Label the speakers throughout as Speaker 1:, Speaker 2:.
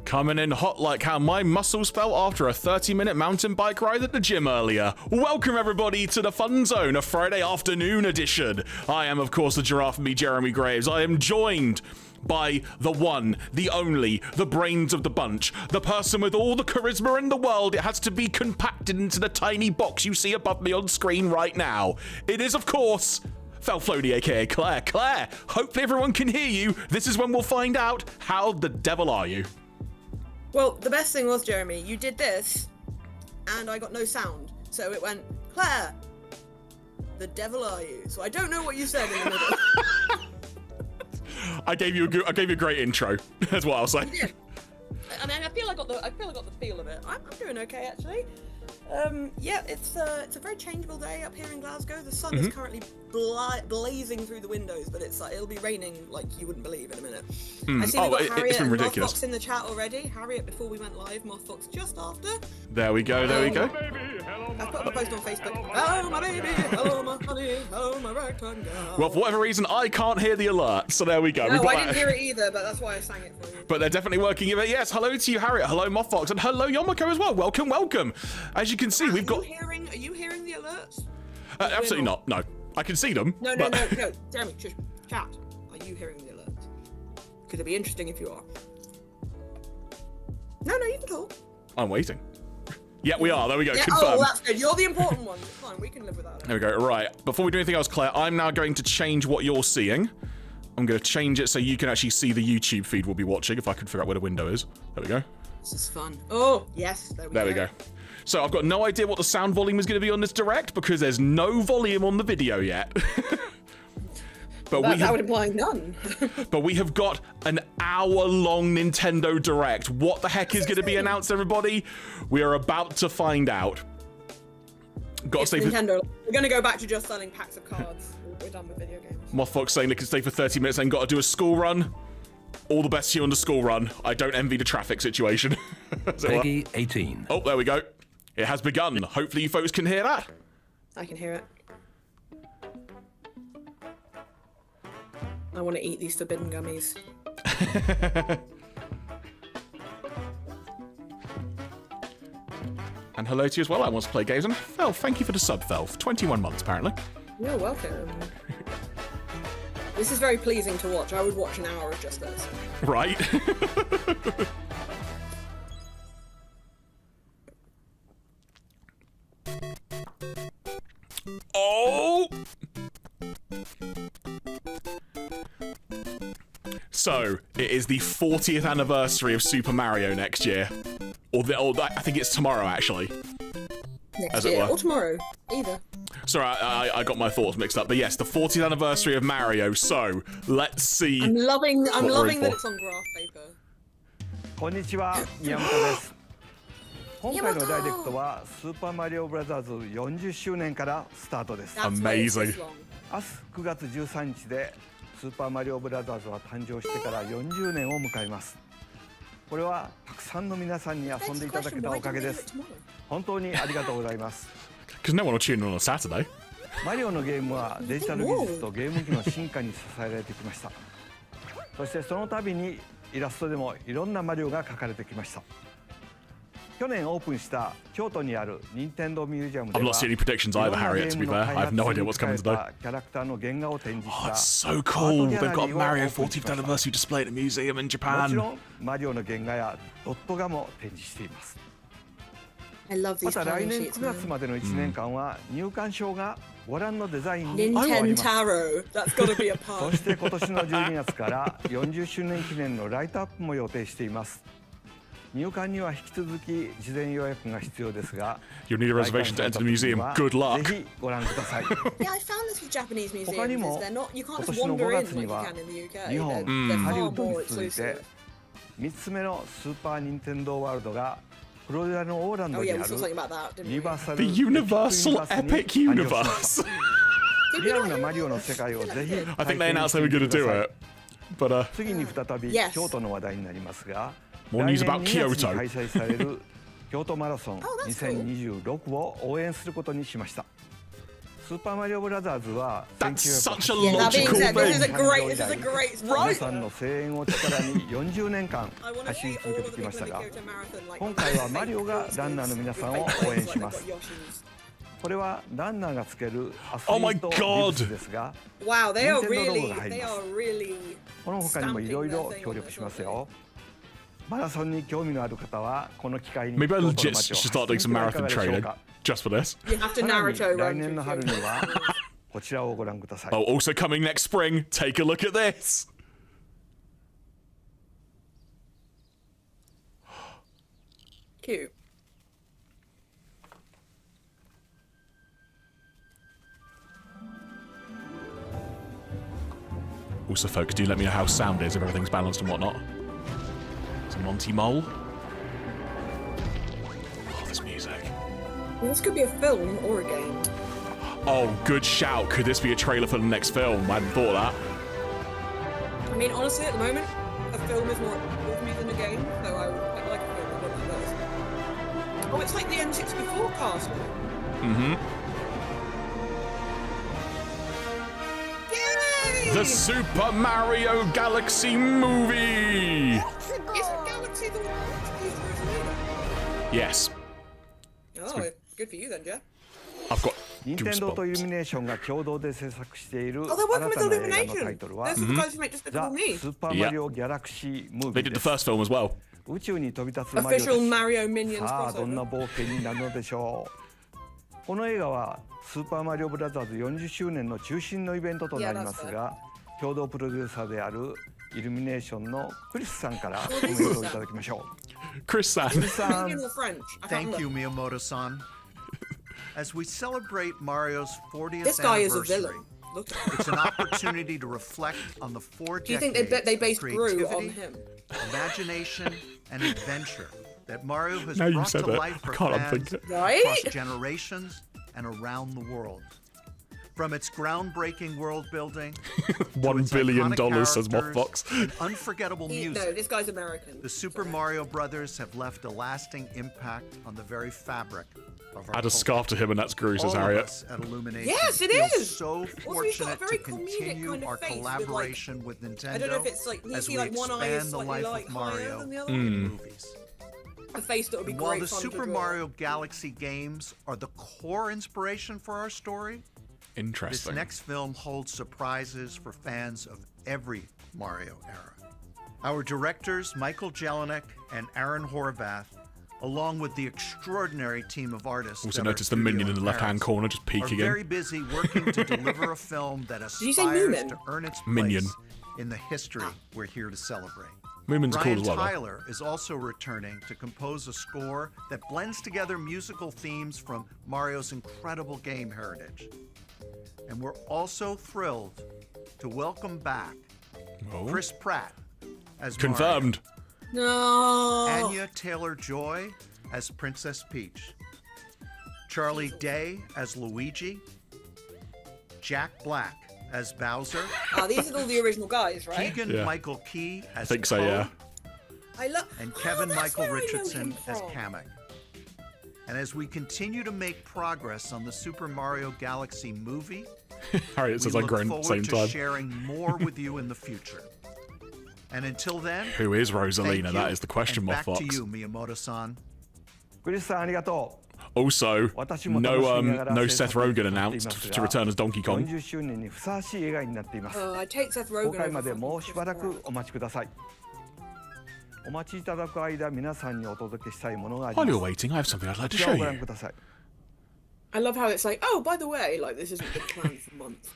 Speaker 1: Coming in hot like how my muscles felt after a 30-minute mountain bike ride at the gym earlier. Welcome everybody to the Fun Zone, a Friday afternoon edition. I am of course the Jeraffemy Jeremy Graves. I am joined by the one, the only, the brains of the bunch, the person with all the charisma in the world. It has to be compacted into the tiny box you see above me on screen right now. It is of course Felflowne, aka Claire. Claire, hopefully everyone can hear you. This is when we'll find out how the devil are you.
Speaker 2: Well, the best thing was, Jeremy, you did this, and I got no sound. So it went, Claire, the devil are you? So I don't know what you said in the middle.
Speaker 1: I gave you a great intro. That's what I'll say.
Speaker 2: You did. I mean, I feel I got the feel of it. I'm doing okay actually. Yeah, it's a very changeable day up here in Glasgow. The sun is currently blazing through the windows, but it'll be raining like you wouldn't believe in a minute. I see we've got Harriet and Mothfox in the chat already. Harriet before we went live, Mothfox just after.
Speaker 1: There we go, there we go.
Speaker 2: I've put up a post on Facebook. Hello my baby, hello my honey, hello my ragtime girl.
Speaker 1: Well, for whatever reason, I can't hear the alert, so there we go.
Speaker 2: No, I didn't hear it either, but that's why I sang it for you.
Speaker 1: But they're definitely working. Yes, hello to you, Harriet. Hello, Mothfox, and hello, Yomiko as well. Welcome, welcome. As you can see, we've got.
Speaker 2: Are you hearing the alerts?
Speaker 1: Absolutely not. No, I can see them.
Speaker 2: No. Jeremy, just chat. Are you hearing the alerts? Could it be interesting if you are? No, you can talk.
Speaker 1: I'm waiting. Yeah, we are. There we go.
Speaker 2: Yeah,
Speaker 1: confirmed.
Speaker 2: oh, that's good. You're the important one. It's fine. We can live without it.
Speaker 1: There we go. Right. Before we do anything else, Claire, I'm now going to change what you're seeing. I'm going to change it so you can actually see the YouTube feed we'll be watching, if I can figure out where the window is. There we go.
Speaker 2: This is fun. Oh, yes. There we go.
Speaker 1: So I've got no idea what the sound volume is going to be on this direct because there's no volume on the video yet. But that would imply none. But we have got an hour-long Nintendo Direct. What the heck is going to be announced, everybody? We are about to find out.
Speaker 2: Nintendo. We're going to go back to just selling packs of cards. We're done with video games.
Speaker 1: Mothfox saying they can stay for 30 minutes and got to do a school run. All the best to you on the school run. I don't envy the traffic situation.
Speaker 3: Peggy 18.
Speaker 1: Oh, there we go. It has begun. Hopefully you folks can hear that.
Speaker 2: I can hear it. I want to eat these forbidden gummies.
Speaker 1: And hello to you as well. I want to play games. And Felf, thank you for the sub, Felf. 21 months, apparently.
Speaker 2: You're welcome. This is very pleasing to watch. I would watch an hour of just this.
Speaker 1: Right. Oh! So, it is the 40th anniversary of Super Mario next year. Or I think it's tomorrow, actually.
Speaker 2: Next year, or tomorrow, either.
Speaker 1: Sorry, I got my thoughts mixed up. But yes, the 40th anniversary of Mario. So, let's see.
Speaker 2: I'm loving that it's on graph paper.
Speaker 4: こんにちは、宮本です。今回のダイレクトはスーパーマリオブラザーズ40周年からスタートです。
Speaker 1: Amazing.
Speaker 4: 明日9月13日でスーパーマリオブラザーズは誕生してから40年を迎えます。これはたくさんの皆さんに遊んでいただけたおかげです。本当にありがとうございます。
Speaker 1: Because no one will tune in on a Saturday.
Speaker 4: マリオのゲームはデジタル技術とゲーム機の進化に支えられてきました。そしてその度にイラストでもいろんなマリオが描かれてきました。去年オープンした京都にある任天堂ミュージアムでは
Speaker 1: I'm not seeing any predictions either, Harriet, to be fair. I have no idea what's coming today.
Speaker 4: キャラクターの原画を展示した
Speaker 1: it's so cool. They've got Mario 40th anniversary display at the museum in Japan.
Speaker 4: もちろんマリオの原画やドット画も展示しています。
Speaker 2: I love these
Speaker 4: また来年9月までの1年間は入館証がご覧のデザインに変わります。そして今年の12月から40周年記念のライトアップも予定しています。入館には引き続き事前予約が必要ですが、
Speaker 1: You'll need a reservation to enter the museum. Good luck.
Speaker 4: ぜひご覧ください。
Speaker 2: Yeah, I found this with Japanese museums.
Speaker 4: 他にも
Speaker 2: You can't
Speaker 4: 今
Speaker 2: just
Speaker 4: 年の
Speaker 2: wander
Speaker 4: 5
Speaker 2: in
Speaker 4: 月に
Speaker 2: like you
Speaker 4: は
Speaker 2: can in the UK.
Speaker 4: 日本、
Speaker 2: They're
Speaker 4: ハリウ
Speaker 2: far
Speaker 4: ッドに
Speaker 2: more
Speaker 4: 続い
Speaker 2: exclusive.
Speaker 4: て3つ目のスーパー・ニンテンドー・ワールドがフロリダのオーランドにある
Speaker 2: Oh, yeah, we saw something about that, didn't we?
Speaker 4: ユニバーサル
Speaker 1: The Universal Epic Universe.
Speaker 4: リアルなマリオの世界をぜひ
Speaker 1: I think they announced they were going to do it. But
Speaker 4: 次に再び
Speaker 2: Yes.
Speaker 4: 京都の話題になりますが、
Speaker 1: more news about
Speaker 4: 来年2月
Speaker 1: Kyoto.
Speaker 4: に開催される京都マラソン
Speaker 2: Oh, that's cool.
Speaker 4: 2026を応援することにしました。スーパーマリオブラザーズは
Speaker 1: That's such a
Speaker 2: That being
Speaker 1: logical
Speaker 2: said, this is a
Speaker 1: thing.
Speaker 2: great, this is a great
Speaker 4: 皆さんの声援を力に40年間
Speaker 2: I want to
Speaker 4: 走り
Speaker 2: see
Speaker 4: 続
Speaker 2: all
Speaker 4: け
Speaker 2: of
Speaker 4: て
Speaker 2: the
Speaker 4: きま
Speaker 2: people
Speaker 4: した
Speaker 2: in the
Speaker 4: が
Speaker 2: character marathon, like,
Speaker 4: 今回はマリオがランナーの皆さんを応援します。これはランナーがつけるアスリ
Speaker 1: Oh my
Speaker 4: ートビ
Speaker 1: God.
Speaker 4: ブスですが
Speaker 2: Wow, they are
Speaker 4: 任天堂ロゴ
Speaker 2: really,
Speaker 4: が入り
Speaker 2: they
Speaker 4: ます
Speaker 2: are really.
Speaker 4: この他にもいろいろ
Speaker 2: stamping their thing
Speaker 4: 協
Speaker 2: on
Speaker 4: 力
Speaker 2: their
Speaker 4: します
Speaker 2: shoulder.
Speaker 4: よ。マラソンに興味のある方はこの機会に
Speaker 1: Maybe
Speaker 4: 京
Speaker 1: I
Speaker 4: 都の
Speaker 1: legit
Speaker 4: 街を
Speaker 1: should
Speaker 4: 走
Speaker 1: start
Speaker 4: って
Speaker 1: doing
Speaker 4: み
Speaker 1: some
Speaker 4: てはいか
Speaker 1: marathon
Speaker 4: がでしょう
Speaker 1: training
Speaker 4: か。
Speaker 1: just for this.
Speaker 2: You have to
Speaker 4: さらに
Speaker 2: Naruto
Speaker 4: 来
Speaker 2: run
Speaker 4: 年の
Speaker 2: through
Speaker 4: 春
Speaker 2: Kyoto.
Speaker 4: にはこちらをご覧ください。
Speaker 1: Oh, also coming next spring. Take a look at this.
Speaker 2: Cute.
Speaker 1: Also, folks, do let me know how sound is if everything's balanced and whatnot. It's a Monty Mole. Oh, this music.
Speaker 2: Well, this could be a film or a game.
Speaker 1: Oh, good shout. Could this be a trailer for the next film? I hadn't thought of that.
Speaker 2: I mean, honestly, at the moment, a film is more important to me than a game, so I would like a film that looks like this. Oh, it's like the N64 cast. Yay!
Speaker 1: The Super Mario Galaxy movie!
Speaker 2: Isn't Galaxy the one that's used for Rosalina?
Speaker 1: Yes.
Speaker 2: Oh, good for you then, Jeff.
Speaker 1: I've got
Speaker 4: 任天堂とイル
Speaker 1: goosebumps.
Speaker 4: ミネーションが共同で制作している
Speaker 2: Oh, they're working
Speaker 4: 新
Speaker 2: with
Speaker 4: たな映画のタイ
Speaker 2: Illumination.
Speaker 4: トルは
Speaker 2: Those are the guys who make Despicable
Speaker 4: ザ・
Speaker 2: Me.
Speaker 4: スーパーマリオ・ギャラクシー・ムー
Speaker 1: They
Speaker 4: ビー
Speaker 1: did
Speaker 4: で
Speaker 1: the
Speaker 4: す。
Speaker 1: first film as well.
Speaker 4: 宇宙に飛び立つマリオた
Speaker 2: Official
Speaker 4: ち。
Speaker 2: Mario Minions
Speaker 4: さあどんな
Speaker 2: crossover.
Speaker 4: 冒険になるのでしょう。この映画はスーパーマリオブラザーズ40周年の中心のイベントとなりますが、共同プロデューサーであるイルミネーションのクリスさんからコメントをいただきましょ
Speaker 1: Chris-san.
Speaker 4: う。クリスさん、
Speaker 2: Indian or French? I can't
Speaker 5: Thank
Speaker 2: remember.
Speaker 5: you, Miyamoto-san. As we celebrate Mario's 40th
Speaker 2: This guy is a
Speaker 5: anniversary,
Speaker 2: villain. Look at him.
Speaker 5: it's an opportunity to reflect on the 4
Speaker 2: Do you
Speaker 5: decades
Speaker 2: think they
Speaker 5: of
Speaker 2: based Gru on
Speaker 5: creativity,
Speaker 2: him?
Speaker 5: imagination, and adventure that Mario has
Speaker 1: Now you
Speaker 5: brought
Speaker 1: said
Speaker 5: to
Speaker 1: it,
Speaker 5: life
Speaker 1: I
Speaker 5: for
Speaker 1: can't
Speaker 5: fans
Speaker 1: unthink it.
Speaker 2: Right?
Speaker 5: across generations and around the world. From its groundbreaking world building,
Speaker 1: $1 billion, says Mothbox.
Speaker 5: and unforgettable
Speaker 2: No,
Speaker 5: music,
Speaker 2: this guy's American.
Speaker 5: the Super Mario Brothers have left a lasting impact on the very fabric of our
Speaker 1: Add a
Speaker 5: culture.
Speaker 1: scarf to him and that's Gru, says
Speaker 5: All of
Speaker 1: Harriet.
Speaker 5: us at Illumination
Speaker 2: Yes, it
Speaker 5: feel
Speaker 2: is!
Speaker 5: so
Speaker 2: Also, he's got a
Speaker 5: fortunate
Speaker 2: very
Speaker 5: to
Speaker 2: comedic
Speaker 5: continue
Speaker 2: kind of
Speaker 5: our
Speaker 2: face with, like-
Speaker 5: collaboration with Nintendo
Speaker 2: I don't know if it's like you
Speaker 5: as
Speaker 2: see
Speaker 5: we
Speaker 2: like one eye is
Speaker 5: expand the
Speaker 2: slightly
Speaker 5: life
Speaker 2: like
Speaker 5: of
Speaker 2: higher
Speaker 5: Mario
Speaker 2: than the other.
Speaker 5: in movies.
Speaker 2: A face that would be
Speaker 5: And while
Speaker 2: great
Speaker 5: the
Speaker 2: fun
Speaker 5: Super
Speaker 2: to draw.
Speaker 5: Mario Galaxy games are the core inspiration for our story, this
Speaker 1: Interesting.
Speaker 5: next film holds surprises for fans of every Mario era. Our directors, Michael Jelinek and Aaron Horvath, along with the extraordinary team of artists,
Speaker 1: Also
Speaker 5: at our
Speaker 1: notice the minion
Speaker 5: studio
Speaker 1: in the
Speaker 5: in
Speaker 1: left-hand
Speaker 5: Paris,
Speaker 1: corner just
Speaker 5: are
Speaker 1: peeking
Speaker 5: very
Speaker 1: in.
Speaker 5: busy working to deliver a film that
Speaker 2: you say
Speaker 5: aspires
Speaker 2: Moomin?
Speaker 5: to earn its
Speaker 1: Minion.
Speaker 5: place in the history we're here to celebrate.
Speaker 1: Moomin's cool
Speaker 5: Brian
Speaker 1: as well, though.
Speaker 5: Tyler is also returning to compose a score that blends together musical themes from Mario's incredible game heritage. And we're also thrilled to welcome back
Speaker 1: Oh.
Speaker 5: Chris Pratt as
Speaker 1: Confirmed.
Speaker 2: No.
Speaker 5: Mario, Anya Taylor-Joy as Princess Peach, Charlie Day as Luigi, Jack Black as Bowser,
Speaker 2: Oh, these are all the original guys, right?
Speaker 5: Keegan
Speaker 1: Yeah.
Speaker 5: Michael Key as
Speaker 1: I think so,
Speaker 5: Toad,
Speaker 1: yeah.
Speaker 2: I love.
Speaker 5: and
Speaker 2: Oh,
Speaker 5: Kevin
Speaker 2: that's
Speaker 5: Michael
Speaker 2: where I know
Speaker 5: Richardson
Speaker 2: him
Speaker 5: as
Speaker 2: from.
Speaker 5: Kamek. And as we continue to make progress on the Super Mario Galaxy movie,
Speaker 1: Harriet
Speaker 5: we
Speaker 1: says I
Speaker 5: look
Speaker 1: groan at the
Speaker 5: forward
Speaker 1: same
Speaker 5: to
Speaker 1: time.
Speaker 5: sharing more with you in the future. And until then,
Speaker 1: Who is
Speaker 5: thank
Speaker 1: Rosalina?
Speaker 5: you,
Speaker 1: That is the question,
Speaker 5: and back to
Speaker 1: Mothbox.
Speaker 5: you, Miyamoto-san.
Speaker 4: クリスさんありがと
Speaker 1: Also,
Speaker 4: 私も楽しみながら
Speaker 1: no
Speaker 4: 制
Speaker 1: Seth
Speaker 4: 作に
Speaker 1: Rogen
Speaker 4: 当たっています
Speaker 1: announced
Speaker 4: が
Speaker 1: to return as Donkey
Speaker 4: う。
Speaker 1: Kong.
Speaker 4: 40周年にふさわしい映画になっています。
Speaker 2: I take Seth
Speaker 4: 公
Speaker 2: Rogen
Speaker 4: 開
Speaker 2: over
Speaker 4: まで
Speaker 2: fucking
Speaker 4: もうしばら
Speaker 2: Chris
Speaker 4: く
Speaker 2: Pratt.
Speaker 4: お待ちください。お待ちいただく間、皆さんにお届けしたいものがあり
Speaker 1: While
Speaker 4: ま
Speaker 1: you're
Speaker 4: す。
Speaker 1: waiting, I have something I'd like to
Speaker 4: こちら
Speaker 1: show
Speaker 4: をご覧
Speaker 1: you.
Speaker 4: ください。
Speaker 2: I love how it's like, oh, by the way, like this hasn't been planned for months.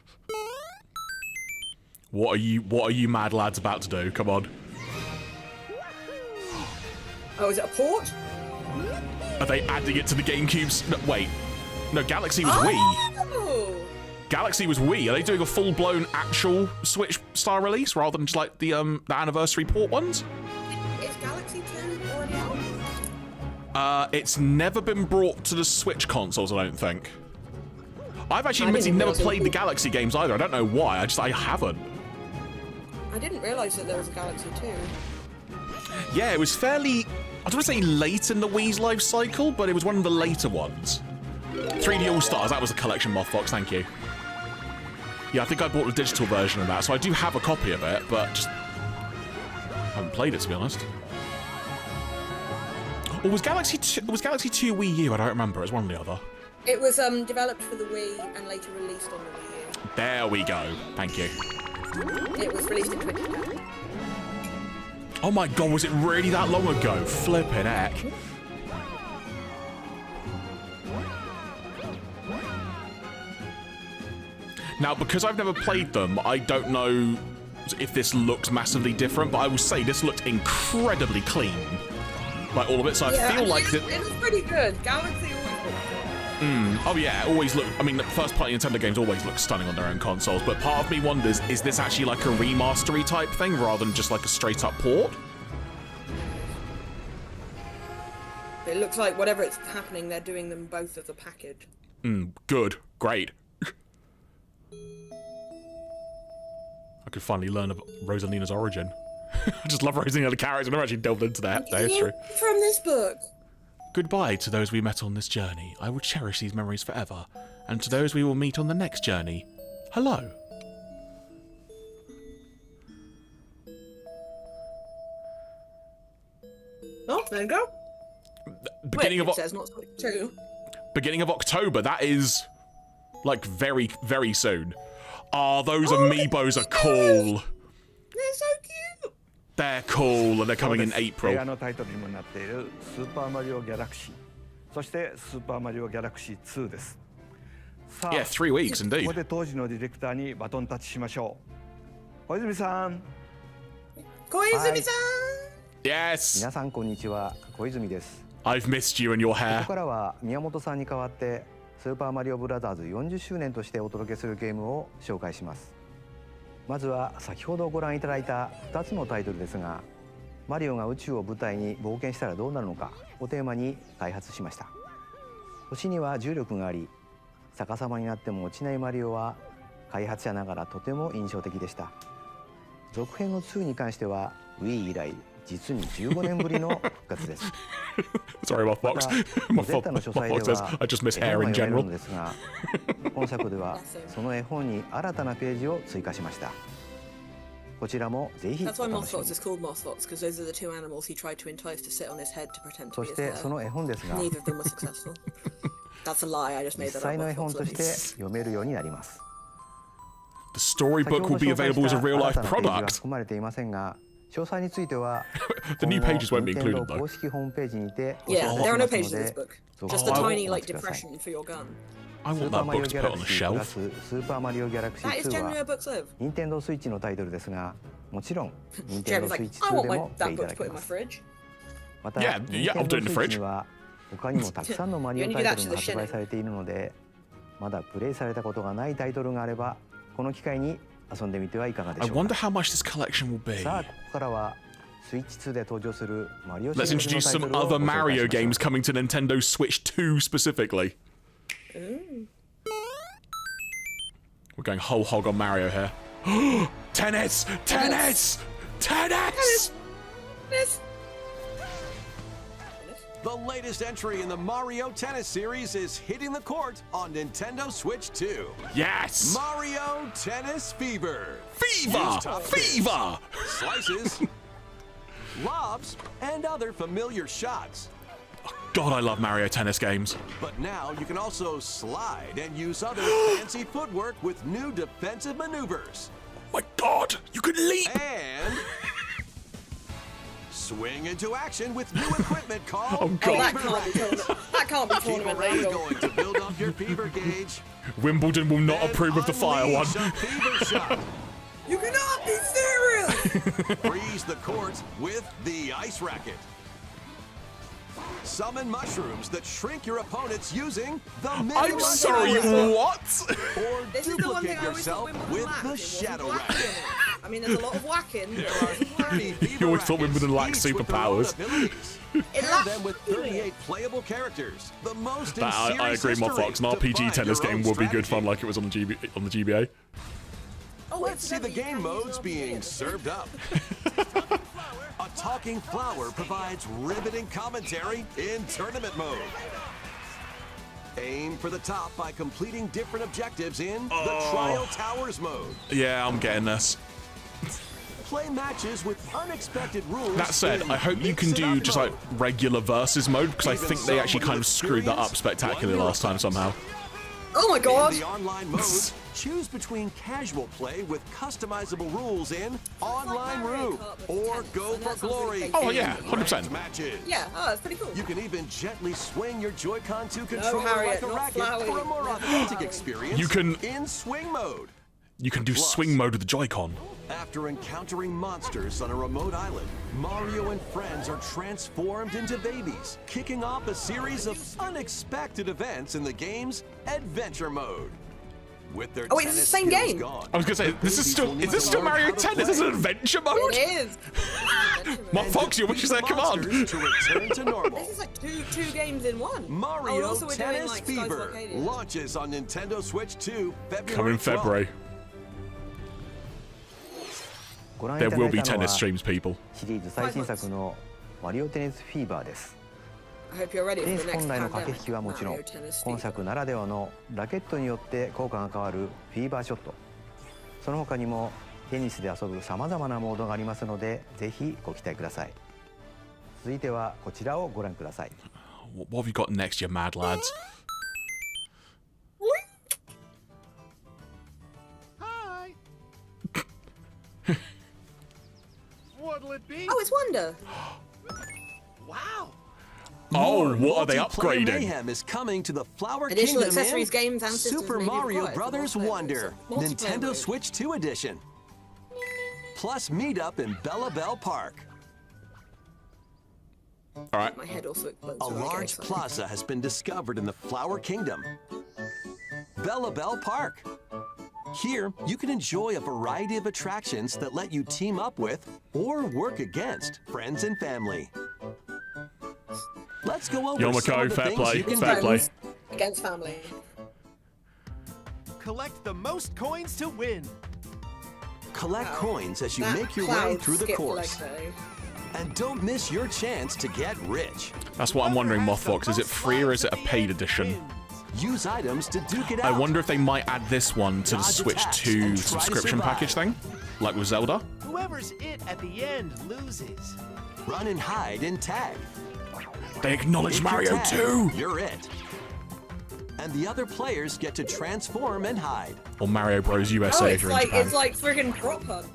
Speaker 1: What are you mad lads about to do? Come on.
Speaker 2: Oh, is it a port?
Speaker 1: Are they adding it to the GameCube's... No, wait. No, Galaxy was Wii.
Speaker 2: Oh!
Speaker 1: Galaxy was Wii. Are they doing a full-blown actual Switch-style release rather than just like the anniversary port ones?
Speaker 2: Is Galaxy 2 already out?
Speaker 1: It's never been brought to the Switch consoles, I don't think. I've actually
Speaker 2: I didn't
Speaker 1: admittedly never
Speaker 2: realise it
Speaker 1: played the
Speaker 2: was-
Speaker 1: Galaxy games either. I don't know why. I haven't.
Speaker 2: I didn't realise that there was a Galaxy 2.
Speaker 1: Yeah, it was fairly... I don't want to say late in the Wii's life cycle, but it was one of the later ones. 3D All-Stars, that was the collection, Mothfox, thank you. Yeah, I think I bought the digital version of that, so I do have a copy of it, but just haven't played it, to be honest. Or was Galaxy 2 Wii U? I don't remember. It was one or the other.
Speaker 2: It was developed for the Wii and later released on the Wii U.
Speaker 1: There we go. Thank you.
Speaker 2: It was released in 2010.
Speaker 1: Oh my god, was it really that long ago? Flippin' heck. Now, because I've never played them, I don't know if this looks massively different, but I will say this looked incredibly clean. Like, all of it, so I feel like that...
Speaker 2: It was pretty good. Galaxy always looked good.
Speaker 1: Oh yeah, always look... I mean, the first-party Nintendo games always look stunning on their own consoles, but part of me wonders, is this actually like a remastery type thing, rather than just like a straight-up port?
Speaker 2: It looks like whatever it's happening, they're doing them both as a package.
Speaker 1: Good. Great. I could finally learn about Rosalina's origin. I just love Rosalina the character. I've never actually delved into their history.
Speaker 2: From this book.
Speaker 1: Goodbye to those we met on this journey. I will cherish these memories forever. And to those we will meet on the next journey, hello.
Speaker 2: Oh, there you go.
Speaker 1: Beginning
Speaker 2: Wait, it says not Switch 2.
Speaker 1: Beginning of October. That is, like, very, very soon. Oh, those amiibos are cool.
Speaker 2: They're so cute.
Speaker 1: They're cool, and they're coming in
Speaker 4: 映
Speaker 1: April.
Speaker 4: 画のタイトルにもなっているスーパーマリオギャラクシー、そしてスーパーマリオギャラクシー2です。さあ、
Speaker 1: Yeah, 3 weeks
Speaker 4: こ
Speaker 1: indeed.
Speaker 4: こで当時のディレクターにバトンタッチしましょう。小泉さん。
Speaker 2: 小泉さん。
Speaker 1: Yes.
Speaker 6: 皆さんこんにちは、小泉です。
Speaker 1: I've missed you and your
Speaker 6: こ
Speaker 1: hair.
Speaker 6: こからは宮本さんに代わってスーパーマリオブラザーズ40周年としてお届けするゲームを紹介します。まずは先ほどご覧いただいた2つのタイトルですが、マリオが宇宙を舞台に冒険したらどうなるのかをテーマに開発しました。星には重力があり、逆さまになっても落ちないマリオは開発者ながらとても印象的でした。続編の2に関しては Wii 以来実に15年ぶりの復活です。
Speaker 1: Sorry, my fox.
Speaker 6: また、ゼッタの書斎で
Speaker 1: says
Speaker 6: は
Speaker 1: I just miss
Speaker 6: 絵
Speaker 1: hair
Speaker 6: 本
Speaker 1: in
Speaker 6: が読める
Speaker 1: general.
Speaker 6: のですが、本作ではその絵本に新たなページを追加しました。こちらもぜひお
Speaker 2: That's why
Speaker 6: 楽しみ
Speaker 2: Mothfox
Speaker 6: に。
Speaker 2: is called Mothfox, because those are the two animals he tried to entice to sit on his head to pretend to
Speaker 6: そ
Speaker 2: be
Speaker 6: し
Speaker 2: his
Speaker 6: て
Speaker 2: hair.
Speaker 6: その絵本ですが、
Speaker 2: Neither of them were successful. That's a lie, I just made
Speaker 6: 実
Speaker 2: that
Speaker 6: 際
Speaker 2: up.
Speaker 6: の絵本として
Speaker 2: Mothfox.
Speaker 6: 読めるようになります。
Speaker 1: The
Speaker 6: 先ほ
Speaker 1: storybook
Speaker 6: ど
Speaker 1: will be
Speaker 6: 紹介
Speaker 1: available
Speaker 6: し
Speaker 1: as a
Speaker 6: た
Speaker 1: real
Speaker 6: 新
Speaker 1: life
Speaker 6: たなページは
Speaker 1: product.
Speaker 6: 含まれていませんが、詳細については
Speaker 1: The new
Speaker 6: 今後
Speaker 1: pages won't be
Speaker 6: 任
Speaker 1: included
Speaker 6: 天
Speaker 1: though.
Speaker 6: 堂公式ホームページにてご
Speaker 2: Yeah,
Speaker 6: 紹
Speaker 2: there are
Speaker 6: 介
Speaker 2: no
Speaker 6: します
Speaker 2: pages
Speaker 6: の
Speaker 2: in this
Speaker 6: で、
Speaker 2: book.
Speaker 6: 続
Speaker 2: Just
Speaker 6: 報
Speaker 2: the
Speaker 6: をお
Speaker 2: tiny,
Speaker 6: 待
Speaker 2: like,
Speaker 6: ちください。
Speaker 2: depression for your gun.
Speaker 1: I
Speaker 6: ス
Speaker 1: want
Speaker 6: ーパー
Speaker 1: that
Speaker 6: マリ
Speaker 1: book
Speaker 6: オ
Speaker 1: to
Speaker 6: ギ
Speaker 1: put
Speaker 6: ャラ
Speaker 1: on
Speaker 6: ク
Speaker 1: the
Speaker 6: シープラ
Speaker 1: shelf.
Speaker 6: ススーパーマリオギャラクシ
Speaker 2: That
Speaker 6: ー
Speaker 2: is
Speaker 6: 2
Speaker 2: generally
Speaker 6: は
Speaker 2: a book serve.
Speaker 6: 任天堂スイッチのタイトルですが、もちろん任天
Speaker 2: Jeremy's
Speaker 6: 堂スイ
Speaker 2: like,
Speaker 6: ッチ
Speaker 2: I
Speaker 6: 2
Speaker 2: want
Speaker 6: で
Speaker 2: my,
Speaker 6: もプレ
Speaker 2: that
Speaker 6: イいた
Speaker 2: book
Speaker 6: だ
Speaker 2: to
Speaker 6: け
Speaker 2: put in
Speaker 6: ま
Speaker 2: my
Speaker 6: す。
Speaker 2: fridge.
Speaker 6: また、
Speaker 1: Yeah,
Speaker 6: 任
Speaker 1: yeah, I'll
Speaker 6: 天
Speaker 1: do it in
Speaker 6: 堂
Speaker 1: the
Speaker 6: スイッ
Speaker 1: fridge.
Speaker 6: チには他にもたくさんのマリオ
Speaker 2: You only
Speaker 6: タイ
Speaker 2: do
Speaker 6: ト
Speaker 2: that
Speaker 6: ル
Speaker 2: to
Speaker 6: が
Speaker 2: the
Speaker 6: 発売
Speaker 2: shilling.
Speaker 6: されているので、まだプレイされたことがないタイトルがあれば、この機会に遊んでみてはいかがで
Speaker 1: I
Speaker 6: しょう
Speaker 1: wonder
Speaker 6: か。
Speaker 1: how much this collection will be.
Speaker 6: さあ、ここからはスイッチ2で登場するマリオシリ
Speaker 1: Let's
Speaker 6: ーズの
Speaker 1: introduce
Speaker 6: タイト
Speaker 1: some
Speaker 6: ルを
Speaker 1: other
Speaker 6: ご紹介
Speaker 1: Mario
Speaker 6: しましょう。
Speaker 1: games coming to Nintendo Switch 2 specifically. We're going whole hog on Mario here. Tennis! Tennis! Tennis!
Speaker 2: This.
Speaker 7: The latest entry in the Mario Tennis series is hitting the court on Nintendo Switch 2.
Speaker 1: Yes!
Speaker 7: Mario Tennis Fever.
Speaker 1: Fever! Fever!
Speaker 7: Slices, lobs, and other familiar shots.
Speaker 1: God, I love Mario Tennis games.
Speaker 7: But now you can also slide and use other fancy footwork with new defensive maneuvers.
Speaker 1: My God, you can leap!
Speaker 7: And swing into action with new equipment called
Speaker 1: Oh, God.
Speaker 7: Fever Rackets.
Speaker 2: That can't be
Speaker 7: Keep
Speaker 2: tournament
Speaker 7: already
Speaker 2: legal.
Speaker 7: going to build up your fever gauge.
Speaker 1: Wimbledon will not
Speaker 7: and
Speaker 1: approve of the fire one.
Speaker 7: unleash a fever shot.
Speaker 2: You cannot be serious!
Speaker 7: Freeze the court with the ice racket. Summon mushrooms that shrink your opponents using the mini
Speaker 1: I'm sorry,
Speaker 7: mushroom.
Speaker 1: what?
Speaker 7: Or
Speaker 2: This is the one thing
Speaker 7: duplicate
Speaker 2: I always thought
Speaker 7: yourself
Speaker 2: Wimbledon
Speaker 7: with
Speaker 2: lacked.
Speaker 7: the
Speaker 2: It wasn't
Speaker 7: shadow
Speaker 2: whacking
Speaker 7: racket.
Speaker 2: it. I mean, there's a lot of whacking.
Speaker 7: There are 30 fever
Speaker 1: You always thought
Speaker 7: rackets,
Speaker 1: Wimbledon lacked
Speaker 7: each with their own
Speaker 1: superpowers.
Speaker 7: abilities.
Speaker 2: It
Speaker 7: Pair
Speaker 2: lacks
Speaker 7: them with 38 playable characters. The most in
Speaker 1: That, I
Speaker 7: series
Speaker 1: agree,
Speaker 7: history.
Speaker 1: Mothfox. An
Speaker 7: To
Speaker 1: RPG
Speaker 7: find
Speaker 1: tennis
Speaker 7: your own
Speaker 1: game will be good fun
Speaker 7: strategy.
Speaker 1: like it was on the GBA.
Speaker 2: Oh,
Speaker 7: Let's see the
Speaker 2: incidentally, you
Speaker 7: game
Speaker 2: can use
Speaker 7: modes
Speaker 2: your
Speaker 7: being
Speaker 2: opinion.
Speaker 7: served up. A talking flower provides riveting commentary in tournament mode. Aim for the top by completing different objectives in the Trial Towers mode.
Speaker 1: Yeah, I'm getting this.
Speaker 7: Play matches with unexpected rules.
Speaker 1: That said, I hope you can do just like regular versus mode, because I think they actually kind of screwed that up spectacularly last time somehow.
Speaker 2: Oh my god!
Speaker 7: In the online mode, choose between casual play with customizable rules in Online Room or Go for Glory.
Speaker 1: Oh yeah, 100%.
Speaker 7: Matches.
Speaker 2: Yeah, oh, that's pretty cool.
Speaker 7: You can even gently swing your Joy-Con 2 controller
Speaker 2: Harriet,
Speaker 7: like a
Speaker 2: not
Speaker 7: racket
Speaker 2: Flowey.
Speaker 7: for a more
Speaker 2: No,
Speaker 7: authentic
Speaker 2: Flowey.
Speaker 7: experience
Speaker 1: You can-
Speaker 7: in swing mode.
Speaker 1: You can do
Speaker 7: Plus-
Speaker 1: swing mode with the Joy-Con.
Speaker 7: After encountering monsters on a remote island, Mario and friends are transformed into babies, kicking off a series of unexpected events in the game's Adventure Mode. With their
Speaker 2: Oh, wait, it's the
Speaker 7: tennis
Speaker 2: same
Speaker 7: skills
Speaker 2: game?
Speaker 7: gone,
Speaker 1: I was gonna say, is this still Mario Tennis? Is this an adventure mode?
Speaker 2: It is!
Speaker 1: My Fox, your wish is their command.
Speaker 7: monsters to return to normal.
Speaker 2: This is like two games in one.
Speaker 7: Mario
Speaker 2: Oh, and also we're doing,
Speaker 7: Tennis
Speaker 2: like, Skies
Speaker 7: Fever
Speaker 2: Arcadia.
Speaker 7: launches on Nintendo Switch 2 February
Speaker 1: Come in
Speaker 7: 12th.
Speaker 1: February.
Speaker 6: ご覧いた
Speaker 1: There
Speaker 6: だ
Speaker 1: will
Speaker 6: い
Speaker 1: be
Speaker 6: たの
Speaker 1: tennis
Speaker 6: は
Speaker 1: streams, people.
Speaker 6: シリーズ最新作のマリオテニスフィーバーです
Speaker 2: I hope you're ready
Speaker 6: テニ
Speaker 2: for
Speaker 6: ス
Speaker 2: the
Speaker 6: 本
Speaker 2: next
Speaker 6: 来の駆け
Speaker 2: pandemic.
Speaker 6: 引きはもちろん
Speaker 2: Mario Tennis
Speaker 6: 今
Speaker 2: Fever.
Speaker 6: 作ならではのラケットによって効果が変わるフィーバーショットその他にもテニスで遊ぶさまざまなモードがありますのでぜひご期待ください続いてはこちらをご覧ください
Speaker 1: What have you got next, you mad lads?
Speaker 8: Hi. What'll it be?
Speaker 2: Oh, it's Wonder.
Speaker 8: Wow.
Speaker 1: Oh, what are they
Speaker 7: Multiplayer
Speaker 1: upgrading?
Speaker 7: Mayhem is coming to the Flower
Speaker 2: Additional
Speaker 7: Kingdom
Speaker 2: accessories,
Speaker 7: in
Speaker 2: games, and systems
Speaker 7: Super
Speaker 2: may be
Speaker 7: Mario
Speaker 2: required for
Speaker 7: Brothers
Speaker 2: multiplayer
Speaker 7: Wonder,
Speaker 2: mode. Multiplayer
Speaker 7: Nintendo
Speaker 2: mode.
Speaker 7: Switch 2 Edition. Plus meetup in Bella Bell Park.
Speaker 1: All right.
Speaker 2: My head also explodes.
Speaker 7: A
Speaker 2: when I get
Speaker 7: large
Speaker 2: excited.
Speaker 7: plaza has been discovered in the Flower Kingdom. Bella Bell Park. Here, you can enjoy a variety of attractions that let you team up with or work against friends and family. Let's go over
Speaker 1: Yomiko,
Speaker 7: some of the
Speaker 1: fair
Speaker 7: things
Speaker 1: play,
Speaker 7: you can
Speaker 1: fair
Speaker 7: do.
Speaker 1: play.
Speaker 2: Friends against family.
Speaker 8: Collect the most coins to win.
Speaker 7: Collect
Speaker 2: Wow.
Speaker 7: coins as you
Speaker 2: That
Speaker 7: make your way
Speaker 2: cloud
Speaker 7: through the
Speaker 2: skipped
Speaker 7: course.
Speaker 2: leg day.
Speaker 7: And don't miss your chance to get rich.
Speaker 1: That's what I'm wondering,
Speaker 8: Whoever has the
Speaker 1: Mothfox. Is it
Speaker 8: most
Speaker 1: free or
Speaker 8: lives
Speaker 1: is it a
Speaker 8: at the
Speaker 1: paid
Speaker 8: end
Speaker 1: edition?
Speaker 8: wins.
Speaker 7: Use items to duke it
Speaker 1: I
Speaker 7: out.
Speaker 1: wonder if they might add this one to the
Speaker 7: Dodge
Speaker 1: Switch
Speaker 7: attacks
Speaker 1: 2
Speaker 7: and try to
Speaker 1: subscription
Speaker 7: survive.
Speaker 1: package thing, like with Zelda.
Speaker 8: Whoever's it at the end loses.
Speaker 7: Run and hide and tag.
Speaker 1: They acknowledge
Speaker 7: If
Speaker 1: Mario
Speaker 7: you're tagged,
Speaker 1: 2!
Speaker 7: You're it. And the other players get to transform and hide.
Speaker 1: Or Mario Bros.
Speaker 2: Oh,
Speaker 1: USA if
Speaker 2: it's
Speaker 1: you're in
Speaker 2: like
Speaker 1: Japan.
Speaker 2: it's like friggin' Prop Hunt.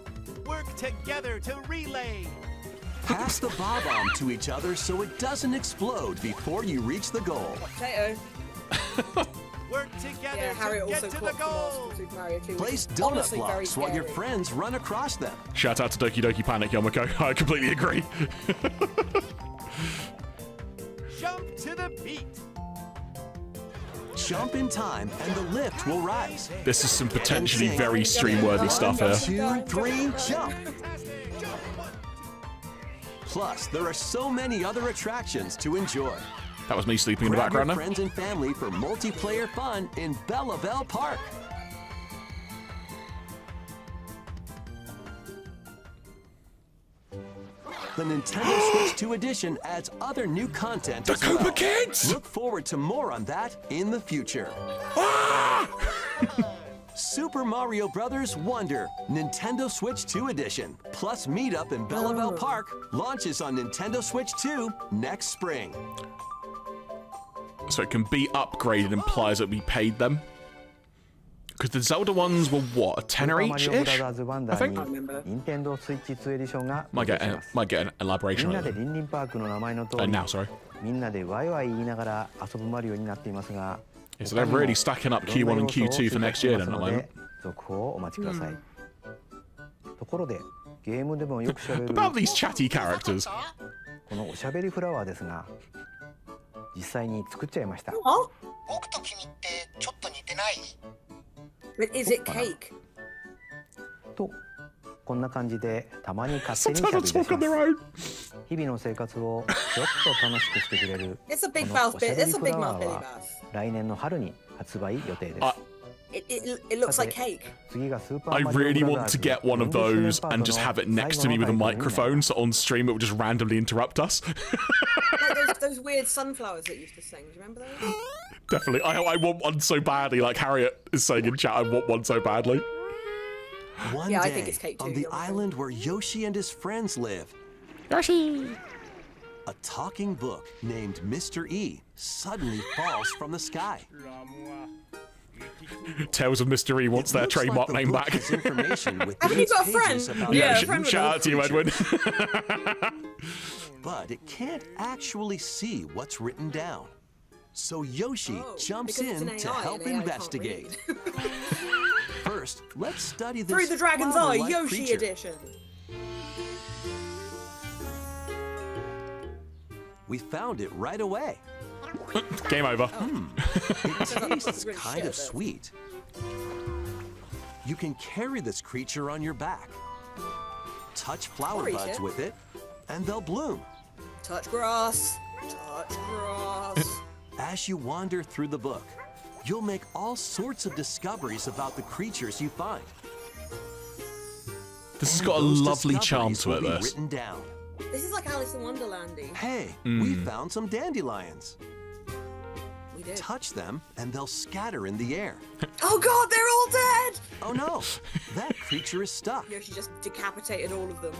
Speaker 8: Work together to relay.
Speaker 7: Pass the bob-omb to each other so it doesn't explode before you reach the goal.
Speaker 2: Potato.
Speaker 8: Work together
Speaker 2: Yeah, Harriet
Speaker 8: to get
Speaker 2: also
Speaker 8: to the
Speaker 2: clocked the loss
Speaker 8: goal.
Speaker 2: from Super Mario 2. which
Speaker 7: Place
Speaker 2: is
Speaker 7: donut
Speaker 2: honestly very
Speaker 7: blocks while your
Speaker 2: scary.
Speaker 7: friends run across them.
Speaker 1: Shout out to Doki Doki Panic, Yomiko. I completely agree.
Speaker 8: Jump to the beat.
Speaker 7: Jump in time and the lift will rise.
Speaker 1: This is some potentially very stream-worthy stuff here.
Speaker 7: 2, 3, jump. Plus, there are so many other attractions to enjoy.
Speaker 1: That was me sleeping in the
Speaker 7: Grab your
Speaker 1: background there.
Speaker 7: friends and family for multiplayer fun in Bella Bell Park. The Nintendo Switch 2 edition adds other new content
Speaker 1: The
Speaker 7: as
Speaker 1: Koopa
Speaker 7: well.
Speaker 1: Kids!
Speaker 7: Look forward to more on that in the future.
Speaker 1: Ah!
Speaker 7: Super Mario Brothers Wonder, Nintendo Switch 2 edition, plus meetup in Bella Bell Park, launches on Nintendo Switch 2 next spring.
Speaker 1: So it can be upgraded implies that we paid them. Because the Zelda ones were what, a
Speaker 6: スー
Speaker 1: tenner
Speaker 6: パーマリオブ
Speaker 1: each-ish?
Speaker 6: ラザーズワンダ
Speaker 1: I
Speaker 6: ー
Speaker 1: think.
Speaker 6: に任天堂スイッチ2エディションが
Speaker 1: Might
Speaker 6: 登
Speaker 1: get
Speaker 6: 場し
Speaker 1: an,
Speaker 6: ます
Speaker 1: might get an
Speaker 6: み
Speaker 1: elaboration
Speaker 6: んな
Speaker 1: on
Speaker 6: で
Speaker 1: it.
Speaker 6: リンリンパークの名前の通り
Speaker 1: Now, sorry.
Speaker 6: みんなでワイワイ言いながら遊ぶマリオになっていますが
Speaker 1: Yeah, so they're really stacking up Q1 and Q2 for next year then at the moment.
Speaker 6: 続報をお待ちくださいところでゲームでもよくしゃべる
Speaker 1: About these chatty characters.
Speaker 6: このおしゃべりフラワーですが実際に作っちゃいました
Speaker 2: Oh?
Speaker 9: 僕と君ってちょっと似てない？
Speaker 2: But is it cake?
Speaker 6: とこんな感じでたまに勝手にしゃべ
Speaker 1: Sometimes
Speaker 6: り
Speaker 1: I
Speaker 6: 出し
Speaker 1: talk on
Speaker 6: ま
Speaker 1: their
Speaker 6: す
Speaker 1: own.
Speaker 6: 日々の生活をちょっと楽しくしてくれる
Speaker 2: It's a big
Speaker 6: この
Speaker 2: mouth
Speaker 6: おしゃ
Speaker 2: bit.
Speaker 6: べ
Speaker 2: It's
Speaker 6: り
Speaker 2: a
Speaker 6: フ
Speaker 2: big
Speaker 6: ラワ
Speaker 2: mouth
Speaker 6: ー
Speaker 2: Billy
Speaker 6: は
Speaker 2: Bath.
Speaker 6: 来年の春に発売予定です
Speaker 2: It looks like cake.
Speaker 6: 次がスーパー
Speaker 1: I
Speaker 6: マリオ
Speaker 1: really
Speaker 6: ブラザ
Speaker 1: want
Speaker 6: ー
Speaker 1: to
Speaker 6: ズ
Speaker 1: get one of
Speaker 6: 40 周
Speaker 1: those
Speaker 6: 年パー
Speaker 1: and
Speaker 6: ト
Speaker 1: just
Speaker 6: の
Speaker 1: have it
Speaker 6: 最
Speaker 1: next
Speaker 6: 後
Speaker 1: to me
Speaker 6: の
Speaker 1: with a
Speaker 6: タイトルになります
Speaker 1: microphone, so on stream it would just randomly interrupt us.
Speaker 2: Like those weird sunflowers that used to sing. Do you remember those?
Speaker 1: Definitely. I want one so badly. Like Harriet is saying in chat, I want one so badly.
Speaker 7: One
Speaker 2: Yeah,
Speaker 7: day,
Speaker 2: I think it's Kate too,
Speaker 7: on the
Speaker 2: you're right.
Speaker 7: island where Yoshi and his friends live,
Speaker 1: Yoshi!
Speaker 7: a talking book named Mr. E suddenly falls from the sky.
Speaker 1: Tales of Mystery wants their
Speaker 7: Looks like
Speaker 1: trademark
Speaker 7: the
Speaker 1: name
Speaker 7: book
Speaker 1: back.
Speaker 7: has information within
Speaker 2: Haven't you
Speaker 7: its
Speaker 2: got a
Speaker 7: pages
Speaker 2: friend?
Speaker 7: about
Speaker 2: Yeah,
Speaker 7: each
Speaker 2: a friend with
Speaker 1: Shout
Speaker 2: a
Speaker 1: out to you,
Speaker 7: creature,
Speaker 1: Edwin.
Speaker 7: but it can't actually see what's written down. So Yoshi jumps
Speaker 2: because it's
Speaker 7: in
Speaker 2: an
Speaker 7: to
Speaker 2: AI
Speaker 7: help
Speaker 2: and AI can't
Speaker 7: investigate. First, let's study this
Speaker 2: Through the Dragon's Eye,
Speaker 7: flower-like
Speaker 2: Yoshi
Speaker 7: creature.
Speaker 2: edition.
Speaker 7: We found it right away.
Speaker 1: Game over.
Speaker 7: It tastes
Speaker 2: Really
Speaker 7: kind
Speaker 2: shit,
Speaker 7: of
Speaker 2: though.
Speaker 7: sweet. You can carry this creature on your back. Touch flower
Speaker 2: Or eat
Speaker 7: buds
Speaker 2: it.
Speaker 7: with it, and they'll bloom.
Speaker 2: Touch grass. Touch grass.
Speaker 7: As you wander through the book, you'll make all sorts of discoveries about the creatures you find.
Speaker 1: This has
Speaker 7: And
Speaker 1: got a
Speaker 7: those
Speaker 1: lovely charm
Speaker 7: discoveries
Speaker 1: to
Speaker 7: will
Speaker 1: it,
Speaker 7: be
Speaker 1: this.
Speaker 7: written down.
Speaker 2: This is like Alice in Wonderlandy.
Speaker 7: Hey, we found some dandelions.
Speaker 2: We did.
Speaker 7: Touch them, and they'll scatter in the air.
Speaker 2: Oh god, they're all dead!
Speaker 7: Oh no, that creature is stuck.
Speaker 2: Yoshi just decapitated all of them.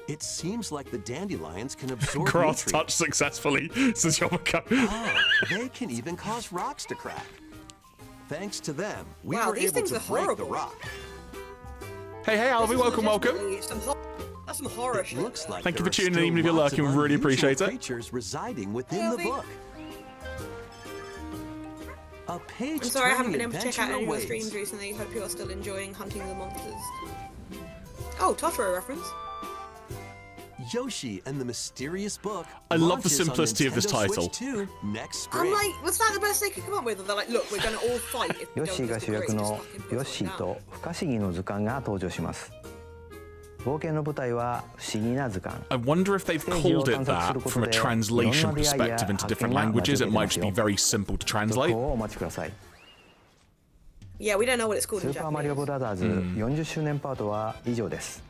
Speaker 7: It seems like the dandelions can absorb
Speaker 1: Grass
Speaker 7: nutrients.
Speaker 1: touch successfully, says Yomiko.
Speaker 7: Oh, they can even cause rocks to crack. Thanks to them, we
Speaker 2: Wow,
Speaker 7: were
Speaker 2: these
Speaker 7: able
Speaker 2: things
Speaker 7: to
Speaker 2: are
Speaker 7: break
Speaker 2: horrible.
Speaker 7: the rock.
Speaker 1: Hey, Alvy,
Speaker 2: This is
Speaker 1: welcome, welcome.
Speaker 2: legitimately that's some horror
Speaker 7: It
Speaker 2: shit.
Speaker 7: looks like
Speaker 1: Thank you
Speaker 7: there
Speaker 1: for
Speaker 7: are
Speaker 1: tuning in,
Speaker 7: still
Speaker 1: even if you're
Speaker 7: lots
Speaker 1: lurking,
Speaker 7: of
Speaker 1: we really
Speaker 7: unusual
Speaker 1: appreciate it.
Speaker 7: creatures residing within
Speaker 2: Hey,
Speaker 7: the
Speaker 2: Alvy.
Speaker 7: book. A page
Speaker 2: I'm sorry I haven't been
Speaker 7: turning
Speaker 2: able to check out any of your
Speaker 7: adventure
Speaker 2: streams
Speaker 7: awaits.
Speaker 2: recently. Hope you are still enjoying hunting the monsters. Oh, Totoro reference.
Speaker 7: Yoshi and the Mysterious Book.
Speaker 1: I love the
Speaker 7: launches on
Speaker 1: simplicity of this
Speaker 7: Nintendo
Speaker 1: title.
Speaker 7: Switch 2 next
Speaker 2: I'm
Speaker 7: spring.
Speaker 2: like, was that the best they could come up with? Or they're like, look, we're gonna all fight if we
Speaker 6: ヨッ
Speaker 2: don't
Speaker 6: シーが
Speaker 2: just
Speaker 6: 主役
Speaker 2: agree, just
Speaker 6: の
Speaker 2: fucking put
Speaker 6: ヨッシ
Speaker 2: something
Speaker 6: ー
Speaker 2: down.
Speaker 6: と不可思議の図鑑が登場します冒険の舞台は不思議な図鑑
Speaker 1: I wonder if they've called it that from a translation perspective into different languages. It might just be very simple to
Speaker 6: 続
Speaker 1: translate.
Speaker 6: 行をお待ちください
Speaker 2: Yeah, we don't know what it's called
Speaker 6: ス
Speaker 2: in
Speaker 6: ーパーマリオ
Speaker 2: Japanese.
Speaker 6: ブラザーズ40周年パートは以上です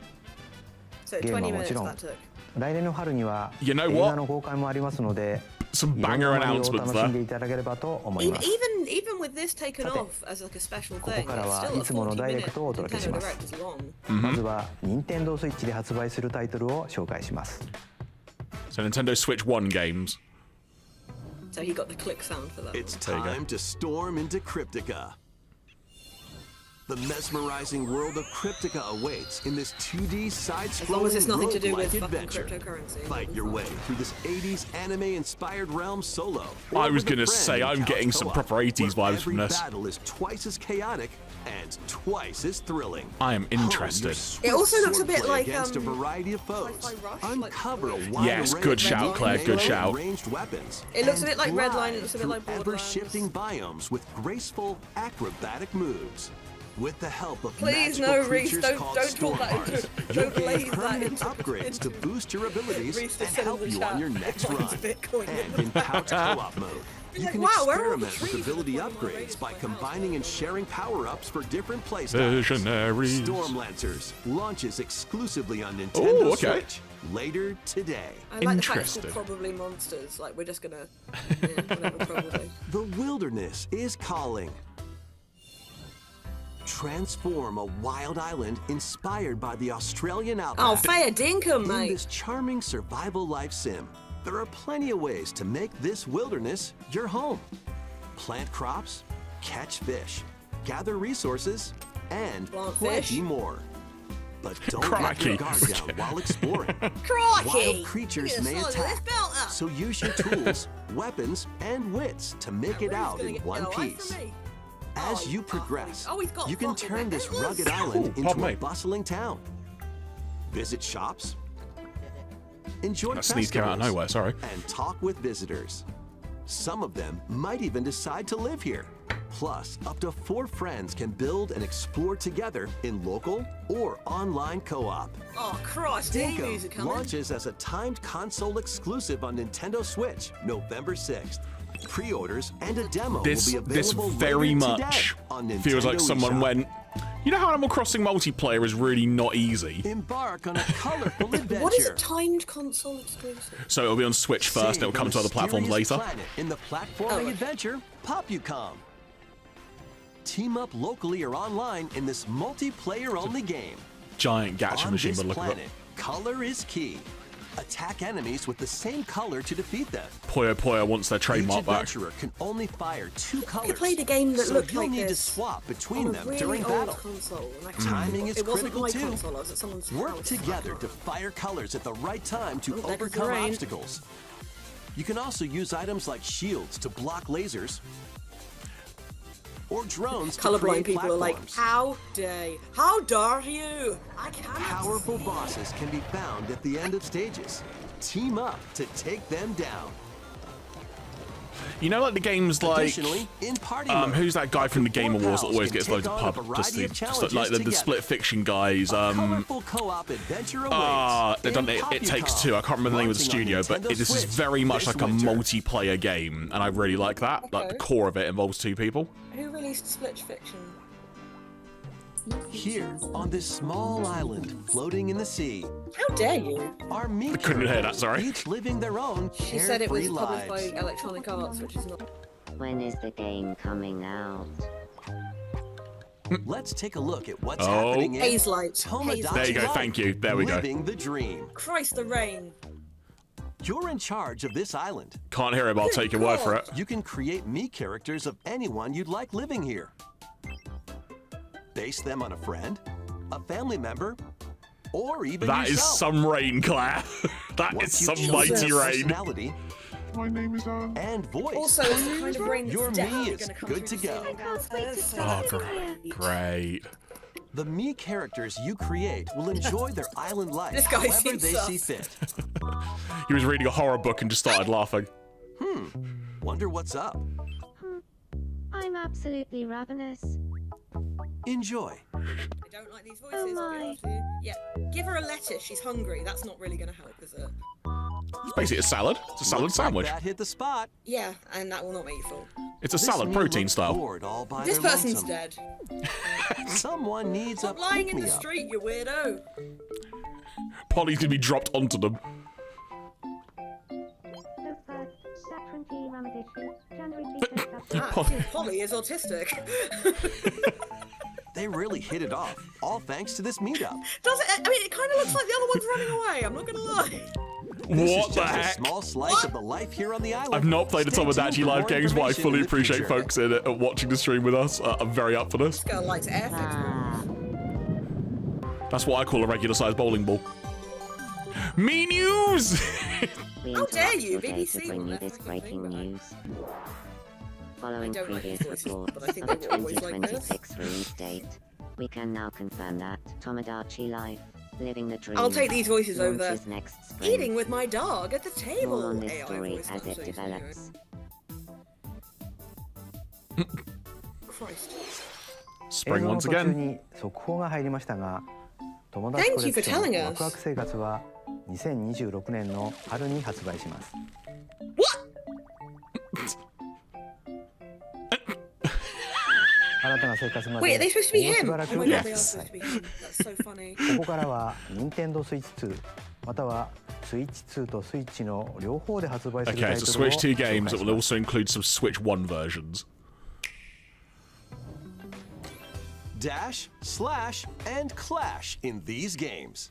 Speaker 2: So
Speaker 6: ゲーム
Speaker 2: 20
Speaker 6: はも
Speaker 2: minutes
Speaker 6: ちろん
Speaker 2: that took.
Speaker 6: 来年の春には
Speaker 1: You know
Speaker 6: 映
Speaker 1: what?
Speaker 6: 画の公開もありますので
Speaker 1: Some
Speaker 6: いろん
Speaker 1: banger
Speaker 6: なマリオを
Speaker 1: announcements
Speaker 6: 楽しんで
Speaker 1: there.
Speaker 6: いただければと思い
Speaker 2: Even
Speaker 6: ます
Speaker 2: even with this taken
Speaker 6: さて、
Speaker 2: off as like a special
Speaker 6: こ
Speaker 2: thing,
Speaker 6: こから
Speaker 2: it's
Speaker 6: は
Speaker 2: still
Speaker 6: い
Speaker 2: a
Speaker 6: つもの
Speaker 2: 40
Speaker 6: ダイレ
Speaker 2: minute
Speaker 6: クトをお届けし
Speaker 2: Nintendo
Speaker 6: ます
Speaker 2: Direct is long.
Speaker 6: まずは任天堂スイッチで発売するタイトルを紹介します
Speaker 1: So Nintendo Switch 1 games.
Speaker 2: So he got the click sound for that.
Speaker 7: It's
Speaker 1: There you go.
Speaker 7: time to storm into Cryptica. The mesmerizing world of Cryptica awaits in this 2D
Speaker 2: As long as it's
Speaker 7: side-scrolling
Speaker 2: nothing to do with
Speaker 7: roguelike
Speaker 2: fucking
Speaker 7: adventure.
Speaker 2: cryptocurrency.
Speaker 7: Fight your way through this 80s anime-inspired realm solo.
Speaker 1: I
Speaker 7: or
Speaker 1: was
Speaker 7: with a
Speaker 1: gonna
Speaker 7: friend
Speaker 1: say,
Speaker 7: in
Speaker 1: I'm
Speaker 7: couch
Speaker 1: getting some
Speaker 7: co-op,
Speaker 1: proper 80s
Speaker 7: where
Speaker 1: vibes from
Speaker 7: every
Speaker 1: this.
Speaker 7: battle is twice as chaotic and twice as thrilling.
Speaker 1: I am
Speaker 7: Hone your
Speaker 1: interested.
Speaker 7: swift
Speaker 2: It also looks a
Speaker 7: swordplay
Speaker 2: bit like,
Speaker 7: against a variety of foes.
Speaker 2: Sci-Fi Rush, like
Speaker 7: Uncover a
Speaker 2: Rush.
Speaker 7: wide
Speaker 1: Yes,
Speaker 7: array
Speaker 1: good
Speaker 7: of
Speaker 1: shout, Claire, good
Speaker 7: melee
Speaker 1: shout.
Speaker 7: ranged weapons.
Speaker 2: It looks a
Speaker 7: and
Speaker 2: bit like Red Line, it
Speaker 7: glide
Speaker 2: looks a bit like
Speaker 7: through
Speaker 2: Borderlands.
Speaker 7: ever-shifting biomes with graceful acrobatic moves. With the help of
Speaker 2: Please,
Speaker 7: magical
Speaker 2: no, Reese,
Speaker 7: creatures
Speaker 2: don't
Speaker 7: called
Speaker 2: talk that
Speaker 7: Stormhearts,
Speaker 2: into-
Speaker 7: you
Speaker 2: don't
Speaker 7: gain
Speaker 2: laze that
Speaker 7: permanent
Speaker 2: into-
Speaker 7: upgrades to boost your abilities
Speaker 2: Reese
Speaker 7: and
Speaker 2: just said in
Speaker 7: help
Speaker 2: the
Speaker 7: you
Speaker 2: chat,
Speaker 7: on your next
Speaker 2: "It
Speaker 7: run.
Speaker 2: finds Bitcoin in
Speaker 7: And
Speaker 2: the
Speaker 7: in couch co-op mode,
Speaker 2: He's
Speaker 7: you
Speaker 2: like,
Speaker 7: can
Speaker 2: "Wow, where are all the
Speaker 7: experiment with
Speaker 2: trees
Speaker 7: ability
Speaker 2: in the corner of my
Speaker 7: upgrades
Speaker 2: raised
Speaker 7: by
Speaker 2: house?
Speaker 7: combining and sharing power-ups for different playstyles.
Speaker 1: Visionaries.
Speaker 7: Storm Lancers launches exclusively on Nintendo
Speaker 1: Ooh, okay.
Speaker 7: Switch later today.
Speaker 2: I like the fact it's
Speaker 1: Interesting.
Speaker 2: called probably monsters. Like, we're just gonna. Yeah, whatever, probably.
Speaker 7: The wilderness is calling. Transform a wild island inspired by the Australian outback.
Speaker 2: Oh, fair dinkum,
Speaker 7: In
Speaker 2: mate.
Speaker 7: this charming survival life sim, there are plenty of ways to make this wilderness your home. Plant crops, catch fish, gather resources, and
Speaker 2: Plant
Speaker 7: plenty
Speaker 2: fish.
Speaker 7: more. But don't let
Speaker 1: Crikey.
Speaker 7: your guard down while exploring.
Speaker 2: Crikey!
Speaker 7: Wild creatures
Speaker 2: Look at the
Speaker 7: may
Speaker 2: size of this
Speaker 7: attack,
Speaker 2: belt up.
Speaker 7: so use your tools, weapons, and wits to make it
Speaker 2: Who's
Speaker 7: out
Speaker 2: gonna
Speaker 7: in
Speaker 2: get
Speaker 7: one
Speaker 2: away
Speaker 7: piece.
Speaker 2: from me?
Speaker 7: As
Speaker 2: Oh,
Speaker 7: you
Speaker 2: you
Speaker 7: progress,
Speaker 2: bastard. Oh, he's got
Speaker 7: you can
Speaker 2: fucking
Speaker 7: turn this
Speaker 2: necklace.
Speaker 7: rugged island
Speaker 1: Ooh,
Speaker 7: into
Speaker 1: pardon
Speaker 7: a
Speaker 1: me.
Speaker 7: bustling town. Visit shops, enjoy
Speaker 1: That sneeze came out of
Speaker 7: festivals,
Speaker 1: nowhere, sorry.
Speaker 7: and talk with visitors. Some of them might even decide to live here. Plus, up to 4 friends can build and explore together in local or online co-op.
Speaker 2: Oh, Christ, the music
Speaker 7: Dinkum
Speaker 2: coming.
Speaker 7: launches as a timed console exclusive on Nintendo Switch, November 6th. Pre-orders and a demo
Speaker 1: This
Speaker 7: will be
Speaker 1: this
Speaker 7: available
Speaker 1: very
Speaker 7: later
Speaker 1: much
Speaker 7: today on Nintendo
Speaker 1: feels like someone
Speaker 7: eShop.
Speaker 1: went, you know how Animal Crossing multiplayer is really not easy?
Speaker 7: Embark on a colorful adventure.
Speaker 2: What is a timed console exclusive?
Speaker 1: So it'll be on Switch first, and it'll come to other platforms later.
Speaker 7: In the platforming adventure, Popucom. Team up locally or online in this multiplayer-only game.
Speaker 1: Giant gacha
Speaker 7: On
Speaker 1: machine,
Speaker 7: this
Speaker 1: but look at
Speaker 7: planet, color is key. Attack enemies with the same color to defeat them.
Speaker 1: Puyo Puyo wants their
Speaker 7: Each
Speaker 1: trademark back.
Speaker 7: adventurer can only fire 2 colors.
Speaker 2: I played a game that
Speaker 7: so
Speaker 2: looked
Speaker 7: you'll
Speaker 2: like
Speaker 7: need
Speaker 2: this
Speaker 7: to swap between
Speaker 2: on a
Speaker 7: them
Speaker 2: really
Speaker 7: during
Speaker 2: old
Speaker 7: battle.
Speaker 2: console, and I
Speaker 7: Timing is
Speaker 2: it wasn't
Speaker 7: critical
Speaker 2: my
Speaker 7: too.
Speaker 2: console, I was at someone's
Speaker 7: Work
Speaker 2: house.
Speaker 7: together to fire colors at the right time to
Speaker 2: Oh, there goes the
Speaker 7: overcome
Speaker 2: rain.
Speaker 7: obstacles. You can also use items like shields to block lasers or drones to
Speaker 2: Colorblind
Speaker 7: create
Speaker 2: people are like,
Speaker 7: platforms.
Speaker 2: how dare you? I can't.
Speaker 7: Powerful bosses can be found at the end of stages. Team up to take them down.
Speaker 1: You know, like the games like
Speaker 7: Additionally, in party mode,
Speaker 1: who's that guy from the Game
Speaker 7: four
Speaker 1: Awards that
Speaker 7: pals
Speaker 1: always
Speaker 7: can
Speaker 1: gets
Speaker 7: take
Speaker 1: loads of
Speaker 7: on a
Speaker 1: pub, just
Speaker 7: variety
Speaker 1: the,
Speaker 7: of
Speaker 1: just
Speaker 7: challenges
Speaker 1: like the
Speaker 7: together.
Speaker 1: split fiction guys.
Speaker 7: Colorful co-op adventure
Speaker 1: They've done It Takes Two. I can't remember the name of the studio, but this is very much like a multiplayer game, and I really like that. Like the core of it involves 2 people.
Speaker 2: Who released Split Fiction?
Speaker 7: Here, on this small island floating in the sea,
Speaker 2: How dare you?
Speaker 7: are me
Speaker 1: couldn't hear that,
Speaker 7: characters,
Speaker 1: sorry.
Speaker 7: each living their own
Speaker 2: She said it was
Speaker 7: carefree
Speaker 2: published by
Speaker 7: lives.
Speaker 2: Electronic Arts, which is not.
Speaker 10: When is the game coming out?
Speaker 7: Let's take a look at what's
Speaker 1: Oh.
Speaker 7: happening in
Speaker 2: Haze Light.
Speaker 7: Tomodachi
Speaker 1: There you go,
Speaker 7: Life,
Speaker 1: thank you. There we go.
Speaker 7: Living the dream.
Speaker 2: Christ, the rain.
Speaker 7: You're in charge of this island.
Speaker 1: Can't hear it, but I'll take your word for it.
Speaker 7: You can create me characters of anyone you'd like living here. Base them on a friend, a family member, or even
Speaker 1: That is
Speaker 7: yourself.
Speaker 1: some rain, Claire. That is
Speaker 7: Once
Speaker 1: some
Speaker 7: you've
Speaker 1: mighty
Speaker 7: chosen
Speaker 1: rain.
Speaker 7: personality
Speaker 1: My name is
Speaker 7: and voice.
Speaker 2: Also, it's the kind of rain
Speaker 7: Your
Speaker 2: that's
Speaker 7: me
Speaker 2: definitely
Speaker 7: is
Speaker 2: going to come
Speaker 7: good
Speaker 2: through
Speaker 7: to
Speaker 2: the
Speaker 7: go.
Speaker 2: ceiling
Speaker 10: can't wait to
Speaker 2: downstairs.
Speaker 10: start
Speaker 1: Oh, great.
Speaker 7: The me characters you create will enjoy their island life
Speaker 2: This guy
Speaker 7: however
Speaker 2: seems
Speaker 7: they see
Speaker 2: sus.
Speaker 7: fit.
Speaker 1: He was reading a horror book and just started laughing.
Speaker 7: Wonder what's up.
Speaker 10: I'm absolutely ravenous.
Speaker 7: Enjoy.
Speaker 2: I don't like these voices. I'll be
Speaker 10: my.
Speaker 2: honest with you. Yeah, give her a lettuce. She's hungry. That's not really going to help, is it?
Speaker 1: It's basically a salad. It's a salad
Speaker 7: Looks like
Speaker 1: sandwich.
Speaker 7: that hit the spot.
Speaker 2: Yeah, and that will not make you full.
Speaker 1: It's a
Speaker 7: This
Speaker 1: salad,
Speaker 7: me
Speaker 1: protein
Speaker 7: looks
Speaker 1: style.
Speaker 7: bored all by
Speaker 2: This
Speaker 7: their
Speaker 2: person's
Speaker 7: lonesome.
Speaker 2: dead.
Speaker 7: Someone needs
Speaker 2: Stop
Speaker 7: a
Speaker 2: lying in the
Speaker 7: pick-me-up.
Speaker 2: street, you weirdo.
Speaker 1: Polly's gonna be dropped onto them.
Speaker 2: Ah, I think Polly is autistic.
Speaker 7: They really hit it off, all thanks to this meetup.
Speaker 2: Does it? I mean, it kind of looks like the other one's running away. I'm not going to lie.
Speaker 7: This
Speaker 1: What
Speaker 7: is
Speaker 1: the
Speaker 7: just a
Speaker 1: heck?
Speaker 7: small slice of the life here on the island.
Speaker 1: I've not played a
Speaker 7: Stay
Speaker 1: Tomodachi
Speaker 7: tuned for
Speaker 1: live
Speaker 7: more
Speaker 1: games, but I
Speaker 7: information
Speaker 1: fully
Speaker 7: in the
Speaker 1: appreciate
Speaker 7: future.
Speaker 1: folks in it watching the stream with us. I'm very up for this.
Speaker 2: This girl likes air
Speaker 1: That's what I call a regular-sized bowling ball. Me news!
Speaker 10: We
Speaker 2: How dare
Speaker 10: interrupt
Speaker 2: you,
Speaker 10: your day
Speaker 2: BBC
Speaker 10: to bring
Speaker 2: will
Speaker 10: you
Speaker 2: never
Speaker 10: this breaking
Speaker 2: complain
Speaker 10: news. Following
Speaker 2: don't like
Speaker 10: previous
Speaker 2: these voices,
Speaker 10: reports
Speaker 2: but I think
Speaker 10: of
Speaker 2: they
Speaker 10: a
Speaker 2: were always like
Speaker 10: 2026 release date, we can now confirm that Tomodachi Life, Living the Dream,
Speaker 2: I'll take these voices over there.
Speaker 10: launches next spring.
Speaker 2: Eating with my dog at the table.
Speaker 10: More on this
Speaker 2: AI
Speaker 10: story
Speaker 2: voice
Speaker 10: as it
Speaker 2: conversation,
Speaker 10: develops.
Speaker 2: anyway. Christ.
Speaker 6: 映
Speaker 1: Spring
Speaker 6: 像の
Speaker 1: once
Speaker 6: 途中
Speaker 1: again.
Speaker 6: に速報が入りましたが、友達
Speaker 2: Thank
Speaker 6: コレ
Speaker 2: you
Speaker 6: ク
Speaker 2: for
Speaker 6: ショ
Speaker 2: telling
Speaker 6: ン
Speaker 2: us.
Speaker 6: ワクワク生活は2026年の春に発売します。
Speaker 2: What?
Speaker 6: 新たな生活まで
Speaker 2: Wait, are they supposed to be
Speaker 6: もうし
Speaker 2: him?
Speaker 6: ばら
Speaker 2: Oh
Speaker 6: く
Speaker 2: my
Speaker 6: で
Speaker 2: god, they are
Speaker 6: す。
Speaker 2: supposed to be him. That's so funny.
Speaker 6: ここからは Nintendo Switch 2または Switch 2と Switch の両方で発売するタ
Speaker 1: Okay,
Speaker 6: イ
Speaker 1: so
Speaker 6: トルを
Speaker 1: Switch 2
Speaker 6: 紹介
Speaker 1: games
Speaker 6: し
Speaker 1: that will
Speaker 6: ます
Speaker 1: also include some Switch 1 versions.
Speaker 7: Dash, slash, and clash in these games.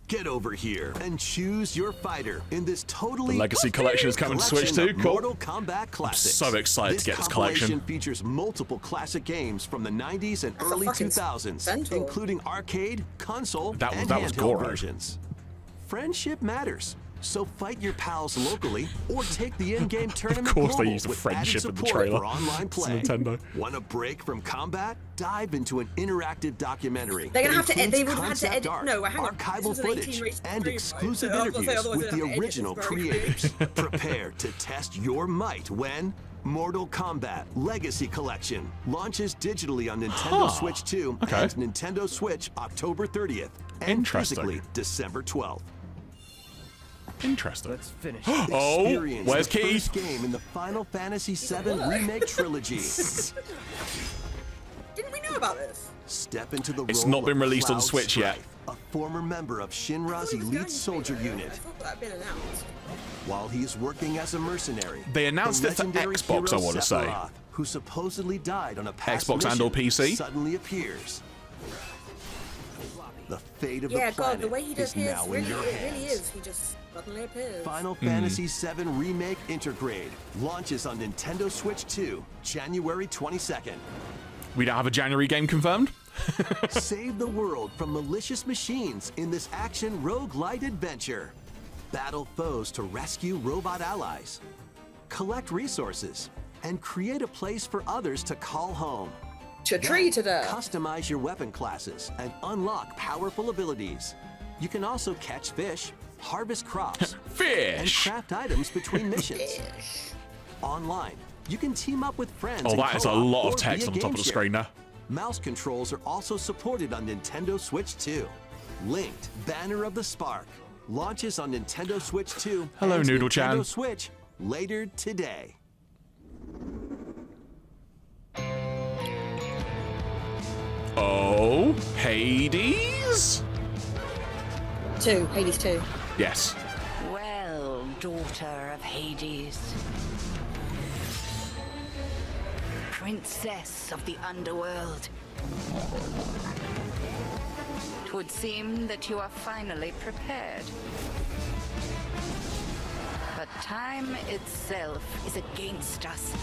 Speaker 7: Get over here and choose your fighter in this totally
Speaker 1: The Legacy Collection is coming to Switch
Speaker 7: collection
Speaker 1: too?
Speaker 7: of
Speaker 1: Cool.
Speaker 7: Mortal Kombat classics.
Speaker 1: so excited to get this collection.
Speaker 7: compilation features multiple classic games from the 90s and
Speaker 2: That's a
Speaker 7: early
Speaker 2: fucking
Speaker 7: 2000s,
Speaker 2: centaur.
Speaker 7: including arcade, console,
Speaker 1: That
Speaker 7: and
Speaker 1: was
Speaker 7: handheld
Speaker 1: Goro.
Speaker 7: versions. Friendship matters. So fight your pals locally or take the in-game tournament
Speaker 1: Of course they
Speaker 7: global
Speaker 1: used the
Speaker 7: with
Speaker 1: friendship
Speaker 7: added
Speaker 1: in the
Speaker 7: support
Speaker 1: trailer.
Speaker 7: for online
Speaker 1: It's
Speaker 7: play.
Speaker 1: Nintendo.
Speaker 7: Want a break from combat? Dive into an interactive documentary.
Speaker 2: They're gonna
Speaker 7: that
Speaker 2: have to ed- they
Speaker 7: includes
Speaker 2: would have to
Speaker 7: concept
Speaker 2: edit-
Speaker 7: art,
Speaker 2: no, hang on.
Speaker 7: archival
Speaker 2: This was an 18
Speaker 7: footage,
Speaker 2: rated
Speaker 7: and
Speaker 2: screenplay.
Speaker 7: exclusive
Speaker 2: I was gonna say,
Speaker 7: interviews
Speaker 2: otherwise
Speaker 7: with
Speaker 2: they'd
Speaker 7: the
Speaker 2: have to edit
Speaker 7: original
Speaker 2: this very
Speaker 7: creators. Prepare to test your might when Mortal Kombat Legacy Collection launches digitally on Nintendo
Speaker 1: Huh.
Speaker 7: Switch 2
Speaker 1: Okay.
Speaker 7: and Nintendo Switch October 30th and
Speaker 1: Interesting.
Speaker 7: physically December 12th.
Speaker 1: Interesting.
Speaker 8: Let's finish.
Speaker 1: Oh,
Speaker 7: Experience
Speaker 1: where's
Speaker 7: the
Speaker 1: Keith?
Speaker 7: first game in the Final Fantasy VII Remake trilogy.
Speaker 2: Didn't we know about this?
Speaker 7: Step into the
Speaker 1: It's
Speaker 7: role
Speaker 1: not been
Speaker 7: of
Speaker 1: released on
Speaker 7: Cloud
Speaker 1: Switch yet.
Speaker 7: Strife, a former member of Shinra's
Speaker 2: It was going
Speaker 7: elite
Speaker 2: to
Speaker 7: soldier
Speaker 2: be, though. I
Speaker 7: unit.
Speaker 2: thought that had been announced.
Speaker 7: While he's working as a mercenary,
Speaker 1: They announced
Speaker 7: the
Speaker 1: it for
Speaker 7: legendary
Speaker 1: Xbox, I
Speaker 7: hero
Speaker 1: wanna say.
Speaker 7: Sephiroth, who supposedly died on a past
Speaker 1: Xbox and
Speaker 7: mission,
Speaker 1: or PC?
Speaker 7: suddenly appears. The fate of
Speaker 2: Yeah,
Speaker 7: the planet
Speaker 2: God, the way he
Speaker 7: is
Speaker 2: appears
Speaker 7: now
Speaker 2: really,
Speaker 7: in your
Speaker 2: it
Speaker 7: hands.
Speaker 2: really is. He just suddenly appears.
Speaker 7: Final Fantasy VII Remake Intergrade launches on Nintendo Switch 2, January 22nd.
Speaker 1: We don't have a January game confirmed?
Speaker 7: Save the world from malicious machines in this action roguelite adventure. Battle foes to rescue robot allies. Collect resources and create a place for others to call home.
Speaker 2: Tree to death.
Speaker 7: Customize your weapon classes and unlock powerful abilities. You can also catch fish, harvest crops, and
Speaker 1: Fish!
Speaker 7: craft items between missions. Online, you can team up with friends.
Speaker 1: Oh,
Speaker 7: in
Speaker 1: that is a
Speaker 7: co-op
Speaker 1: lot
Speaker 7: or
Speaker 1: of text
Speaker 7: via
Speaker 1: on top
Speaker 7: game
Speaker 1: of the
Speaker 7: share.
Speaker 1: screen now.
Speaker 7: Mouse controls are also supported on Nintendo Switch 2. Linked Banner of the Spark launches on Nintendo Switch 2.
Speaker 1: Hello,
Speaker 7: and
Speaker 1: Noodle-chan.
Speaker 7: Nintendo Switch later today.
Speaker 1: Oh, Hades?
Speaker 2: Hades 2.
Speaker 1: Yes.
Speaker 11: Well, daughter of Hades. Princess of the underworld. It would seem that you are finally prepared. But time itself is against us.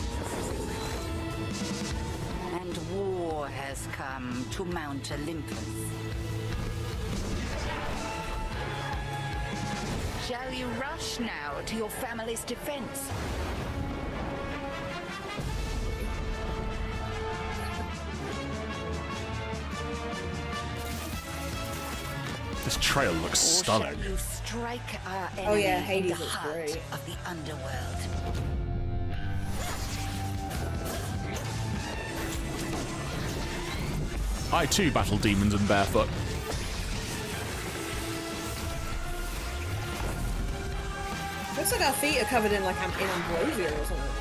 Speaker 11: And war has come to Mount Olympus. Shall you rush now to your family's defense?
Speaker 1: This trail looks
Speaker 11: Or
Speaker 1: stunning.
Speaker 11: shall you strike our enemy
Speaker 2: Oh, yeah,
Speaker 11: in
Speaker 2: Hades
Speaker 11: the
Speaker 2: looks
Speaker 11: heart
Speaker 2: great.
Speaker 11: of the underworld?
Speaker 1: I too battle demons in barefoot.
Speaker 2: Looks like our feet are covered in like in ambrosia or something.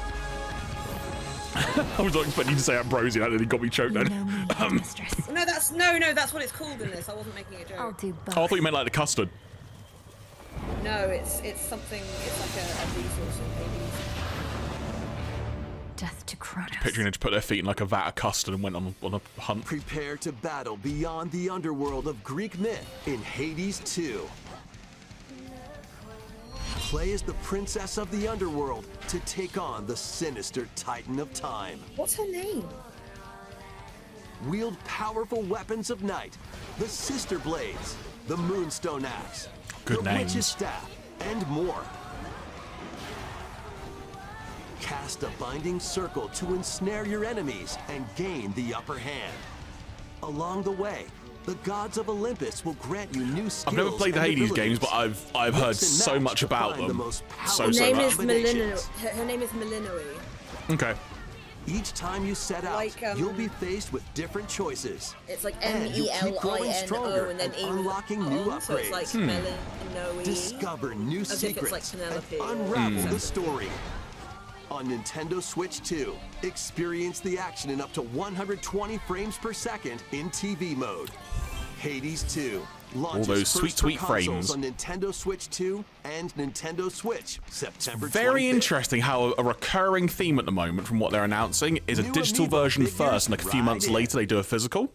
Speaker 1: I was not expecting you to say ambrosia, that nearly got me choked then.
Speaker 2: No, that's what it's called in this. I wasn't making a joke.
Speaker 12: I'll do both.
Speaker 1: Oh, I thought you meant like the custard.
Speaker 2: No, it's something. It's like a resource in Hades.
Speaker 12: Death to Kronos.
Speaker 1: Picturing them to put their feet in like a vat of custard and went on a hunt.
Speaker 7: Prepare to battle beyond the underworld of Greek myth in Hades 2. Play as the princess of the underworld to take on the sinister titan of time.
Speaker 2: What's her name?
Speaker 7: Wield powerful weapons of night, the Sister Blades, the Moonstone Axe,
Speaker 1: Good
Speaker 7: the
Speaker 1: names.
Speaker 7: Witch's Staff, and more. Cast a binding circle to ensnare your enemies and gain the upper hand. Along the way, the gods of Olympus will grant you new skills.
Speaker 1: I've never played the
Speaker 7: and
Speaker 1: Hades games,
Speaker 7: abilities.
Speaker 1: but I've heard
Speaker 7: Mix and
Speaker 1: so
Speaker 7: match
Speaker 1: much
Speaker 7: to
Speaker 1: about
Speaker 7: find the
Speaker 1: them.
Speaker 7: most
Speaker 2: Her
Speaker 7: powerful
Speaker 2: name is
Speaker 7: combinations.
Speaker 2: Her name is Melinoi.
Speaker 1: Okay.
Speaker 7: Each time you set out,
Speaker 2: Like,
Speaker 7: you'll be faced with different choices.
Speaker 2: It's like
Speaker 7: And you keep growing
Speaker 2: Melino
Speaker 7: stronger
Speaker 2: and then
Speaker 7: and
Speaker 2: E
Speaker 7: unlocking new
Speaker 2: O, so it's like
Speaker 7: upgrades.
Speaker 2: Melinoi.
Speaker 7: Discover new
Speaker 2: As if it's
Speaker 7: secrets
Speaker 2: like Penelope
Speaker 7: and
Speaker 2: or
Speaker 7: unravel
Speaker 2: something.
Speaker 7: the story. On Nintendo Switch 2, experience the action in up to 120 frames per second in TV mode. Hades 2 launches
Speaker 1: those sweet,
Speaker 7: first for
Speaker 1: sweet
Speaker 7: consoles
Speaker 1: frames.
Speaker 7: on Nintendo Switch 2 and Nintendo Switch September 25th.
Speaker 1: Very interesting how a recurring theme at the moment from what they're announcing is a
Speaker 7: New
Speaker 1: digital
Speaker 7: amiibo
Speaker 1: version
Speaker 7: figures
Speaker 1: first, and like a few
Speaker 7: right
Speaker 1: months
Speaker 7: in.
Speaker 1: later they do a physical.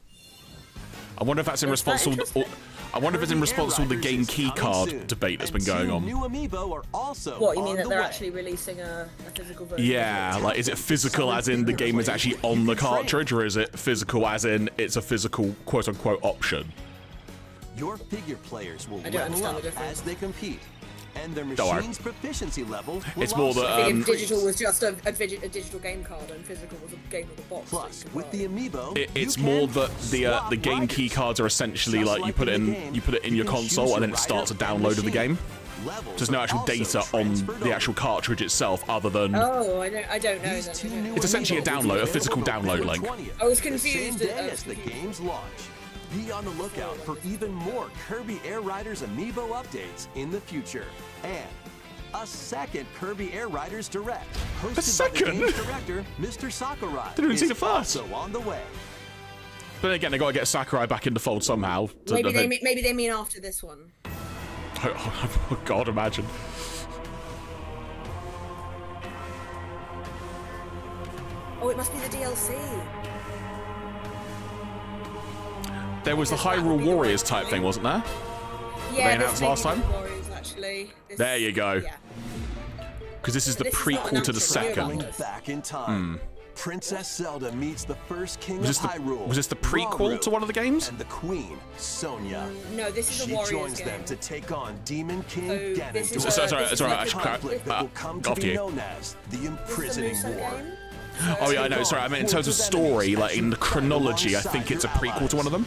Speaker 1: I wonder if that's in
Speaker 2: Is that
Speaker 1: response to
Speaker 2: interesting?
Speaker 1: I wonder if it's in
Speaker 7: Kirby
Speaker 1: response to the
Speaker 7: Air
Speaker 1: game
Speaker 7: Riders is
Speaker 1: key
Speaker 7: coming
Speaker 1: card
Speaker 7: soon,
Speaker 1: debate that's
Speaker 7: and
Speaker 1: been going
Speaker 7: 2
Speaker 1: on.
Speaker 7: New amiibo are also
Speaker 2: What, you mean
Speaker 7: on
Speaker 2: that
Speaker 7: the
Speaker 2: they're
Speaker 7: way.
Speaker 2: actually releasing a physical version?
Speaker 1: Yeah, like is it physical as in the game is actually on the cartridge, or is it physical as in it's a physical quote-unquote option?
Speaker 7: Your figure players will
Speaker 2: I don't
Speaker 7: level
Speaker 2: understand
Speaker 7: up
Speaker 2: the difference.
Speaker 7: as they compete, and their
Speaker 1: Don't worry.
Speaker 7: machine's proficiency level will
Speaker 1: It's more
Speaker 7: also
Speaker 1: that,
Speaker 2: I think if
Speaker 7: increase.
Speaker 2: digital was just a digital game card and physical was a game with a box.
Speaker 7: Plus,
Speaker 2: that you
Speaker 7: with
Speaker 2: could
Speaker 7: the
Speaker 2: buy.
Speaker 7: amiibo,
Speaker 1: It's
Speaker 7: you
Speaker 1: more
Speaker 7: can
Speaker 1: that
Speaker 7: swap
Speaker 1: the game
Speaker 7: riders.
Speaker 1: key cards are essentially
Speaker 7: Just
Speaker 1: like you put it
Speaker 7: in
Speaker 1: in
Speaker 7: the game,
Speaker 1: you put it in your
Speaker 7: you can
Speaker 1: console
Speaker 7: choose
Speaker 1: and then
Speaker 7: your
Speaker 1: it starts a
Speaker 7: rider and
Speaker 1: download of the
Speaker 7: machine.
Speaker 1: game.
Speaker 7: Levels
Speaker 1: There's no
Speaker 7: are
Speaker 1: actual
Speaker 7: also
Speaker 1: data on
Speaker 7: transferred
Speaker 1: the
Speaker 7: over.
Speaker 1: actual cartridge itself, other than
Speaker 2: Oh, I don't know.
Speaker 7: These
Speaker 2: then.
Speaker 7: two
Speaker 2: I don't
Speaker 7: new
Speaker 2: know.
Speaker 1: It's essentially a
Speaker 7: amiibo will be
Speaker 1: download, a
Speaker 7: available
Speaker 1: physical download
Speaker 7: November
Speaker 1: link.
Speaker 7: 20th,
Speaker 2: I was
Speaker 7: the same
Speaker 2: confused.
Speaker 7: day
Speaker 2: I was
Speaker 7: as the
Speaker 2: confused.
Speaker 7: game's launch. Be on the lookout for even more Kirby Air Riders Amiibo updates in the future. And a second Kirby Air Riders Direct, hosted by the game's director, Mr. Sakurai, is also on the way.
Speaker 1: But again, they got to get Sakurai back in the fold somehow.
Speaker 2: Maybe they mean after this one.
Speaker 1: Oh, God, imagine.
Speaker 2: Oh, it must be the DLC.
Speaker 1: There was the Hyrule Warriors type thing, wasn't there?
Speaker 2: Yeah,
Speaker 1: they announced last time.
Speaker 2: Warriors, actually.
Speaker 1: There you go.
Speaker 2: Yeah.
Speaker 1: Because this is the prequel to the second.
Speaker 7: Back in time. Princess Zelda meets the first king of Hyrule.
Speaker 1: Was this the prequel to one of the games?
Speaker 7: And the queen, Sonia.
Speaker 2: No, this is a Warriors
Speaker 7: game. She joins them to take on Demon King Ganondorf.
Speaker 1: Sorry.
Speaker 7: Conflict that will come to be known as the Imprisoning War.
Speaker 1: Oh yeah, I know. Sorry, I mean in terms of story, like in the chronology, I think it's a prequel to one of them.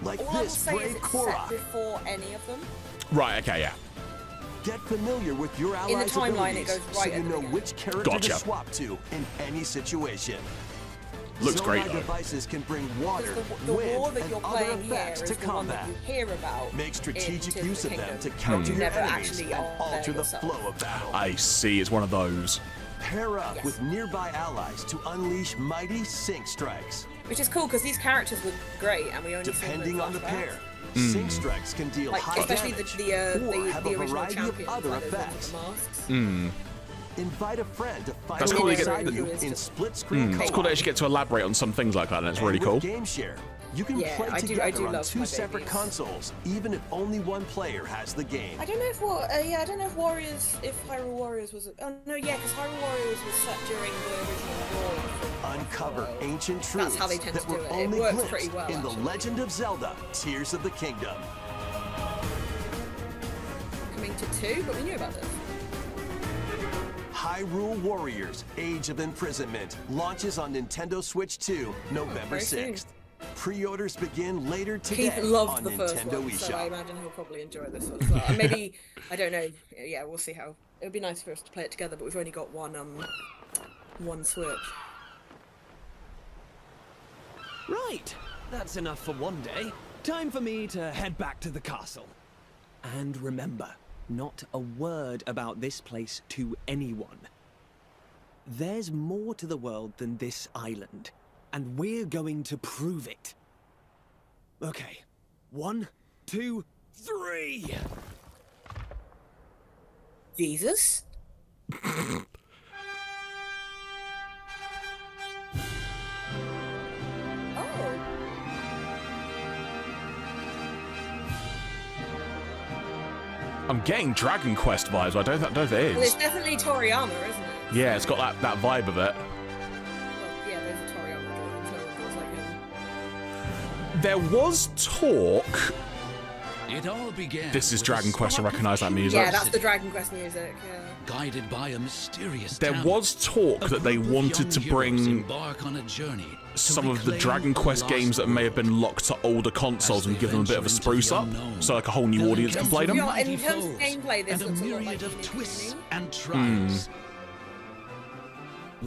Speaker 7: Like
Speaker 2: all
Speaker 7: this
Speaker 2: I will say
Speaker 7: brave
Speaker 2: is it's
Speaker 7: Korra.
Speaker 2: set before any of them.
Speaker 1: Right. Okay. Yeah.
Speaker 7: Get familiar with your allies'
Speaker 2: In the timeline, it
Speaker 7: abilities,
Speaker 2: goes right
Speaker 7: so you know which character to swap to in any situation.
Speaker 1: Looks great though.
Speaker 7: Devices can bring water,
Speaker 2: the
Speaker 7: wind,
Speaker 2: war that
Speaker 7: and
Speaker 2: you're
Speaker 7: other
Speaker 2: playing here
Speaker 7: effects
Speaker 2: is
Speaker 7: to
Speaker 2: the one that
Speaker 7: combat.
Speaker 2: you hear about.
Speaker 7: Make strategic
Speaker 2: in
Speaker 7: use of
Speaker 2: Kingdom.
Speaker 7: them to counter your
Speaker 2: never
Speaker 7: enemies
Speaker 2: actually
Speaker 7: and
Speaker 2: are
Speaker 7: alter
Speaker 2: there
Speaker 7: the
Speaker 2: yourself.
Speaker 7: flow of battle.
Speaker 1: I see. It's one of those.
Speaker 7: Pair up with nearby allies to unleash mighty sync strikes.
Speaker 2: Which is cool because these characters were great, and we only
Speaker 7: Depending
Speaker 2: saw
Speaker 7: on the
Speaker 2: them in
Speaker 7: pair, sync strikes can deal
Speaker 2: like,
Speaker 7: high
Speaker 2: especially
Speaker 7: damage
Speaker 2: the
Speaker 7: or
Speaker 2: original
Speaker 7: have a variety
Speaker 2: champions,
Speaker 7: of other
Speaker 2: like those ones
Speaker 7: effects.
Speaker 2: with the masks.
Speaker 7: Invite a friend to fight
Speaker 1: That's cool.
Speaker 7: alongside you in split-screen co-op.
Speaker 1: It's cool that you get to elaborate on some things like that, and it's really cool.
Speaker 7: Game share. You can play
Speaker 2: I
Speaker 7: together
Speaker 2: do
Speaker 7: on
Speaker 2: love
Speaker 7: two
Speaker 2: my
Speaker 7: separate
Speaker 2: babies.
Speaker 7: consoles, even if only one player has the game.
Speaker 2: I don't know if I don't know if Hyrule Warriors was. Oh no, yeah, because Hyrule Warriors was set during the original war.
Speaker 7: Uncover ancient truths
Speaker 2: That's how they tend
Speaker 7: that
Speaker 2: to do
Speaker 7: were
Speaker 2: it. It
Speaker 7: only
Speaker 2: works
Speaker 7: glimpsed
Speaker 2: pretty well,
Speaker 7: in The
Speaker 2: actually.
Speaker 7: Legend of Zelda: Tears of the Kingdom.
Speaker 2: Coming to 2, but we knew about this.
Speaker 7: Hyrule Warriors: Age of Imprisonment launches on Nintendo Switch 2, November
Speaker 2: very soon.
Speaker 7: 6th. Pre-orders begin later today
Speaker 2: Keith loved
Speaker 7: on
Speaker 2: the first
Speaker 7: Nintendo
Speaker 2: one, so I
Speaker 7: eShop.
Speaker 2: imagine he'll probably enjoy this one as well. And maybe, I don't know, yeah, we'll see how. It would be nice for us to play it together, but we've only got one Switch.
Speaker 12: Right, that's enough for one day. Time for me to head back to the castle. And remember, not a word about this place to anyone. There's more to the world than this island, and we're going to prove it. Okay, 1, 2, 3!
Speaker 2: Jesus?
Speaker 1: I'm getting Dragon Quest vibes. I don't know if it
Speaker 2: Well, it's
Speaker 1: is.
Speaker 2: definitely Toriyama, isn't it?
Speaker 1: Yeah, it's got that vibe of it.
Speaker 2: Well, yeah, there's a Toriyama drawing, no one feels like him.
Speaker 1: There was talk.
Speaker 3: It all began.
Speaker 1: This is Dragon Quest. I recognise that music.
Speaker 2: Yeah, that's the Dragon Quest music, yeah.
Speaker 3: Guided by a mysterious
Speaker 1: There
Speaker 3: talent,
Speaker 1: was talk that they wanted to
Speaker 3: young heroes
Speaker 1: bring
Speaker 3: embark on a journey to
Speaker 1: some of the
Speaker 3: reclaim
Speaker 1: Dragon
Speaker 3: the
Speaker 1: Quest
Speaker 3: lost
Speaker 1: games that may have been locked to older consoles and give them a bit of a spruce up, so like a whole new audience can play them.
Speaker 2: Yeah, in terms of gameplay, this
Speaker 3: and a
Speaker 2: looks a lot
Speaker 3: myriad
Speaker 2: like
Speaker 3: of
Speaker 2: Ni no
Speaker 3: twists
Speaker 2: Kuni.
Speaker 3: and trials.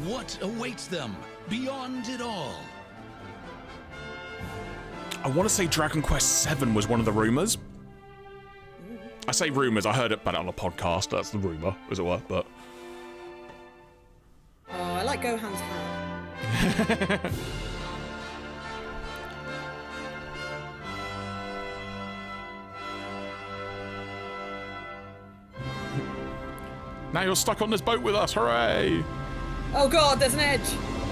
Speaker 3: What awaits them beyond it all?
Speaker 1: I want to say Dragon Quest VII was one of the rumors. I say rumors. I heard about it on a podcast. That's the rumor, as it were. But
Speaker 2: Oh, I like Gohan's hat.
Speaker 1: now you're stuck on this boat with us. Hooray!
Speaker 2: Oh god, there's an edge!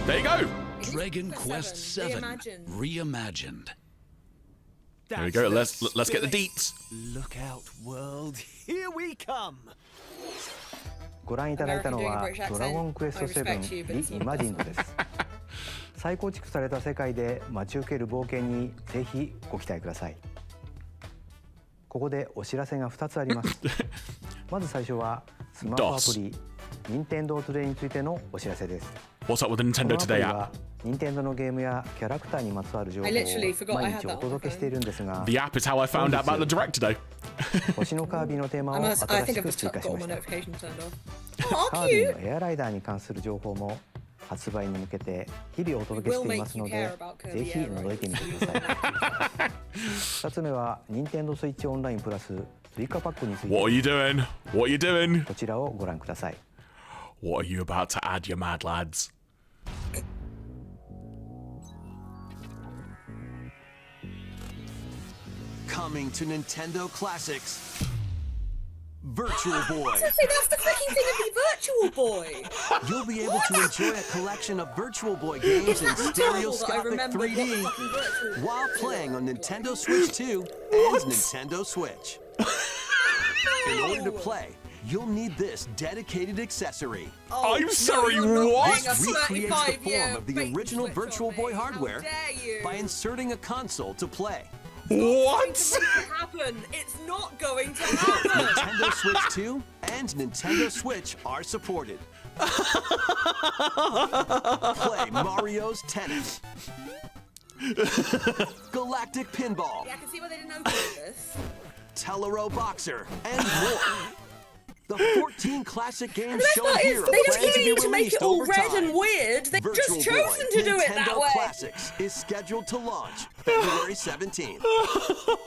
Speaker 1: There you go.
Speaker 3: Dragon Quest VII reimagined.
Speaker 1: There we go. Let's get the deets.
Speaker 12: Look out, world. Here we come.
Speaker 6: ご覧いただいたのはドラゴンクエスト7リイマジンドです。再構築された世界で待ち受ける冒険にぜひご期待ください。ここでお知らせが2つあります。まず最初はスマホアプリ任天堂トゥデイについてのお知らせです。
Speaker 1: What's up with the Nintendo Today app?
Speaker 6: 任天堂のゲームやキャラクターにまつわる情報を毎日お届けしているんですが、
Speaker 1: The app is how I found out about the direct today.
Speaker 6: 星のカービィのテーマを
Speaker 2: I
Speaker 6: 新し
Speaker 2: think I've
Speaker 6: く
Speaker 2: just
Speaker 6: 追加し
Speaker 2: got
Speaker 6: ま
Speaker 2: my
Speaker 6: した。
Speaker 2: notification turned off.
Speaker 6: カ
Speaker 2: Oh,
Speaker 6: ービィ
Speaker 2: cute!
Speaker 6: のエアライダーに関する情報も発売に向けて日々お届けしていますので、ぜひ覗いてみてください。2つ目は任天堂スイッチオンラインプラス追加パックについて。
Speaker 1: What are you doing? What are you doing?
Speaker 6: こちらをご覧ください。
Speaker 1: What are you about to add, you mad lads?
Speaker 7: Coming to Nintendo Classics, Virtual Boy.
Speaker 2: That's the freaking thing of the Virtual Boy.
Speaker 7: You'll be able to enjoy a collection of Virtual Boy games in stereoscopic 3D while playing on Nintendo Switch 2 and Nintendo Switch. In order to play, you'll need this dedicated accessory.
Speaker 1: I'm sorry, what?
Speaker 7: This recreates the form of the original Virtual Boy hardware by inserting a console to play.
Speaker 1: What?
Speaker 2: It's not going to happen. It's not going to happen.
Speaker 7: Nintendo Switch 2 and Nintendo Switch are supported. Play Mario's Tennis, Galactic Pinball,
Speaker 2: Yeah, I can see why they didn't open this.
Speaker 7: Tellero Boxer, and more. The 14 classic games
Speaker 2: The
Speaker 7: shown
Speaker 2: best part
Speaker 7: here
Speaker 2: is,
Speaker 7: are
Speaker 2: they don't
Speaker 7: planned to
Speaker 2: even
Speaker 7: be
Speaker 2: need to make
Speaker 7: released
Speaker 2: it all
Speaker 7: over
Speaker 2: red
Speaker 7: time.
Speaker 2: and weird. They've
Speaker 7: Virtual
Speaker 2: just chosen
Speaker 7: Boy
Speaker 2: to do it that
Speaker 7: Nintendo
Speaker 2: way.
Speaker 7: Classics is scheduled to launch February 17th.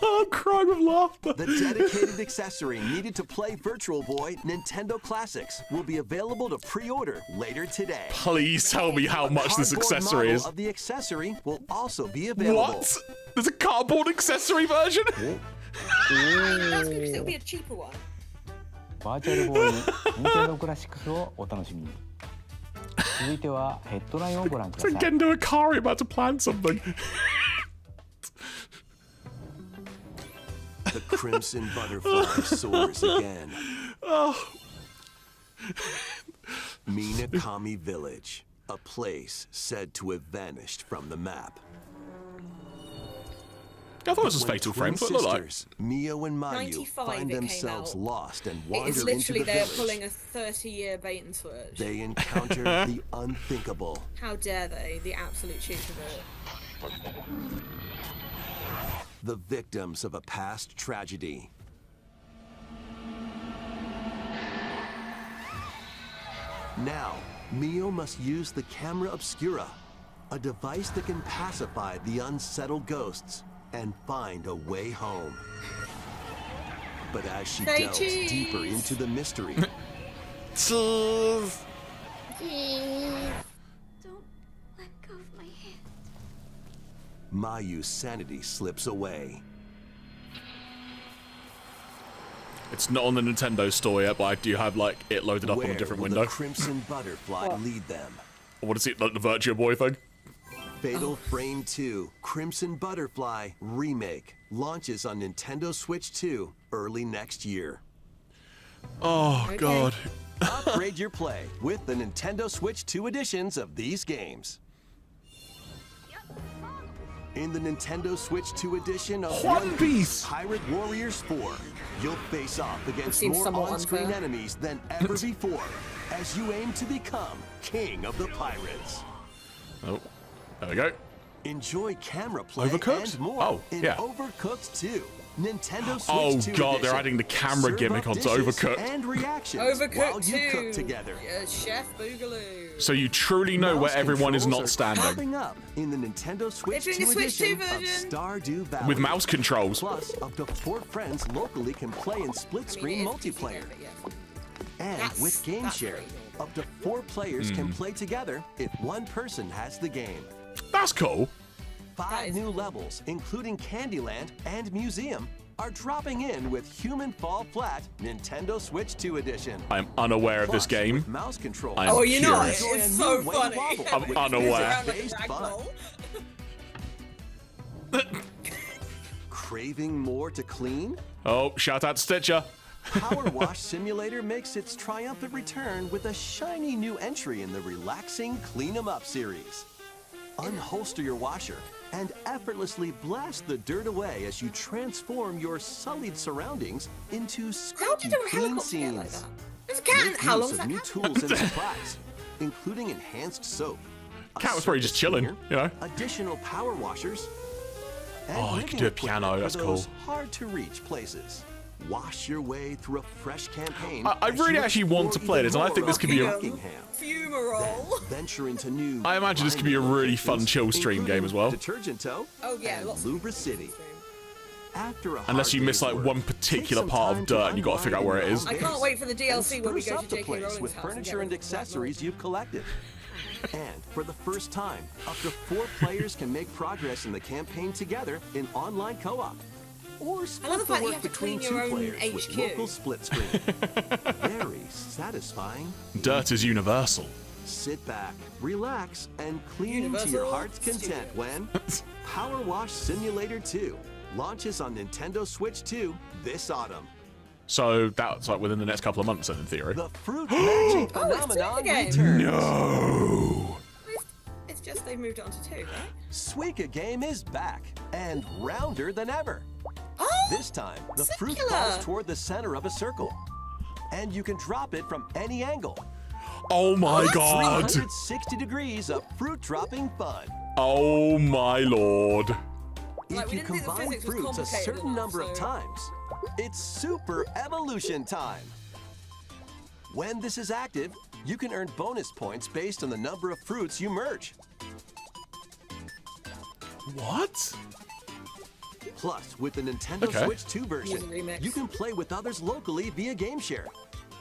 Speaker 1: I'm crying with laughter.
Speaker 7: The dedicated accessory needed to play Virtual Boy Nintendo Classics will be available to pre-order later today.
Speaker 1: Please tell me how much this
Speaker 7: Cardboard
Speaker 1: accessory
Speaker 7: model
Speaker 1: is.
Speaker 7: of the accessory will also be available.
Speaker 1: What? There's a cardboard accessory version?
Speaker 2: That's good because it'll be a cheaper one.
Speaker 6: バーチャルボーイ任天堂クラシックスをお楽しみに。続いてはヘッドラインをご覧くだ
Speaker 1: It's
Speaker 6: さ
Speaker 1: like
Speaker 6: い。
Speaker 1: Gendo Akari about to plan something.
Speaker 7: The crimson butterfly soars again.
Speaker 1: Oh.
Speaker 7: Minakami Village, a place said to have vanished from the map.
Speaker 1: I thought it was
Speaker 7: When
Speaker 1: Fatal
Speaker 7: twin
Speaker 1: Frames, what it looked like.
Speaker 7: sisters, Mio and Mayu
Speaker 2: 95
Speaker 7: find
Speaker 2: it came
Speaker 7: themselves
Speaker 2: out.
Speaker 7: lost and
Speaker 2: It's
Speaker 7: wander into
Speaker 2: literally
Speaker 7: the
Speaker 2: they're
Speaker 7: village.
Speaker 2: pulling a 30-year bait and switch.
Speaker 7: They encounter the unthinkable.
Speaker 2: How dare they? The absolute cheek of it.
Speaker 7: The victims of a past tragedy. Now, Mio must use the camera obscura, a device that can pacify the unsettled ghosts and find a way home. But as she
Speaker 2: Say
Speaker 7: delves
Speaker 2: cheese.
Speaker 7: deeper into the mystery,
Speaker 1: Cheese.
Speaker 13: Don't let go of my hand.
Speaker 7: Mayu's sanity slips away.
Speaker 1: It's not on the Nintendo store yet, but I do have like it loaded up on a
Speaker 7: Where
Speaker 1: different
Speaker 7: will
Speaker 1: window.
Speaker 7: the crimson butterfly lead them?
Speaker 1: What is it, like the Virtual Boy thing?
Speaker 7: Fatal Frame 2 Crimson Butterfly Remake launches on Nintendo Switch 2 early next year.
Speaker 1: Oh,
Speaker 2: Okay.
Speaker 1: God.
Speaker 7: Upgrade your play with the Nintendo Switch 2 editions of these games. In the Nintendo Switch 2 edition of
Speaker 1: One Piece.
Speaker 7: Pirate Warriors 4, you'll face off against
Speaker 2: Seems
Speaker 7: more
Speaker 2: somewhat
Speaker 7: on-screen
Speaker 2: unfair.
Speaker 7: enemies than ever before as you aim to become King of the Pirates.
Speaker 1: Oh, there we go.
Speaker 7: Enjoy camera play
Speaker 1: Overcooked?
Speaker 7: and more
Speaker 1: Oh,
Speaker 7: in
Speaker 1: yeah.
Speaker 7: Overcooked 2. Nintendo Switch
Speaker 1: Oh,
Speaker 7: 2
Speaker 1: God, they're
Speaker 7: edition.
Speaker 1: adding the camera
Speaker 7: Serve
Speaker 1: gimmick
Speaker 7: up
Speaker 1: onto
Speaker 7: dishes
Speaker 1: Overcooked.
Speaker 7: And reactions while
Speaker 2: Overcooked
Speaker 7: you
Speaker 2: too.
Speaker 7: cook together.
Speaker 2: Yeah, Chef Boogaloo.
Speaker 1: So you truly know where
Speaker 7: Mouse
Speaker 1: everyone is not
Speaker 7: controls are
Speaker 1: standing.
Speaker 7: popping up in the Nintendo Switch
Speaker 2: doing
Speaker 7: 2
Speaker 2: the Switch 2
Speaker 7: edition of
Speaker 2: version.
Speaker 7: Stardew Valley.
Speaker 1: With mouse controls.
Speaker 7: Plus, up to 4 friends locally can play in split-screen multiplayer. And with Game
Speaker 2: that's
Speaker 7: Share,
Speaker 2: pretty
Speaker 7: up to 4 players can play together if one person has the game.
Speaker 1: That's cool.
Speaker 7: 5 new levels, including Candyland and Museum, are dropping in with Human Fall Flat Nintendo Switch 2 edition.
Speaker 1: I'm unaware of this
Speaker 7: Plus,
Speaker 1: game.
Speaker 7: with mouse control.
Speaker 1: I'm
Speaker 2: Oh, you know it.
Speaker 1: curious.
Speaker 2: It's so funny.
Speaker 1: I'm unaware.
Speaker 7: Craving more to clean?
Speaker 1: Oh, shout out to Stitcher.
Speaker 7: Power Wash Simulator makes its triumphant return with a shiny new entry in the relaxing Clean 'em Up series. Unholster your washer and effortlessly blast the dirt away as you transform your sullied surroundings into
Speaker 2: How
Speaker 7: scratchy
Speaker 2: did a
Speaker 7: clean
Speaker 2: helicopter get like
Speaker 7: scenes.
Speaker 2: that? There's a cat.
Speaker 7: Make
Speaker 2: How
Speaker 7: use
Speaker 2: long's
Speaker 7: of
Speaker 2: that
Speaker 7: new
Speaker 2: cat?
Speaker 7: tools and supplies, including enhanced soap. a
Speaker 1: Cat was probably just chilling,
Speaker 7: surface
Speaker 1: you know.
Speaker 7: cleaner, additional power washers, and
Speaker 1: Oh, you
Speaker 7: living
Speaker 1: could do a
Speaker 7: equipment
Speaker 1: piano,
Speaker 7: for
Speaker 1: that's
Speaker 7: those
Speaker 1: cool.
Speaker 7: hard to reach places. Wash your way through a fresh campaign.
Speaker 1: I really actually want to play this, and I think this could be a...
Speaker 2: Fumarole.
Speaker 7: Venture into new.
Speaker 1: I imagine this could be a really fun chill stream game as well.
Speaker 7: Detergent Toe.
Speaker 2: Oh yeah, lots
Speaker 7: Lubra City. After a
Speaker 1: Unless you miss like one particular part of dirt and you got to figure out where it is.
Speaker 2: I can't wait for the DLC when we go to
Speaker 7: the
Speaker 2: J.K.
Speaker 7: place
Speaker 2: Rowling's
Speaker 7: with
Speaker 2: house
Speaker 7: furniture and accessories you've collected. And for the first time, up to 4 players can make progress in the campaign together in online co-op. Or split the work between 2 players with local split screen. Very satisfying.
Speaker 1: Dirt is universal.
Speaker 7: Sit back, relax, and clean to your heart's content when Power Wash Simulator 2 launches on Nintendo Switch 2 this autumn.
Speaker 1: So that's like within the next couple of months, then, in theory.
Speaker 7: The fruit magic phenomenon returns.
Speaker 1: No.
Speaker 2: It's just they've moved it onto 2, right?
Speaker 7: Suika game is back and rounder than ever.
Speaker 2: Oh,
Speaker 7: this time, the fruit
Speaker 2: circular.
Speaker 7: falls toward the center of a circle, and you can drop it from any angle.
Speaker 1: Oh my god.
Speaker 7: 360 degrees of fruit dropping fun.
Speaker 1: Oh my lord.
Speaker 7: If you combine fruits a certain number of times, it's super evolution time. When this is active, you can earn bonus points based on the number of fruits you merge.
Speaker 1: What?
Speaker 7: Plus, with the Nintendo Switch 2 version, you can play with others locally via GameShare.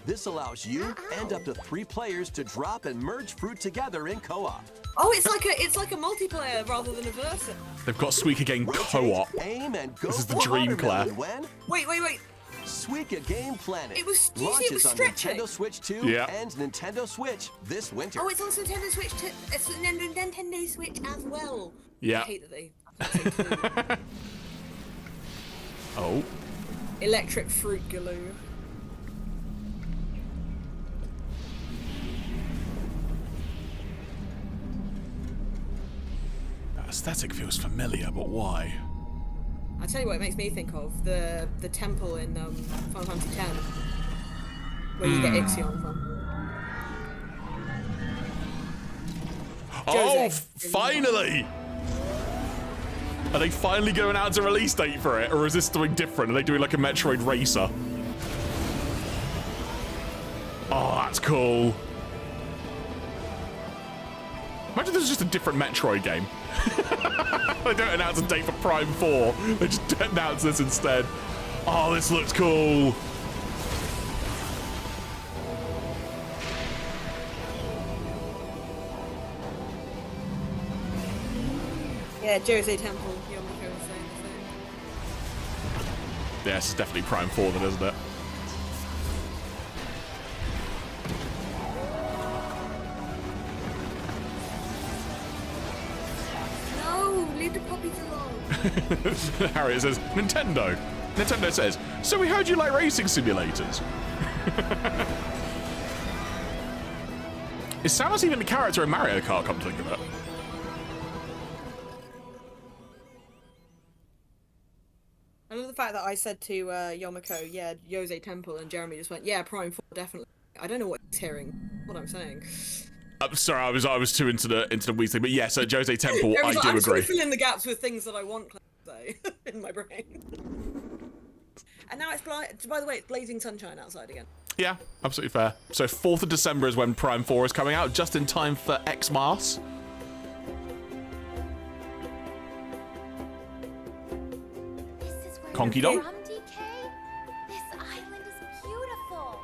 Speaker 7: This allows you and up to 3 players to drop and merge fruit together in co-op.
Speaker 2: Oh, it's like a multiplayer rather than a versus.
Speaker 1: They've got Suika game co-op.
Speaker 7: Aim and go
Speaker 1: this is the
Speaker 7: for
Speaker 1: dream, Claire.
Speaker 7: When
Speaker 2: wait.
Speaker 7: Suika Game Planet
Speaker 2: it was
Speaker 7: launches on
Speaker 2: stretching.
Speaker 7: Nintendo Switch 2 and Nintendo Switch this winter.
Speaker 2: Oh, it's also Nintendo Switch. It's Nintendo Switch as well.
Speaker 1: Yeah.
Speaker 2: I hate that they.
Speaker 1: Oh.
Speaker 2: Electric fruit glue.
Speaker 1: That aesthetic feels familiar, but why?
Speaker 2: I'll tell you what it makes me think of. The temple in Final Fantasy X. Where you get Ixion from.
Speaker 1: Oh, finally! Are they finally going out to release date for it, or is this something different? Are they doing like a Metroid Racer? Oh, that's cool. Imagine this is just a different Metroid game. They don't announce a date for Prime 4. They just announce this instead. Oh, this looks cool.
Speaker 2: Yeah, Jose Temple. Yomiko was saying the same.
Speaker 1: Yeah, this is definitely Prime 4 then, isn't it?
Speaker 2: No, leave the puppies alone.
Speaker 1: Harriet says, Nintendo. Nintendo says, so we heard you like racing simulators. Is Samus even a character in Mario Kart, come to think of it?
Speaker 2: I love the fact that I said to Yomiko, yeah, Jose Temple, and Jeremy just went, yeah, Prime 4, definitely. I don't know what he's hearing, what I'm saying.
Speaker 1: I'm sorry, I was too into the weed thing, but yes, Jose Temple, I do
Speaker 2: I'm
Speaker 1: agree.
Speaker 2: sort of filling the gaps with things that I want to say in my brain. And now it's by the way, it's blazing sunshine outside again.
Speaker 1: Yeah, absolutely fair. So 4th of December is when Prime 4 is coming out, just in time for Xmas. Conky Dong.
Speaker 13: This island is beautiful.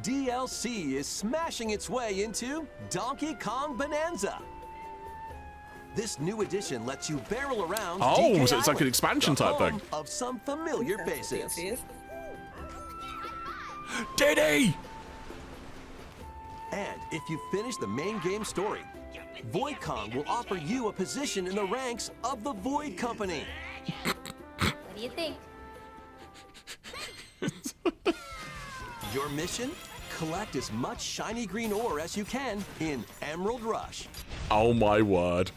Speaker 7: DLC is smashing its way into Donkey Kong Bonanza. This new edition lets you barrel around.
Speaker 1: Oh,
Speaker 7: DK
Speaker 1: so it's like an expansion type thing.
Speaker 7: Of some familiar faces.
Speaker 1: Diddy!
Speaker 7: And if you finish the main game story, Void Kong will offer you a position in the ranks of the Void Company.
Speaker 13: What do you think?
Speaker 7: Your mission? Collect as much shiny green ore as you can in Emerald Rush.
Speaker 1: Oh my word.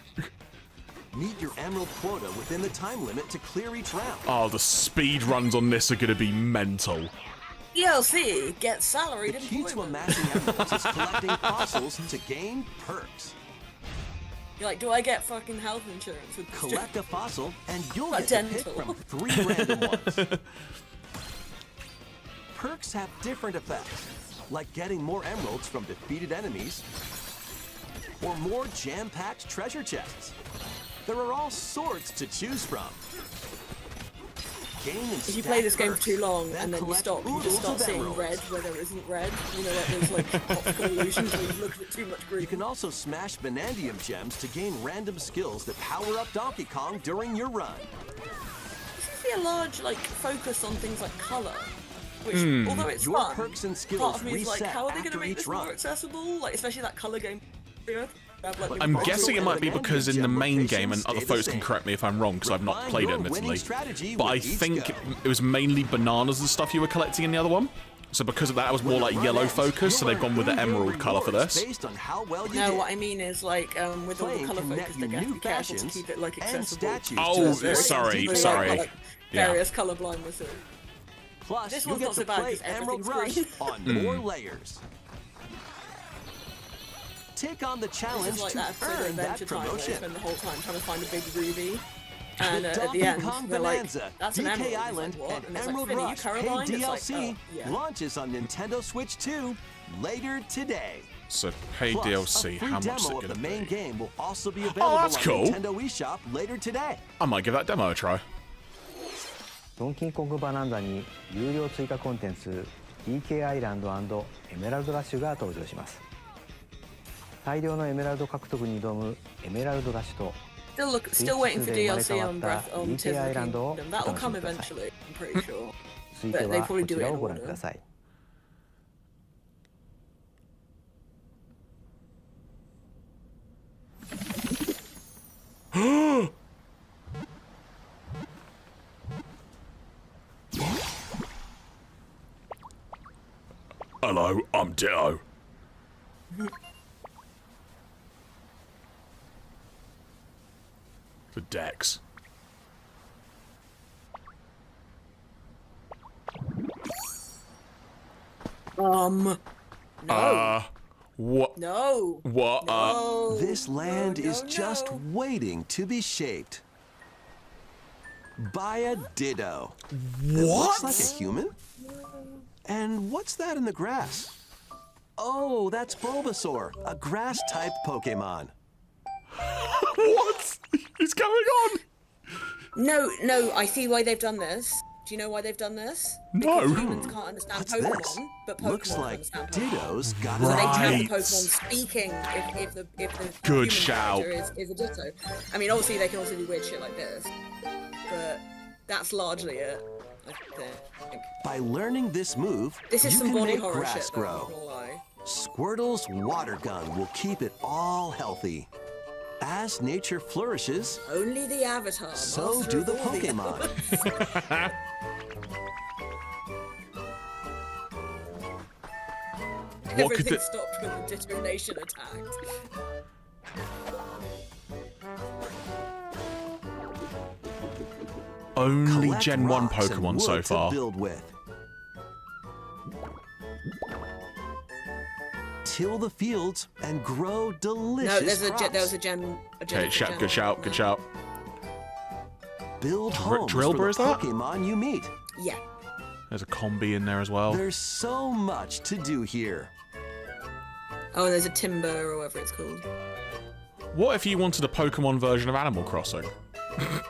Speaker 7: Meet your emerald quota within the time limit to clear each round.
Speaker 1: Oh, the speed runs on this are going to be mental.
Speaker 2: DLC gets salaried
Speaker 7: The key to amassing emeralds is collecting fossils to gain perks.
Speaker 2: You're like, do I get fucking health insurance with this
Speaker 7: Collect a fossil and you'll
Speaker 2: A
Speaker 7: get to pick
Speaker 2: dental.
Speaker 7: from 3 random ones. perks have different effects, like getting more emeralds from defeated enemies, or more jam-packed treasure chests. There are all sorts to choose from.
Speaker 2: If you play this game for too long and then you just start seeing red where there isn't red. You know, like those like optical illusions where you look at too much green.
Speaker 7: You can also smash Vanadium gems to gain random skills that power up Donkey Kong during your run.
Speaker 2: There seems to be a large like focus on things like color, which although it's
Speaker 7: Your
Speaker 2: fun,
Speaker 7: perks and skills
Speaker 2: part of me is like,
Speaker 7: reset
Speaker 2: how are they going to
Speaker 7: after
Speaker 2: make
Speaker 7: each
Speaker 2: this
Speaker 7: run.
Speaker 2: more accessible? Like especially that color game.
Speaker 1: I'm guessing it might be because in the main game, and other folks can correct me if I'm wrong because I've not played it admittedly, but I think it was mainly bananas and stuff you were collecting in the other one. So because of that, it was more like yellow focus, so they've gone with the emerald color for this.
Speaker 2: No, what I mean is like with all the color focus, they have to be careful to keep it like accessible.
Speaker 1: Oh, sorry.
Speaker 2: Various color blindnesses.
Speaker 7: Plus,
Speaker 2: this
Speaker 7: you
Speaker 2: one's
Speaker 7: get
Speaker 2: not so
Speaker 7: to
Speaker 2: bad
Speaker 7: play
Speaker 2: because
Speaker 7: Emerald
Speaker 2: everything's
Speaker 7: Rush
Speaker 2: green.
Speaker 7: on more layers. Take on the challenge
Speaker 2: like
Speaker 7: to
Speaker 2: that
Speaker 7: earn that
Speaker 2: adventure time where they
Speaker 7: promotion.
Speaker 2: spend the whole time trying to find a big ruby. And at
Speaker 7: Donkey
Speaker 2: the end,
Speaker 7: Kong
Speaker 2: they're like,
Speaker 7: Bonanza,
Speaker 2: that's an
Speaker 7: DK
Speaker 2: emerald.
Speaker 7: Island,
Speaker 2: Like, what?
Speaker 7: and
Speaker 2: it's
Speaker 7: Emerald
Speaker 2: like, Finn, are you
Speaker 7: Rush paid
Speaker 2: colorblind? It's like,
Speaker 7: DLC
Speaker 2: oh, yeah.
Speaker 7: launches on Nintendo Switch 2 later today.
Speaker 1: So paid
Speaker 7: Plus,
Speaker 1: DLC,
Speaker 7: a free
Speaker 1: how much is
Speaker 7: demo
Speaker 1: it
Speaker 7: of the
Speaker 1: going to
Speaker 7: main
Speaker 1: be?
Speaker 7: game will also be available
Speaker 1: that's
Speaker 7: on
Speaker 1: cool.
Speaker 7: Nintendo eShop later today.
Speaker 1: I might give that demo a try.
Speaker 6: ドンキーコングバナンザに有料追加コンテンツ DK アイランド&エメラルドラッシュが登場します。大量のエメラルド獲得に挑むエメラルドラッシュと
Speaker 2: Still waiting for DLC on
Speaker 6: DK
Speaker 2: Tears
Speaker 6: ア
Speaker 2: of
Speaker 6: イ
Speaker 2: the
Speaker 6: ランドを
Speaker 2: Kingdom.
Speaker 6: お
Speaker 2: That will
Speaker 6: 楽し
Speaker 2: come
Speaker 6: みください。
Speaker 2: eventually, I'm pretty sure.
Speaker 6: 続いて
Speaker 2: But they
Speaker 6: は
Speaker 2: probably
Speaker 6: こち
Speaker 2: do it
Speaker 6: ら
Speaker 2: in
Speaker 6: をご覧
Speaker 2: order.
Speaker 6: ください。
Speaker 1: Hello, I'm Ditto. The Dex.
Speaker 2: No.
Speaker 1: What?
Speaker 2: No.
Speaker 1: What?
Speaker 2: No.
Speaker 7: This land is just waiting to be shaped by a Ditto. It looks like a human? And what's that in the grass? Oh, that's Bulbasaur, a grass-type Pokemon.
Speaker 1: What is going on?
Speaker 2: No, I see why they've done this. Do you know why they've done this?
Speaker 1: No.
Speaker 2: Because humans can't understand
Speaker 7: What's
Speaker 2: Pokemon,
Speaker 7: this?
Speaker 2: but Pokemon
Speaker 7: Looks like
Speaker 2: understand Pokemon.
Speaker 7: Ditto's got
Speaker 2: So they tell the
Speaker 1: Right.
Speaker 2: Pokemon speaking if the
Speaker 1: Good
Speaker 2: human
Speaker 1: shout.
Speaker 2: character is a Ditto. I mean, obviously they can also do weird shit like this, but that's largely it. I think.
Speaker 7: By learning this move,
Speaker 2: This is
Speaker 7: you
Speaker 2: some
Speaker 7: can
Speaker 2: body
Speaker 7: make
Speaker 2: horror
Speaker 7: grass
Speaker 2: shit, though, I'm
Speaker 7: grow.
Speaker 2: not gonna lie.
Speaker 7: Squirtle's water gun will keep it all healthy. As nature flourishes,
Speaker 2: Only the Avatar.
Speaker 7: so
Speaker 2: master
Speaker 7: do
Speaker 2: of
Speaker 7: the
Speaker 2: all
Speaker 7: Pokemon.
Speaker 1: What could
Speaker 2: Everything
Speaker 1: the-
Speaker 2: stopped when the Ditto Nation attacked.
Speaker 1: Only
Speaker 7: Collect
Speaker 1: Gen 1
Speaker 7: rocks and
Speaker 1: Pokemon so
Speaker 7: wood to
Speaker 1: far.
Speaker 7: build with. Till the fields and grow delicious
Speaker 2: No,
Speaker 7: crops.
Speaker 2: there was a gem.
Speaker 1: Okay, good shout, good shout.
Speaker 7: Build homes
Speaker 1: Drillbur,
Speaker 7: for
Speaker 1: is
Speaker 7: the
Speaker 1: that?
Speaker 7: Pokemon you meet.
Speaker 2: Yeah.
Speaker 1: There's a combi in there as well.
Speaker 7: There's so much to do here.
Speaker 2: Oh, and there's a Timber or whatever it's called.
Speaker 1: What if you wanted a Pokemon version of Animal Crossing?
Speaker 2: I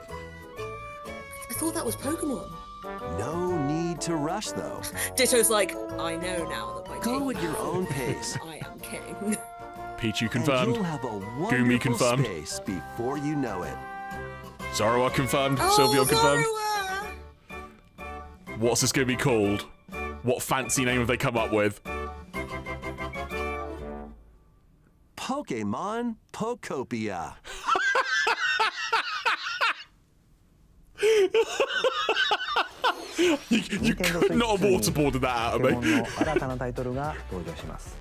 Speaker 2: thought that was Pokemon.
Speaker 7: No need to rush though.
Speaker 2: Ditto's like, I know now that by
Speaker 7: Go
Speaker 2: taking
Speaker 7: at your own pace.
Speaker 2: I am king.
Speaker 1: Pichu
Speaker 7: And
Speaker 1: confirmed.
Speaker 7: you'll have a
Speaker 1: Gumi
Speaker 7: wonderful
Speaker 1: confirmed.
Speaker 7: space before you know it.
Speaker 1: Zorua confirmed.
Speaker 2: Oh,
Speaker 1: Sylvia confirmed.
Speaker 2: Zorua!
Speaker 1: What's this going to be called? What fancy name have they come up with?
Speaker 7: Pokemon Pokopia.
Speaker 1: You could not have waterboarded that out of
Speaker 6: ポケモン
Speaker 1: me.
Speaker 6: の新たなタイトルが登場します。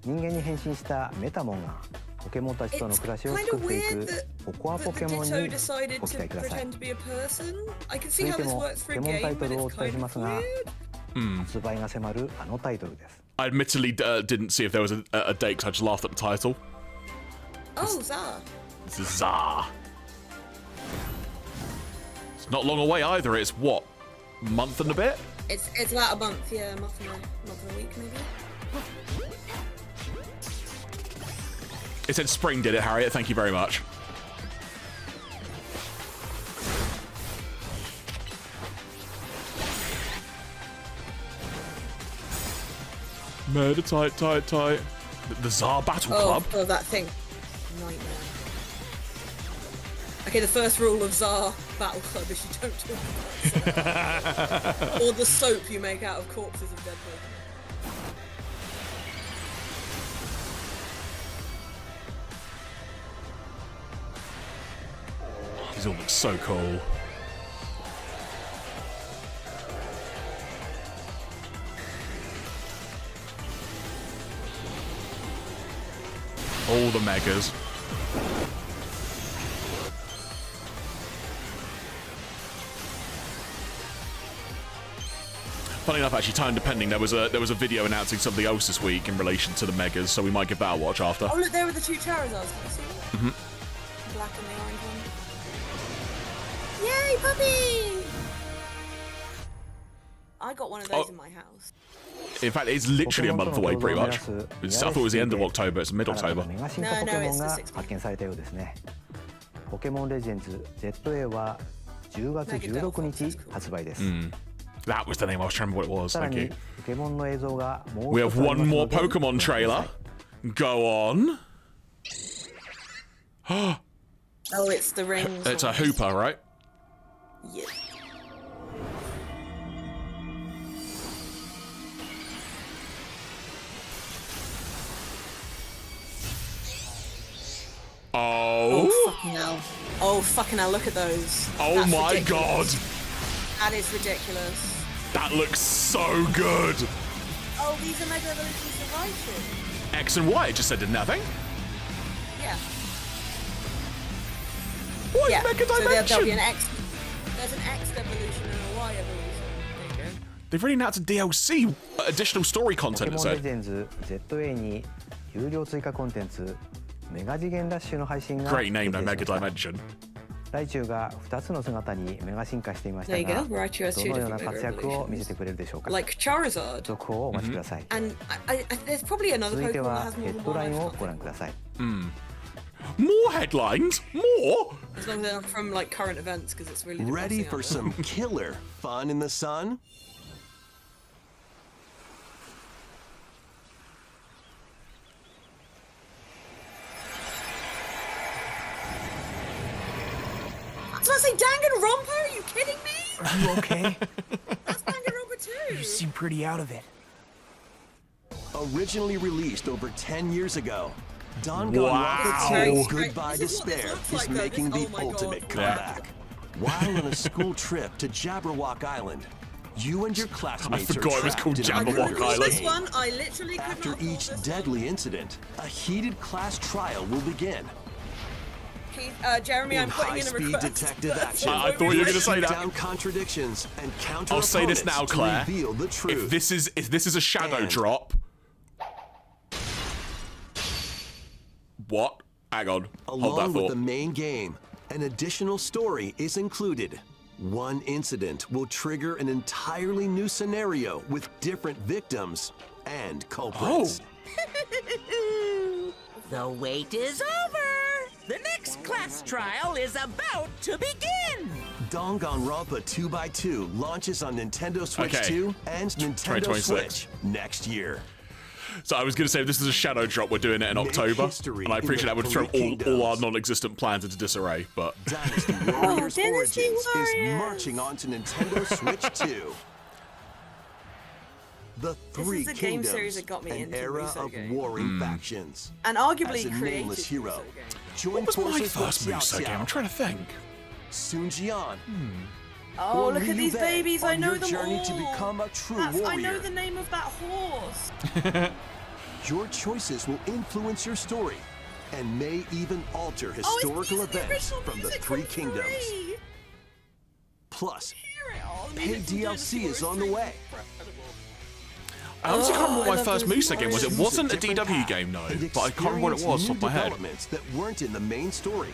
Speaker 6: 人間に変身したメタモンがポケモンたちとの暮らしを
Speaker 2: Kind
Speaker 6: 作
Speaker 2: of
Speaker 6: ってい
Speaker 2: weird
Speaker 6: く
Speaker 2: that
Speaker 6: ココアポケ
Speaker 2: the
Speaker 6: モン
Speaker 2: Ditto
Speaker 6: に
Speaker 2: decided
Speaker 6: ご期
Speaker 2: to
Speaker 6: 待ください。
Speaker 2: pretend to be a person. I can
Speaker 6: 続
Speaker 2: see
Speaker 6: い
Speaker 2: how
Speaker 6: て
Speaker 2: this
Speaker 6: も
Speaker 2: works
Speaker 6: ポ
Speaker 2: for
Speaker 6: ケ
Speaker 2: a
Speaker 6: モンタイ
Speaker 2: game,
Speaker 6: ト
Speaker 2: but
Speaker 6: ルをお
Speaker 2: it's
Speaker 6: 伝えし
Speaker 2: kind
Speaker 6: ま
Speaker 2: of
Speaker 6: すが、
Speaker 2: weird.
Speaker 6: 発売が迫るあのタイトルです。
Speaker 1: I admittedly didn't see if there was a date because I just laughed at the title.
Speaker 2: Oh, Zah.
Speaker 1: Zah. It's not long away either. It's what? month and a bit.
Speaker 2: It's about a month, yeah, a month and a week maybe.
Speaker 1: It said spring did it, Harriet. Thank you very much. Murder tight. The Tsar Battle Club.
Speaker 2: Oh, that thing. Nightmare. Okay, the first rule of Tsar Battle Club is you don't talk about Tsar. Or the soap you make out of corpses of dead people.
Speaker 1: These all look so cool. All the megas. Funny enough, actually, time depending, there was a video announcing something else this week in relation to the megas, so we might give that a watch after.
Speaker 2: Oh look, there were the two Charizards. Can you see them?
Speaker 1: Mm-hmm.
Speaker 2: Black and the orange one. Yay, puppy! I got one of those in my house.
Speaker 1: In fact, it's literally a month away, pretty much. I thought it was the end of October. It's mid-October.
Speaker 2: No, it's the 6th.
Speaker 6: ポケモンレジェンズ ZA は10月16日発売です。
Speaker 1: That was the name. I was trying to remember what it was.
Speaker 6: さら
Speaker 1: Thank
Speaker 6: に
Speaker 1: you.
Speaker 6: ポケモンの映像がもう
Speaker 1: We
Speaker 6: 一
Speaker 1: have
Speaker 6: つあり
Speaker 1: one
Speaker 6: ますの
Speaker 1: more
Speaker 6: で
Speaker 1: Pokemon trailer. Go on.
Speaker 2: Oh, it's the rings.
Speaker 1: It's a Hooper, right?
Speaker 2: Yeah.
Speaker 1: Oh.
Speaker 2: Oh fucking hell. Oh fucking hell, look at those.
Speaker 1: Oh
Speaker 2: That's
Speaker 1: my
Speaker 2: ridiculous.
Speaker 1: god.
Speaker 2: That is ridiculous.
Speaker 1: That looks so good.
Speaker 2: Oh, these are Mega Evolutions of Raichu.
Speaker 1: X and Y, it just said did nothing.
Speaker 2: Yeah.
Speaker 1: What is
Speaker 2: Yeah.
Speaker 1: Mega
Speaker 2: So
Speaker 1: Dimension?
Speaker 2: there'll be an X. There's an X evolution and a Y evolution. There you go.
Speaker 1: They've already announced a DLC, additional story
Speaker 6: ポ
Speaker 1: content,
Speaker 6: ケ
Speaker 1: it
Speaker 6: モンレ
Speaker 1: said.
Speaker 6: ジェンズ ZA に有料追加コンテンツメガ次元ダッシュの配信が
Speaker 1: Great name,
Speaker 6: 決
Speaker 1: though,
Speaker 6: 定し
Speaker 1: Mega
Speaker 6: ました
Speaker 1: Dimension.
Speaker 6: ライチュウが2つの姿にメガ進化していました
Speaker 2: There you
Speaker 6: が
Speaker 2: go. Raichu has
Speaker 6: ど
Speaker 2: two
Speaker 6: のよう
Speaker 2: different
Speaker 6: な
Speaker 2: Mega
Speaker 6: 活躍を見せて
Speaker 2: evolutions.
Speaker 6: くれるでしょうか
Speaker 2: Like Charizard.
Speaker 6: 続報をお待ちください
Speaker 2: And there's probably another
Speaker 6: 続いて
Speaker 2: Pokemon that
Speaker 6: は
Speaker 2: has
Speaker 6: ヘ
Speaker 2: more
Speaker 6: ッ
Speaker 2: than
Speaker 6: ド
Speaker 2: one.
Speaker 6: ライ
Speaker 2: I
Speaker 6: ンを
Speaker 2: can't
Speaker 6: ご覧ください
Speaker 1: More headlines? More?
Speaker 2: As long as they're from like current events, because it's really
Speaker 7: Ready
Speaker 2: depressing
Speaker 7: for
Speaker 2: out there.
Speaker 7: some killer fun in the sun?
Speaker 2: I was about to say Danganronpa? Are you kidding me?
Speaker 8: Are you okay?
Speaker 2: That's Danganronpa too.
Speaker 8: You seem pretty out of it.
Speaker 7: Originally released over 10 years ago,
Speaker 1: Wow.
Speaker 7: Danganronpa 2 Goodbye
Speaker 2: This is what this
Speaker 7: Despair
Speaker 2: looks
Speaker 7: is
Speaker 2: like, though.
Speaker 7: making
Speaker 2: This-
Speaker 7: the
Speaker 2: oh my God.
Speaker 7: ultimate comeback. While on a school trip to Jabberwock Island, you and your classmates
Speaker 1: forgot
Speaker 7: are
Speaker 1: it was called
Speaker 7: trapped in a
Speaker 2: I
Speaker 1: Jabberwock
Speaker 2: couldn't
Speaker 7: murder
Speaker 2: call
Speaker 1: Island.
Speaker 2: this
Speaker 7: game.
Speaker 2: one. I literally could
Speaker 7: After
Speaker 2: not call
Speaker 7: each
Speaker 2: this
Speaker 7: deadly incident, a heated class trial will begin.
Speaker 2: Keith, Jeremy, I'm putting in a
Speaker 7: High-speed
Speaker 2: request.
Speaker 7: detective action.
Speaker 1: I thought you were gonna say that.
Speaker 7: Shoot down contradictions and counter
Speaker 1: I'll say this
Speaker 7: opponents
Speaker 1: now,
Speaker 7: to
Speaker 1: Claire.
Speaker 7: reveal the truth.
Speaker 1: If this is a shadow
Speaker 7: And-
Speaker 1: drop. What? Hang on. Hold that
Speaker 7: Along with
Speaker 1: thought.
Speaker 7: the main game, an additional story is included. One incident will trigger an entirely new scenario with different victims and culprits.
Speaker 14: The wait is over! The next class trial is about to begin!
Speaker 7: Danganronpa 2x2 launches on Nintendo Switch
Speaker 1: Okay.
Speaker 7: 2 and Nintendo
Speaker 1: 2026.
Speaker 7: Switch next year.
Speaker 1: So I was going to say, if this is a shadow drop, we're doing it in October.
Speaker 7: history
Speaker 1: And I
Speaker 7: in
Speaker 1: appreciate
Speaker 7: the
Speaker 1: that would throw
Speaker 7: Three
Speaker 1: all our
Speaker 7: Kingdoms.
Speaker 1: non-existent plans into disarray, but...
Speaker 7: Dynasty Warriors
Speaker 2: Dynasty
Speaker 7: Origins is
Speaker 2: Warriors.
Speaker 7: marching onto Nintendo Switch 2. The Three
Speaker 2: is the game
Speaker 7: Kingdoms,
Speaker 2: series that got me
Speaker 7: an
Speaker 2: into
Speaker 7: era
Speaker 2: Russo
Speaker 7: of
Speaker 2: game.
Speaker 7: warring factions.
Speaker 2: And arguably
Speaker 7: As a
Speaker 2: created
Speaker 7: nameless hero,
Speaker 2: Russo game.
Speaker 7: join
Speaker 1: What was my
Speaker 7: forces with
Speaker 1: first
Speaker 7: Xiao
Speaker 1: Muso game? I'm
Speaker 7: Xiao,
Speaker 1: trying to think.
Speaker 7: Sun Jian,
Speaker 2: Oh,
Speaker 7: or
Speaker 2: look
Speaker 7: Liu
Speaker 2: at these
Speaker 7: Bei
Speaker 2: babies! I
Speaker 7: on
Speaker 2: know
Speaker 7: your
Speaker 2: them
Speaker 7: journey
Speaker 2: all.
Speaker 7: to become a true
Speaker 2: I know
Speaker 7: warrior.
Speaker 2: the name of that horse.
Speaker 7: Your choices will influence your story and may even alter
Speaker 2: Oh,
Speaker 7: historical
Speaker 2: it's using the
Speaker 7: events
Speaker 2: original
Speaker 7: from the
Speaker 2: music
Speaker 7: Three
Speaker 2: from
Speaker 7: Kingdoms.
Speaker 2: 3.
Speaker 7: Plus,
Speaker 2: Hear it all. The
Speaker 7: paid
Speaker 2: music from
Speaker 7: DLC
Speaker 2: Dynasty
Speaker 7: is on
Speaker 2: Warriors
Speaker 7: the way.
Speaker 2: 3 is incredible.
Speaker 1: I honestly can't remember
Speaker 2: I
Speaker 1: what my
Speaker 2: love
Speaker 1: first
Speaker 2: those
Speaker 1: Muso game was. It
Speaker 2: stories.
Speaker 1: wasn't a
Speaker 7: different
Speaker 1: DW
Speaker 7: path
Speaker 1: game, no,
Speaker 7: and
Speaker 1: but I can't remember what it was
Speaker 7: experience
Speaker 1: off the top of my head.
Speaker 7: developments that weren't in the main story.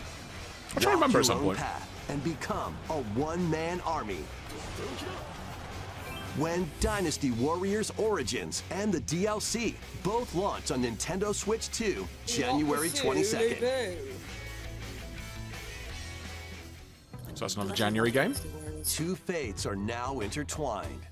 Speaker 1: I'm trying to remember at
Speaker 7: Walk
Speaker 1: some
Speaker 7: your own
Speaker 1: point.
Speaker 7: path and become a one-man army. when Dynasty Warriors Origins and the DLC both launch on Nintendo Switch 2, January 22nd.
Speaker 1: So that's another January game.
Speaker 7: Two fates are now intertwined.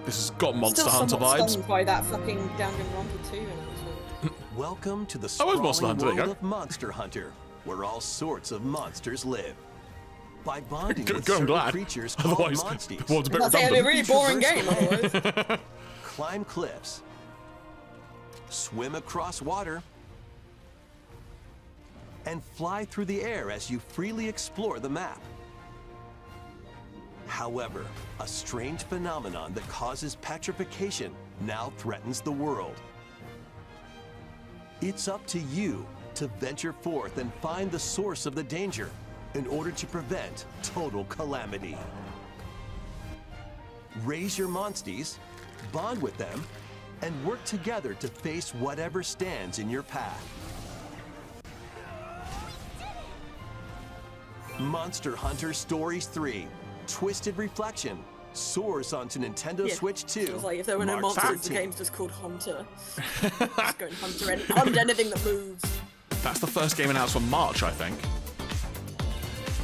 Speaker 1: This has got Monster
Speaker 2: Still
Speaker 1: Hunter
Speaker 2: somewhat
Speaker 1: vibes.
Speaker 2: stunned by that fucking Danganronpa 2 announcement.
Speaker 7: Welcome to the
Speaker 1: Oh, it was Monster
Speaker 7: sprawling
Speaker 1: Hunter, there you
Speaker 7: world
Speaker 1: go.
Speaker 7: of Monster Hunter, where all sorts of monsters live. By bonding
Speaker 1: Good,
Speaker 7: with
Speaker 1: I'm
Speaker 7: certain
Speaker 1: glad.
Speaker 7: creatures called
Speaker 1: Otherwise,
Speaker 7: monsties,
Speaker 1: the world's a bit
Speaker 2: That's a
Speaker 1: redundant.
Speaker 2: really boring game otherwise.
Speaker 7: climb cliffs, swim across water, and fly through the air as you freely explore the map. However, a strange phenomenon that causes petrification now threatens the world. It's up to you to venture forth and find the source of the danger in order to prevent total calamity. Raise your monsties, bond with them, and work together to face whatever stands in your path. Monster Hunter Stories 3, Twisted Reflection, soars onto Nintendo Switch 2.
Speaker 2: It was like if there were no
Speaker 7: March
Speaker 2: monsters, the
Speaker 7: 13th.
Speaker 2: game's just called Hunter. Just go and hunt anything that moves.
Speaker 1: That's the first game announced for March, I think.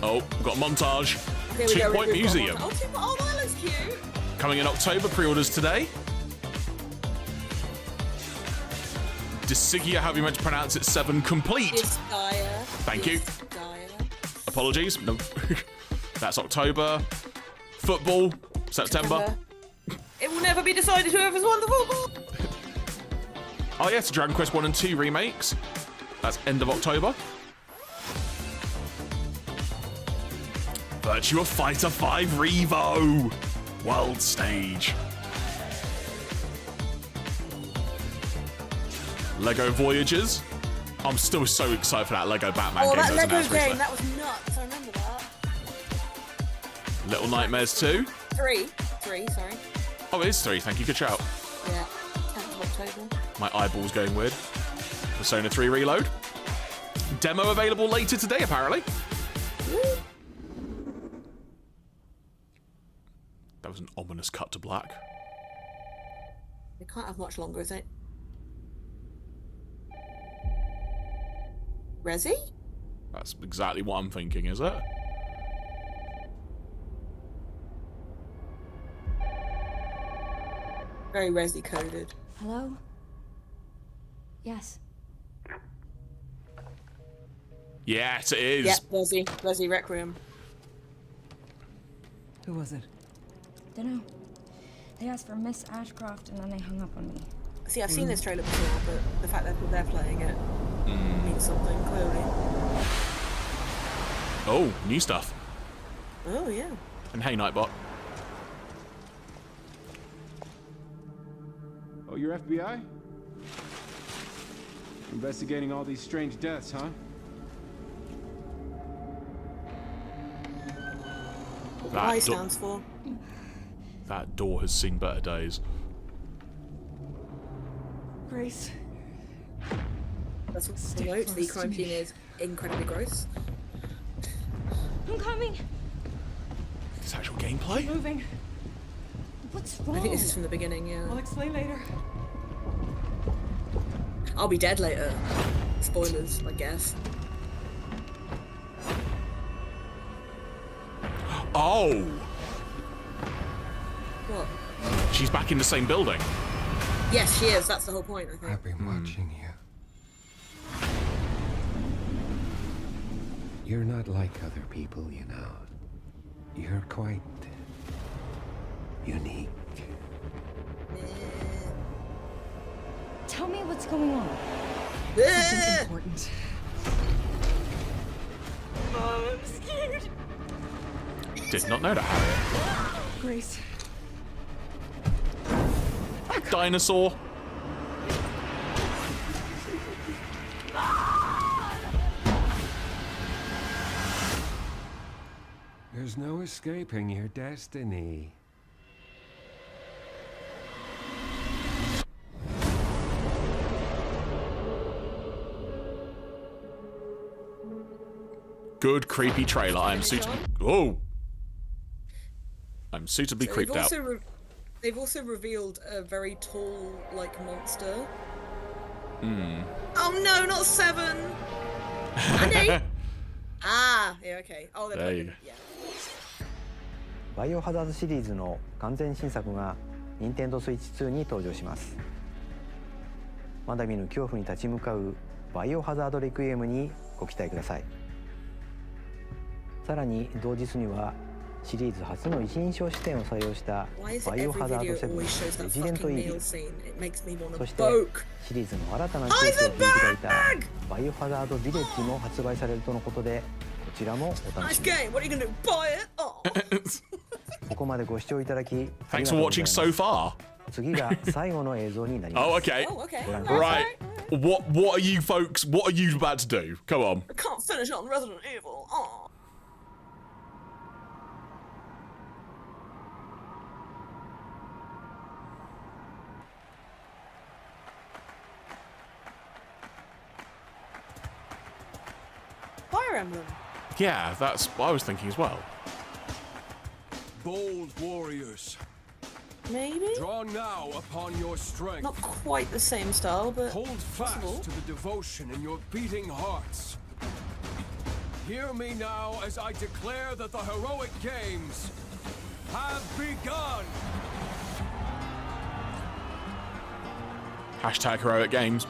Speaker 1: Oh, we've got a montage.
Speaker 2: Here we go,
Speaker 1: 2 Point
Speaker 2: we've got
Speaker 1: Museum.
Speaker 2: one. Oh, that looks cute.
Speaker 1: Coming in October, pre-orders today. Desigia, however you meant to pronounce it, 7 complete.
Speaker 2: Disgaea.
Speaker 1: Thank you. Apologies. No. That's October. Football, September.
Speaker 2: It will never be decided whoever's won the football.
Speaker 1: Oh yes, Dragon Quest 1 and 2 remakes. That's end of October. Virtua Fighter 5 Revo. World Stage. Lego Voyages. I'm still so excited for that Lego Batman game.
Speaker 2: That Lego
Speaker 1: announced recently.
Speaker 2: game, that was nuts. I remember that.
Speaker 1: Little Nightmares 2.
Speaker 2: Three, sorry.
Speaker 1: Oh, it is 3. Thank you. Good shout.
Speaker 2: Yeah, 10th of October.
Speaker 1: My eyeball's going weird. Persona 3 Reload. Demo available later today, apparently. That was an ominous cut to black.
Speaker 2: It can't have much longer, is it? Resi?
Speaker 1: That's exactly what I'm thinking, is it?
Speaker 2: Very Resi coded.
Speaker 13: Hello? Yes.
Speaker 1: Yes, it is.
Speaker 2: Yep, Resi Requiem.
Speaker 15: Who was it?
Speaker 13: Dunno. They asked for Miss Ashcroft and then they hung up on me.
Speaker 2: See, I've seen this trailer before, but the fact that they're playing it means something, clearly.
Speaker 1: Oh, new stuff.
Speaker 2: Oh, yeah.
Speaker 1: And hey, Nightbot.
Speaker 16: Oh, you're FBI? Investigating all these strange deaths, huh?
Speaker 2: What the I stands for.
Speaker 1: That door has seen better days.
Speaker 15: Grace.
Speaker 2: That's what the note. The crime scene is incredibly gross.
Speaker 13: I'm coming.
Speaker 1: This actual gameplay?
Speaker 15: Moving.
Speaker 13: What's
Speaker 2: I
Speaker 13: wrong?
Speaker 2: think this is from the beginning, yeah.
Speaker 15: I'll explain later.
Speaker 2: I'll be dead later. Spoilers, I guess.
Speaker 1: Oh!
Speaker 2: What?
Speaker 1: She's back in the same building.
Speaker 2: Yes, she is. That's the whole point, I think.
Speaker 17: I've been watching you. You're not like other people, you know. You're quite unique.
Speaker 13: Tell me what's going on.
Speaker 15: Something important.
Speaker 13: Oh, I'm scared.
Speaker 1: Did not know that, Harriet.
Speaker 15: Grace.
Speaker 1: Dinosaur.
Speaker 17: There's no escaping your destiny.
Speaker 1: good creepy trailer. I'm suitably... Oh! I'm suitably creeped out.
Speaker 2: They've also revealed a very tall, like, monster.
Speaker 1: Hmm.
Speaker 2: Oh no, not 7! Honey! Ah, yeah, okay. Oh,
Speaker 1: there you go.
Speaker 2: Yeah.
Speaker 6: バイオハザードシリーズの完全新作が任天堂スイッチ2に登場します。まだ見ぬ恐怖に立ち向かうバイオハザードレクイエムにご期待ください。さらに同日にはシリーズ初の一人称視点を採用したバイオハザード7レジデントイービル、そしてシリーズの新たなケースを切り開いたバイオハザードビレッジも発売されるとのことで、こちらもお楽しみに。ここまでご視聴いただきありがとうございます。
Speaker 1: Thanks for watching so far.
Speaker 6: 次が最後の映像になります。
Speaker 1: Oh, okay. Right. What are you folks? What are you about to do? Come on.
Speaker 2: I can't finish on Resident Evil. Oh. Fire Emblem.
Speaker 1: Yeah, that's what I was thinking as well.
Speaker 3: Bold warriors.
Speaker 2: Maybe?
Speaker 3: Draw now upon your strength.
Speaker 2: Not quite the same style, but
Speaker 3: hold fast
Speaker 2: possible.
Speaker 3: to the devotion in your beating hearts. Hear me now as I declare that the heroic games have begun.
Speaker 1: Hashtag heroic games.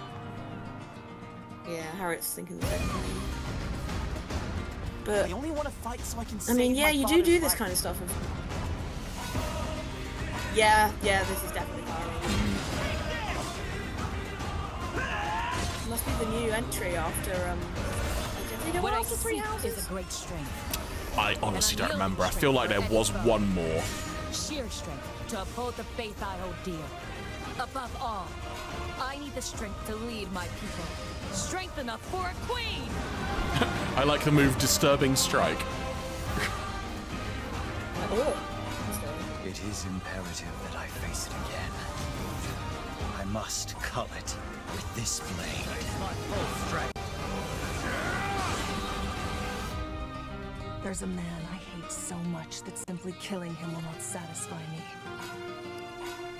Speaker 2: Yeah, Harriet's thinking the same thing. But
Speaker 8: I only want to fight so I can
Speaker 2: I mean, yeah, you do this
Speaker 8: right.
Speaker 2: kind of stuff. Yeah, this is definitely Fire Emblem. Must be the new entry after
Speaker 11: What I seek is a great strength.
Speaker 1: I honestly don't remember. I feel like there was one more.
Speaker 11: Sheer strength to uphold the faith I hold dear. Above all, I need the strength to lead my people. Strength enough for a queen!
Speaker 1: I like the move Disturbing Strike.
Speaker 18: It is imperative that I face it again. I must cull it with this blade. My full strength.
Speaker 15: There's a man I hate so much that simply killing him will not satisfy me.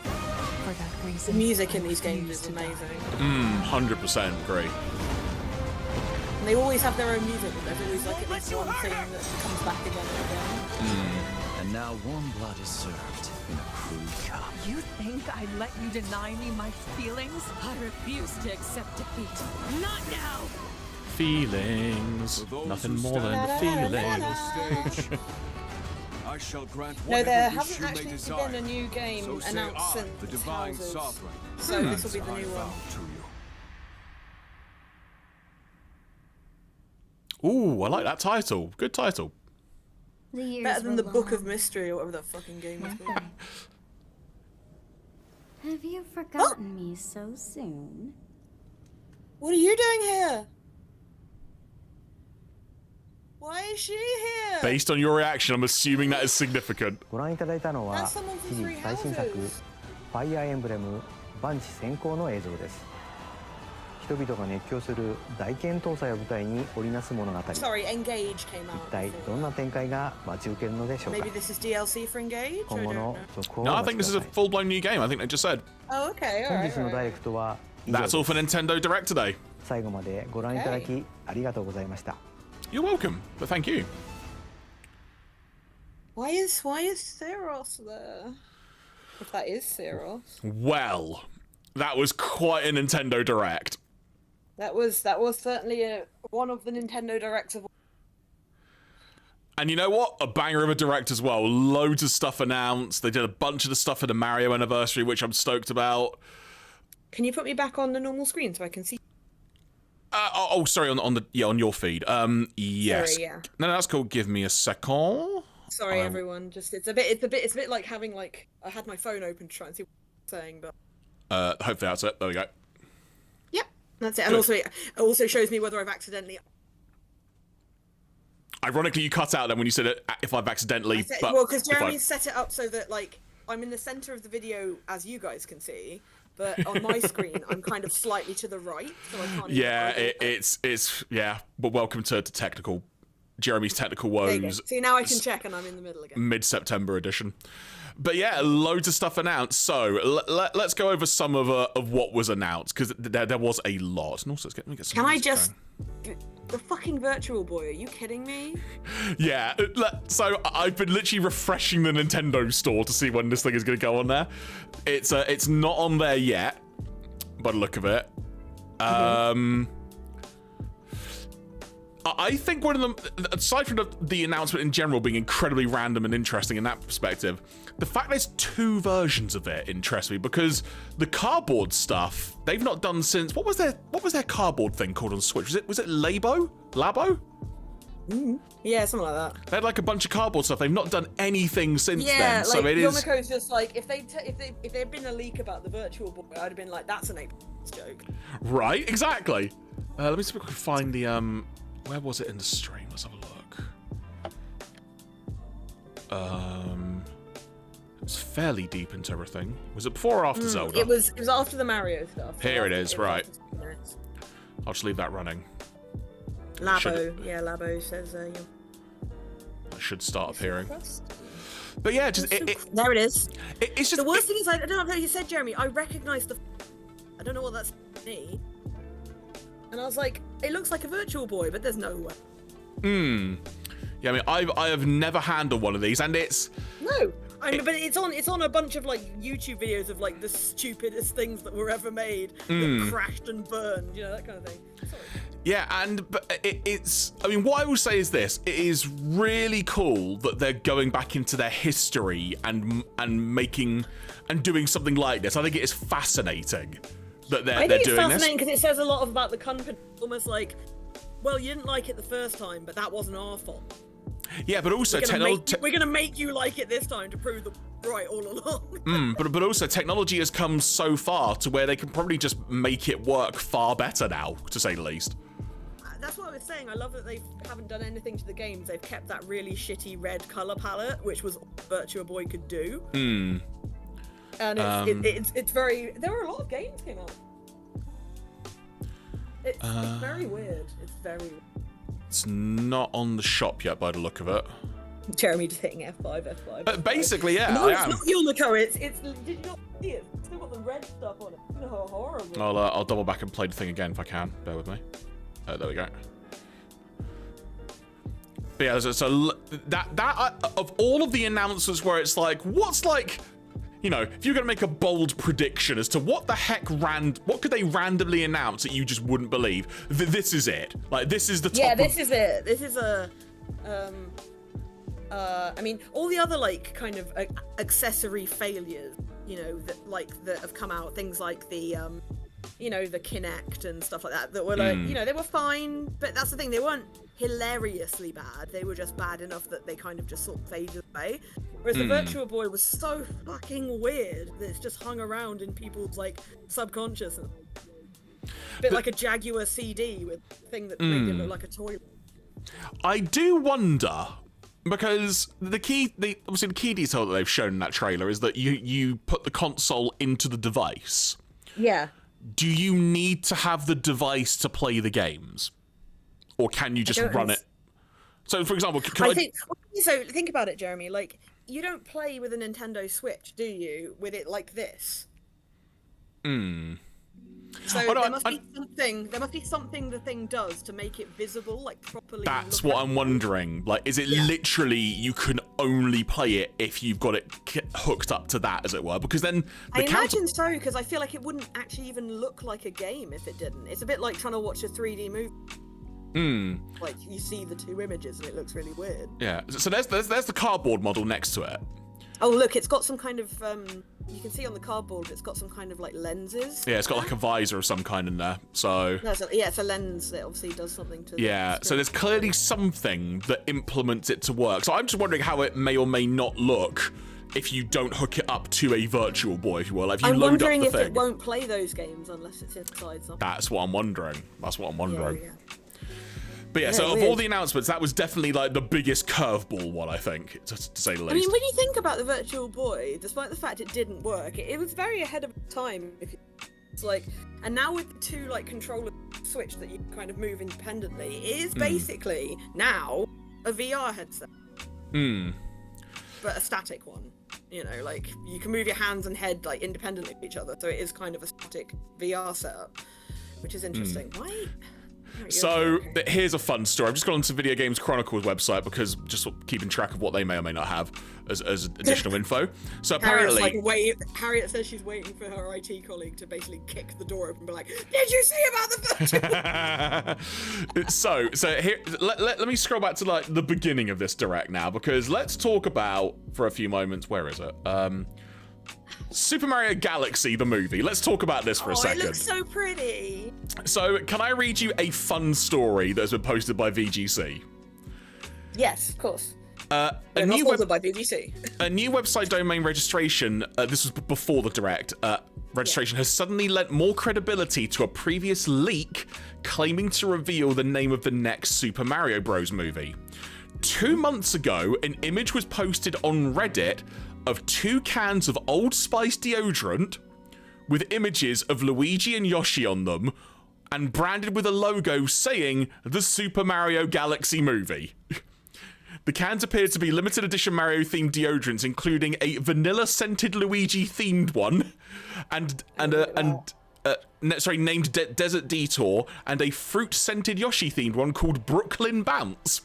Speaker 15: For that reason,
Speaker 2: the music in these games is amazing.
Speaker 1: 100% agree.
Speaker 2: And they always have their own music, but there's always like at least one thing that comes back again and again.
Speaker 18: And now warm blood is served in a crude cup.
Speaker 15: You think I'd let you deny me my feelings?
Speaker 11: I refuse to accept defeat. Not now!
Speaker 1: Feelings. Nothing more than feelings.
Speaker 3: I shall grant
Speaker 2: No, there
Speaker 3: whatever wish
Speaker 2: hasn't
Speaker 3: you may
Speaker 2: actually
Speaker 3: desire.
Speaker 2: been a new game
Speaker 3: So say
Speaker 2: announced
Speaker 3: I, the
Speaker 2: since
Speaker 3: divine
Speaker 2: Houses.
Speaker 3: sovereign.
Speaker 2: So this will be the new
Speaker 3: I vow
Speaker 2: one.
Speaker 3: to you.
Speaker 1: Ooh, I like that title. Good title.
Speaker 2: Better than the Book of Mystery or whatever that fucking game was called.
Speaker 10: Have you forgotten me so soon?
Speaker 2: What are you doing here? Why is she here?
Speaker 1: Based on your reaction, I'm assuming that is significant.
Speaker 6: ご覧いただいたのはシリーズ最新作ファイアーエンブレム万地先行の映像です。人々が熱狂する大剣搭載を舞台に織りなす物語。
Speaker 2: Sorry, Engage came out.
Speaker 6: 一体どんな展開が待ち受けるのでしょうか。
Speaker 2: Maybe this is DLC for Engage.
Speaker 6: 今後の続報を
Speaker 1: No,
Speaker 6: お
Speaker 1: I
Speaker 6: 待
Speaker 1: think
Speaker 6: ち
Speaker 1: this
Speaker 6: く
Speaker 1: is
Speaker 6: だ
Speaker 1: a
Speaker 6: さい。
Speaker 1: full-blown new game. I think they just said.
Speaker 2: Oh, okay,
Speaker 6: 本日のダイレクトは以上で
Speaker 1: That's all
Speaker 6: す。
Speaker 1: for Nintendo Direct today.
Speaker 6: 最後までご覧いただきありがとうございました。
Speaker 1: You're welcome, but thank you.
Speaker 2: Why is Theros there? If that is Theros.
Speaker 1: Well, that was quite a Nintendo Direct.
Speaker 2: That was certainly one of the Nintendo Directs of.
Speaker 1: And you know what? A banger of a direct as well. Loads of stuff announced. They did a bunch of the stuff for the Mario anniversary, which I'm stoked about.
Speaker 2: Can you put me back on the normal screen so I can see?
Speaker 1: Sorry, on your feed. Yes.
Speaker 2: Sorry, yeah.
Speaker 1: No, that's cool. Give me a second.
Speaker 2: Sorry, everyone. Just it's a bit like having like I had my phone open to try and see what I'm saying, but.
Speaker 1: Hopefully that's it. There we go.
Speaker 2: Yep, that's it. And also, it also shows me whether I've accidentally.
Speaker 1: Ironically, you cut out then when you said it. If I've accidentally,
Speaker 2: well, because Jeremy set it up so that like I'm in the center of the video as you guys can see, but on my screen I'm kind of slightly to the right, so I can't.
Speaker 1: Yeah, it's yeah. But welcome to technical Jeremy's Technical
Speaker 2: There you go.
Speaker 1: Woes
Speaker 2: See, now I can check and I'm in the middle again.
Speaker 1: mid-September edition. But yeah, loads of stuff announced. So let's go over some of what was announced, because there was a lot. And also, let me get some.
Speaker 2: Can I
Speaker 1: music
Speaker 2: just...
Speaker 1: going.
Speaker 2: The fucking Virtual Boy, are you kidding me?
Speaker 1: Yeah, so I've been literally refreshing the Nintendo store to see when this thing is going to go on there. It's not on there yet, by the look of it. I think one of them, aside from the announcement in general being incredibly random and interesting in that perspective, the fact there's 2 versions of it interests me, because the cardboard stuff they've not done since, what was their cardboard thing called on Switch? Was it Labo?
Speaker 2: Yeah, something like that.
Speaker 1: They had like a bunch of cardboard stuff. They've not done anything since then.
Speaker 2: Yeah,
Speaker 1: So it is.
Speaker 2: Yomako's just like, if there had been a leak about the Virtual Boy, I'd have been like, that's an April joke.
Speaker 1: Right, exactly. Let me see if I can find the where was it in the stream? Let's have a look. It's fairly deep into everything. Was it before or after Zelda?
Speaker 2: It was after the Mario stuff.
Speaker 1: Here it is, right. I'll just leave that running.
Speaker 2: Labo says
Speaker 1: That should start appearing. But yeah, just
Speaker 2: there it is.
Speaker 1: It's just
Speaker 2: the worst thing is, I don't know how you said, Jeremy. I recognise I don't know what that's me. And I was like, it looks like a Virtual Boy, but there's no way.
Speaker 1: Yeah, I mean, I have never handled one of these, and it's
Speaker 2: but it's on a bunch of like YouTube videos of like the stupidest things that were ever made that crashed and burned, you know, that kind of thing. Sorry.
Speaker 1: Yeah, but it's. I mean, what I will say is this: it is really cool that they're going back into their history and making and doing something like this. I think it is fascinating that they're doing this. I think it's fascinating because
Speaker 2: it says a lot about the company. Almost like, well, you didn't like it the first time, but that wasn't our fault.
Speaker 1: Yeah, but also
Speaker 2: we're gonna make you like it this time to prove them right all along.
Speaker 1: But also technology has come so far to where they can probably just make it work far better now, to say the least.
Speaker 2: That's what I was saying. I love that they haven't done anything to the games. They've kept that really shitty red color palette, which was all Virtua Boy could do. And it's very. There were a lot of games came out. It's very weird. It's very weird.
Speaker 1: It's not on the shop yet by the look of it.
Speaker 2: Jeremy just hitting F5.
Speaker 1: Basically, yeah,
Speaker 2: no,
Speaker 1: I
Speaker 2: it's
Speaker 1: am.
Speaker 2: not Yumiko. It's. Did you not see it? It's still got the red stuff on it. Oh, horrible.
Speaker 1: I'll double back and play the thing again if I can. Bear with me. There we go. But yeah, so that of all of the announcements where it's like, what's like, you know, if you're gonna make a bold prediction as to what the heck what could they randomly announce that you just wouldn't believe? This is it. Like, this is the top.
Speaker 2: Yeah, this is it. This is a. I mean, all the other like kind of accessory failures, you know, that have come out. Things like the you know, the Kinect and stuff like that were like, you know, they were fine, but that's the thing, they weren't hilariously bad. They were just bad enough that they kind of just sort of faded away. Whereas the Virtua Boy was so fucking weird that it's just hung around in people's like subconscious. A bit like a Jaguar CD with a thing that made it look like a toilet.
Speaker 1: I do wonder, because obviously the key detail that they've shown in that trailer is that you put the console into the device.
Speaker 2: Yeah.
Speaker 1: Do you need to have the device to play the games? Or can you just run it? So, for example,
Speaker 2: so think about it, Jeremy. Like, you don't play with a Nintendo Switch, do you? With it like this. So there must be something. There must be something the thing does to make it visible, like properly.
Speaker 1: That's what I'm wondering. Like, is it literally you can only play it if you've got it hooked up to that, as it were? Because then
Speaker 2: I imagine so, because I feel like it wouldn't actually even look like a game if it didn't. It's a bit like trying to watch a 3D movie. Like, you see the two images and it looks really weird.
Speaker 1: Yeah. So there's the cardboard model next to it.
Speaker 2: Oh, look, it's got some kind of, you can see on the cardboard, it's got some kind of, like, lenses.
Speaker 1: Yeah, it's got, like, a visor of some kind in there, so...
Speaker 2: No, it's a lens that obviously does something to...
Speaker 1: Yeah, so there's clearly something that implements it to work. So I'm just wondering how it may or may not look if you don't hook it up to a Virtual Boy, if you will. If you
Speaker 2: I'm
Speaker 1: load
Speaker 2: wondering
Speaker 1: up the
Speaker 2: if
Speaker 1: thing.
Speaker 2: it won't play those games unless it's inside something.
Speaker 1: That's what I'm wondering.
Speaker 2: Yeah.
Speaker 1: But yeah, so of all the announcements, that was definitely like the biggest curveball one, I think, to say the least.
Speaker 2: I mean, when you think about the Virtual Boy, despite the fact it didn't work, it was very ahead of its time. It's like, and now with the two like controller switch that you kind of move independently, it is basically now a VR headset. But a static one. You know, like you can move your hands and head like independently of each other, so it is kind of a static VR setup, which is interesting. Why?
Speaker 1: So here's a fun story. I've just gone onto Video Games Chronicles website because just keeping track of what they may or may not have as additional info. So apparently,
Speaker 2: Harriet says she's waiting for her IT colleague to basically kick the door open and be like, "Did you see about the footage?"
Speaker 1: so here, let me scroll back to like the beginning of this direct now, because let's talk about for a few moments. Where is it? Super Mario Galaxy, the movie. Let's talk about this for a second.
Speaker 2: It looks so pretty.
Speaker 1: So, can I read you a fun story that has been posted by VGC?
Speaker 2: Yes, of course.
Speaker 1: A new
Speaker 2: by VGC.
Speaker 1: A new website domain registration, this was before the direct, registration has suddenly lent more credibility to a previous leak claiming to reveal the name of the next Super Mario Bros. Movie. 2 months ago, an image was posted on Reddit of 2 cans of Old Spice deodorant with images of Luigi and Yoshi on them and branded with a logo saying the Super Mario Galaxy movie. The cans appear to be limited edition Mario themed deodorants, including a vanilla scented Luigi themed one named Desert Detour, and a fruit scented Yoshi themed one called Brooklyn Bounce.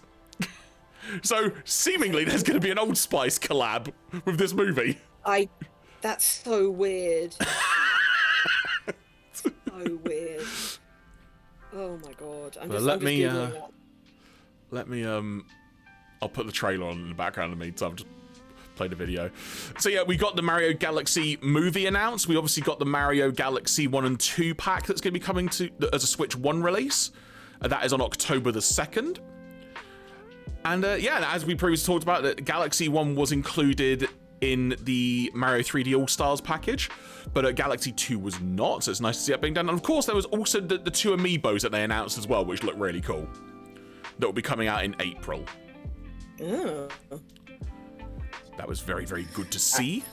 Speaker 1: So, seemingly, there's going to be an Old Spice collab with this movie.
Speaker 2: That's so weird. So weird. Oh my god.
Speaker 1: I'll put the trailer on in the background in the meantime. Just played a video. So yeah, we got the Mario Galaxy movie announced. We obviously got the Mario Galaxy 1 and 2 pack that's going to be coming to as a Switch 1 release. That is on October the 2nd. And yeah, as we previously talked about, that Galaxy 1 was included in the Mario 3D All-Stars package, but Galaxy 2 was not, so it's nice to see that being done. And of course, there was also the 2 amiibos that they announced as well, which look really cool. That will be coming out in April.
Speaker 2: Oh.
Speaker 1: That was very, very good to see.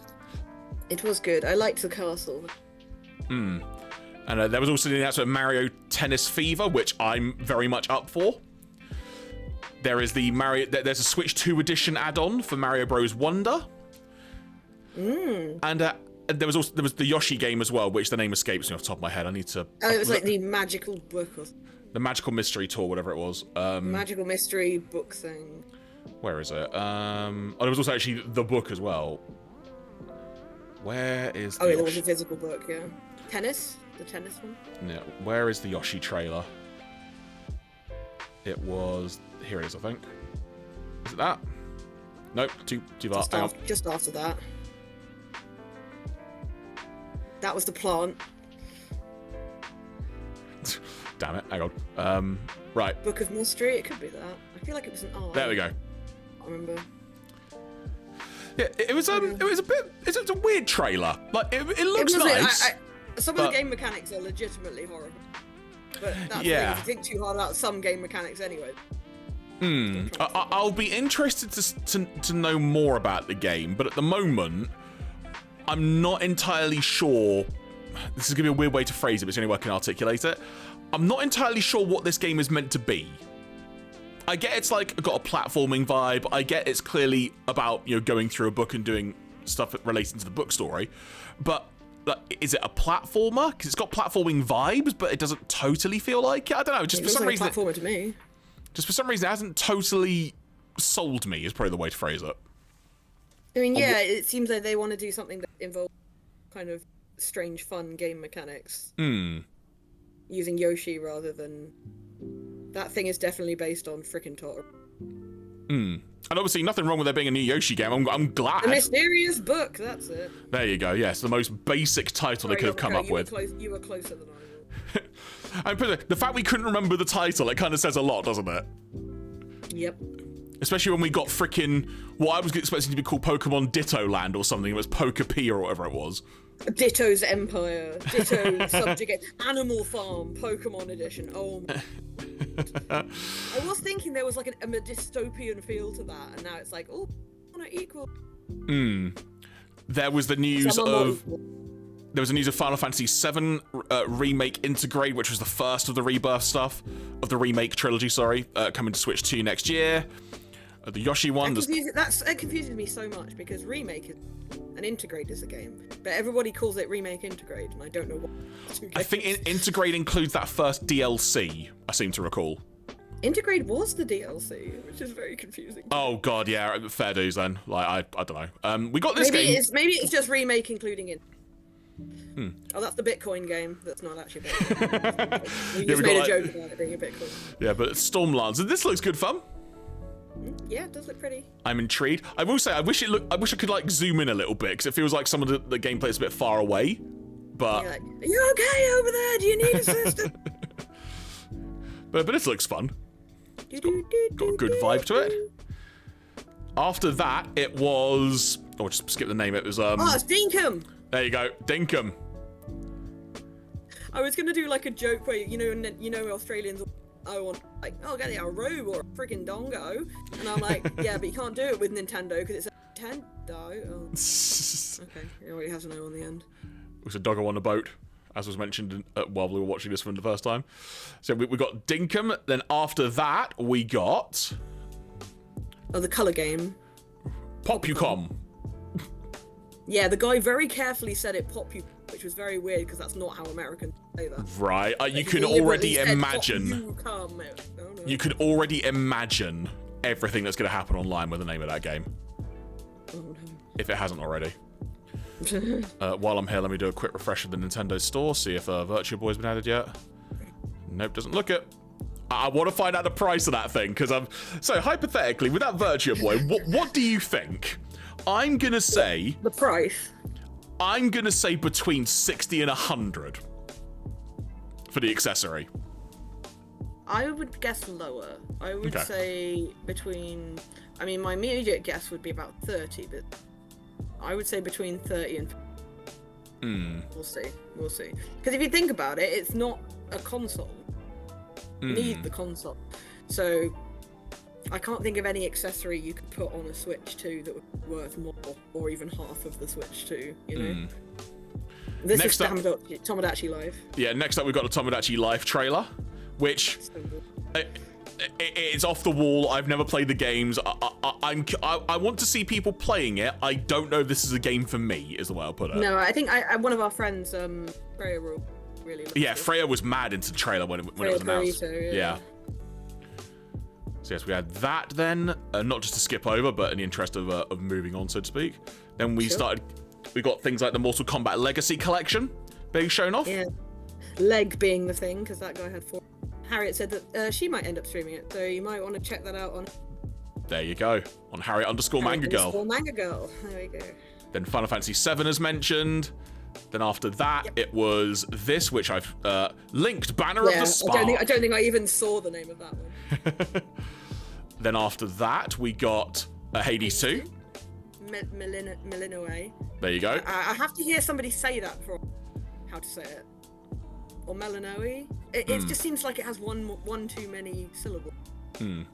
Speaker 2: It was good. I liked the castle.
Speaker 1: And there was also the announcement of Mario Tennis Fever, which I'm very much up for. There is there's a Switch 2 edition add-on for Mario Bros. Wonder. And there was the Yoshi game as well, which the name escapes me off the top of my head. I need to.
Speaker 2: Oh, it was like the magical book or
Speaker 1: the Magical Mystery Tour, whatever it was.
Speaker 2: Magical Mystery book thing.
Speaker 1: Where is it? Oh, there was also actually the book as well. Where is the
Speaker 2: Yoshi? There was a physical book, yeah. Tennis? The tennis one?
Speaker 1: Yeah. Where is the Yoshi trailer? It was... Here it is, I think. Is it that? Nope, too far.
Speaker 2: Just after that. That was the plant.
Speaker 1: Damn it, hang on. Right.
Speaker 2: Book of Mystery, it could be that. I feel like it was an art.
Speaker 1: There we go.
Speaker 2: I remember.
Speaker 1: Yeah, it was a bit. It's a weird trailer. Like it looks nice.
Speaker 2: Some of the game mechanics are legitimately horrible. But that's the thing, if you think too hard about some game mechanics anyway.
Speaker 1: I'll be interested to know more about the game, but at the moment, I'm not entirely sure. This is gonna be a weird way to phrase it, but it's the only way I can articulate it. I'm not entirely sure what this game is meant to be. I get it's like got a platforming vibe. I get it's clearly about going through a book and doing stuff relating to the book story, but is it a platformer? Because it's got platforming vibes, but it doesn't totally feel like it. I don't know. Just for some reason,
Speaker 2: platformer to me.
Speaker 1: Just for some reason, it hasn't totally sold me. Is probably the way to phrase it.
Speaker 2: I mean, yeah, it seems like they want to do something that involves kind of strange, fun game mechanics. Using Yoshi rather than... That thing is definitely based on frickin' Totoro.
Speaker 1: And obviously nothing wrong with there being a new Yoshi game. I'm glad.
Speaker 2: A mysterious book, that's it.
Speaker 1: There you go, yes. The most basic title they could have come up with.
Speaker 2: You were closer than I was.
Speaker 1: The fact we couldn't remember the title, it kind of says a lot, doesn't it?
Speaker 2: Yep.
Speaker 1: Especially when we got frickin' what I was expecting to be called Pokemon Ditto Land or something. It was Pokepi or whatever it was.
Speaker 2: Ditto's Empire, Ditto Subjugate, Animal Farm, Pokemon Edition. Oh my. I was thinking there was like a dystopian feel to that, and now it's like, oh, not equal.
Speaker 1: There was the news of Final Fantasy VII Remake Intergrade, which was the first of the Rebirth stuff, of the Remake trilogy, sorry, coming to Switch 2 next year. The Yoshi one.
Speaker 2: It confuses me so much because remake is an integrate is a game, but everybody calls it remake integrate, and I don't know what.
Speaker 1: I think integrate includes that first DLC. I seem to recall.
Speaker 2: Integrate was the DLC, which is very confusing.
Speaker 1: Oh god, yeah, fair dues then. Like I don't know. We got this game.
Speaker 2: Maybe it's just remake including it. Oh, that's the Bitcoin game. That's not actually a Bitcoin. We just made a joke about it being a Bitcoin.
Speaker 1: Yeah, but Stormlands. This looks good fun.
Speaker 2: Yeah, it does look pretty.
Speaker 1: I'm intrigued. I will say, I wish I could like zoom in a little bit because it feels like some of the gameplay is a bit far away. But
Speaker 2: Are you okay over there? Do you need assistance?
Speaker 1: but this looks fun. Got a good vibe to it. After that, it was. Oh, just skip the name. It was.
Speaker 2: Oh, it's Dinkum.
Speaker 1: There you go, Dinkum.
Speaker 2: I was gonna do like a joke where you know Australians. I want like, oh, get a robe or a freaking dongo, and I'm like, yeah, but you can't do it with Nintendo because it's a Nintendo. Oh. Okay, it already has an O on the end.
Speaker 1: It was a doggo on a boat, as was mentioned while we were watching this for the first time. So we got Dinkum. Then after that, we got
Speaker 2: the color game.
Speaker 1: Popucom.
Speaker 2: Yeah, the guy very carefully said it Popucom, which was very weird because that's not how Americans say that.
Speaker 1: Right, you can already imagine. You could already imagine everything that's going to happen online with the name of that game.
Speaker 2: Oh, no.
Speaker 1: If it hasn't already. While I'm here, let me do a quick refresh of the Nintendo store, see if Virtua Boy's been added yet. Nope, doesn't look it. I want to find out the price of that thing because so hypothetically with that Virtua Boy, what do you think? I'm gonna say
Speaker 2: the price.
Speaker 1: I'm gonna say between 60 and 100 for the accessory.
Speaker 2: I would guess lower. I would say between. I mean, my immediate guess would be about 30, but I would say between 30 and. We'll see. We'll see. Because if you think about it, it's not a console. You need the console, so I can't think of any accessory you could put on a Switch 2 that would be worth more, or even half of the Switch 2. You know. This next is Tomodachi Life.
Speaker 1: Yeah. Next up, we've got the Tomodachi Life trailer, which. It's off the wall. I've never played the games. I want to see people playing it. I don't know if this is a game for me, is the way I'll put it.
Speaker 2: No, I think one of our friends, Freya, really.
Speaker 1: Yeah, Freya was mad into the trailer when it was announced. Yeah. So yes, we had that then. Not just to skip over, but in the interest of moving on, so to speak. Then we got things like the Mortal Kombat Legacy Collection being shown off.
Speaker 2: Yeah. Leg being the thing, because that guy had 4. Harriet said that she might end up streaming it, so you might want to check that out on.
Speaker 1: There you go, on Harriet_Manga Girl.
Speaker 2: Manga Girl. There we go.
Speaker 1: Then Final Fantasy VII is mentioned. Then after that, it was this, which I've linked, Banner of the Spark.
Speaker 2: I don't think I even saw the name of that one.
Speaker 1: Then after that, we got Hades 2.
Speaker 2: Melinoe.
Speaker 1: There you go.
Speaker 2: I have to hear somebody say that for how to say it. Or Melinoe. It just seems like it has one too many syllables.
Speaker 1: Then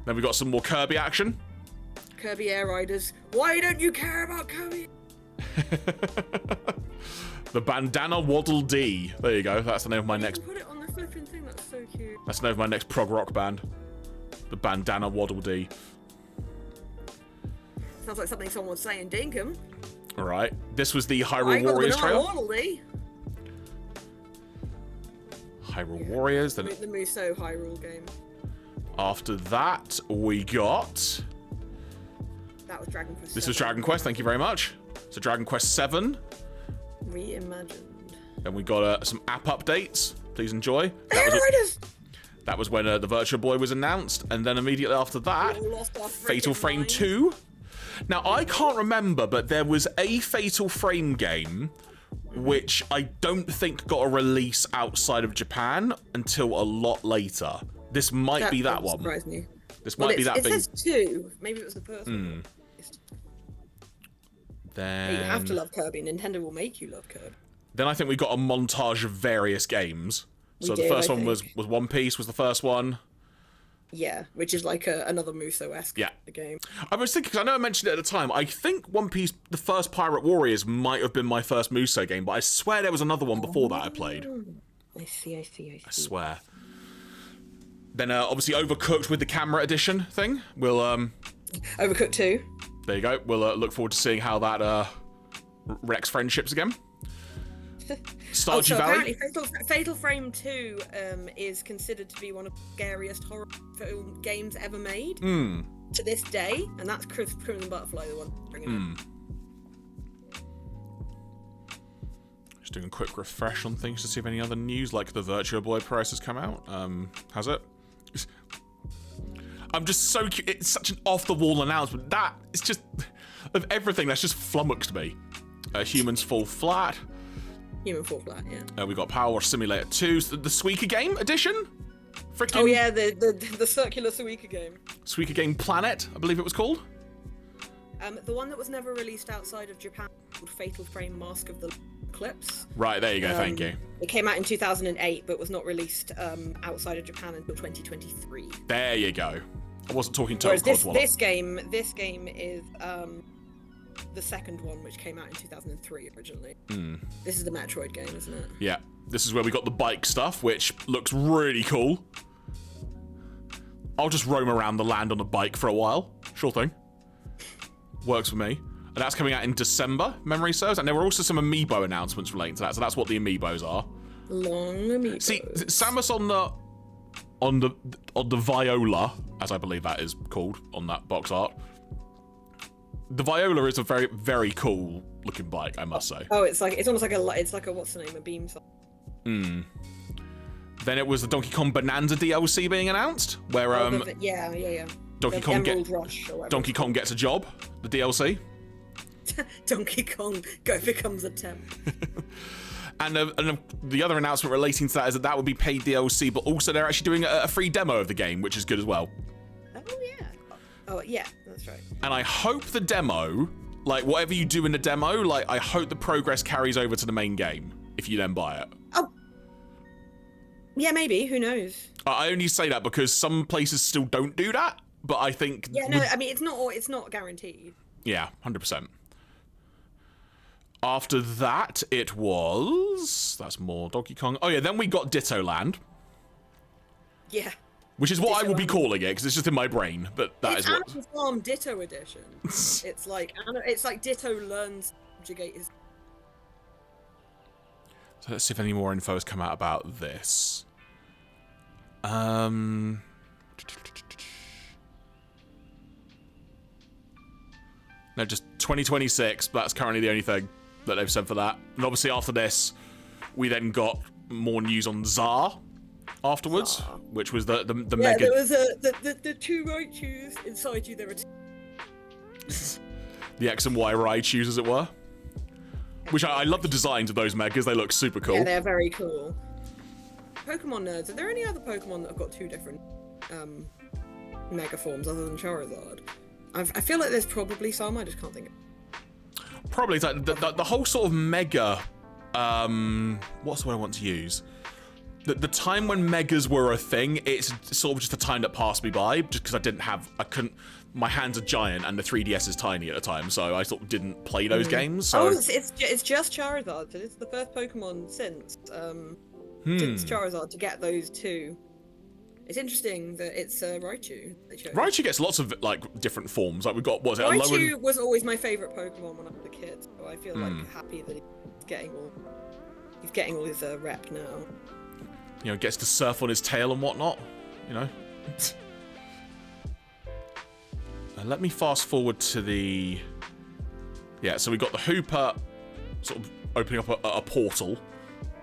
Speaker 1: we got some more Kirby action.
Speaker 2: Kirby Air Riders. Why don't you care about Kirby?
Speaker 1: The Bandana Waddle Dee. There you go. That's the name of my next.
Speaker 2: Put it on the flipping thing. That's so cute.
Speaker 1: That's the name of my next prog rock band. The Bandana Waddle Dee.
Speaker 2: Sounds like something someone would say in Dinkum.
Speaker 1: All right. This was the Hyrule Warriors trailer. Hyrule Warriors. Then
Speaker 2: the Musou Hyrule game.
Speaker 1: After that, we got.
Speaker 2: That was Dragon Quest.
Speaker 1: This was Dragon Quest. Thank you very much. So Dragon Quest 7.
Speaker 2: Reimagined.
Speaker 1: Then we got some app updates. Please enjoy. That was when the Virtua Boy was announced, and then immediately after that, Fatal Frame 2. Now I can't remember, but there was a Fatal Frame game which I don't think got a release outside of Japan until a lot later. This might be that one.
Speaker 2: Surprise me.
Speaker 1: This might be that big.
Speaker 2: It says 2. Maybe it was the first one.
Speaker 1: Then
Speaker 2: you have to love Kirby. Nintendo will make you love Kirby.
Speaker 1: Then I think we got a montage of various games. So the first one was One Piece was the first one.
Speaker 2: Yeah, which is like another Musou-esque game.
Speaker 1: I was thinking, because I know I mentioned it at the time, I think One Piece, the first Pirate Warriors, might have been my first Musou game, but I swear there was another one before that I played.
Speaker 2: I see.
Speaker 1: I swear. Then obviously Overcooked with the camera edition thing. We'll
Speaker 2: Overcooked 2.
Speaker 1: There you go. We'll look forward to seeing how that wrecks friendships again. Stardew Valley.
Speaker 2: Apparently Fatal Frame 2 is considered to be one of the scariest horror film games ever made to this day, and that's Crimson Butterfly, the one bringing it.
Speaker 1: Just doing a quick refresh on things to see if any other news, like the Virtua Boy price has come out. Has it? I'm just so cute. It's such an off-the-wall announcement. That it's just of everything that's just flummoxed me. Humans Fall Flat.
Speaker 2: Human Fall Flat, yeah.
Speaker 1: We got Power Simulator 2, the Suika Game edition. Frickin'
Speaker 2: Oh yeah, the circular Suika game.
Speaker 1: Suika Game Planet, I believe it was called.
Speaker 2: The one that was never released outside of Japan called Fatal Frame Mask of the Eclipse.
Speaker 1: Right, there you go, thank you.
Speaker 2: It came out in 2008, but was not released outside of Japan until 2023.
Speaker 1: There you go. I wasn't talking Total
Speaker 2: Whereas
Speaker 1: Codswallop.
Speaker 2: this game is the second one, which came out in 2003 originally. This is the Metroid game, isn't it?
Speaker 1: Yeah, this is where we got the bike stuff, which looks really cool. I'll just roam around the land on a bike for a while. Sure thing. Works for me. And that's coming out in December, memory serves. And there were also some amiibo announcements relating to that, so that's what the amiibos are.
Speaker 2: Long amiibos.
Speaker 1: See, Samus on the Viola, as I believe that is called on that box art. The Viola is a very, very cool looking bike, I must say.
Speaker 2: Oh, it's almost like a what's the name, a beam saw.
Speaker 1: Then it was the Donkey Kong Bonanza DLC being announced, where
Speaker 2: yeah.
Speaker 1: Donkey Kong gets a job, the DLC.
Speaker 2: Donkey Kong becomes a temp.
Speaker 1: And the other announcement relating to that is that would be paid DLC, but also they're actually doing a free demo of the game, which is good as well.
Speaker 2: Oh yeah. Oh yeah, that's right.
Speaker 1: And I hope the demo, like whatever you do in the demo, like I hope the progress carries over to the main game if you then buy it.
Speaker 2: Oh. Yeah, maybe. Who knows?
Speaker 1: I only say that because some places still don't do that, but I think.
Speaker 2: Yeah, no. I mean, it's not guaranteed.
Speaker 1: Yeah, 100%. After that, it was... That's more Donkey Kong. Oh, yeah, then we got Ditto Land.
Speaker 2: Yeah.
Speaker 1: Which is what I will be calling it, because it's just in my brain, but
Speaker 2: it's Animal Farm Ditto Edition. It's like Ditto learns to subjugate his...
Speaker 1: So let's see if any more info has come out about this. No, just 2026, that's currently the only thing that they've said for that. And obviously after this, we then got more news on Tsar afterwards, which was the mega...
Speaker 2: Yeah, there was the two Raichus inside you, there were two...
Speaker 1: The X and Y Raichus, as it were. Which I love the designs of those megas, they look super cool.
Speaker 2: Yeah, they're very cool. Pokemon nerds, are there any other Pokemon that have got two different mega forms other than Charizard? I feel like there's probably some, I just can't think of.
Speaker 1: Probably, it's like the whole sort of mega, what's the word I want to use? The time when megas were a thing, it's sort of just a time that passed me by, just because I couldn't, my hands are giant and the 3DS is tiny at the time, so I sort of didn't play those games. So.
Speaker 2: Oh, it's just Charizard, it's the first Pokemon since Charizard to get those two. It's interesting that it's Raichu.
Speaker 1: Raichu gets lots of like different forms. Like we've got
Speaker 2: Raichu was always my favorite Pokemon when I was a kid, so I feel like happy that he's getting all his rep now.
Speaker 1: You know, gets to surf on his tail and whatnot. You know. Let me fast forward to the. Yeah, so we got the Hooper, sort of opening up a portal,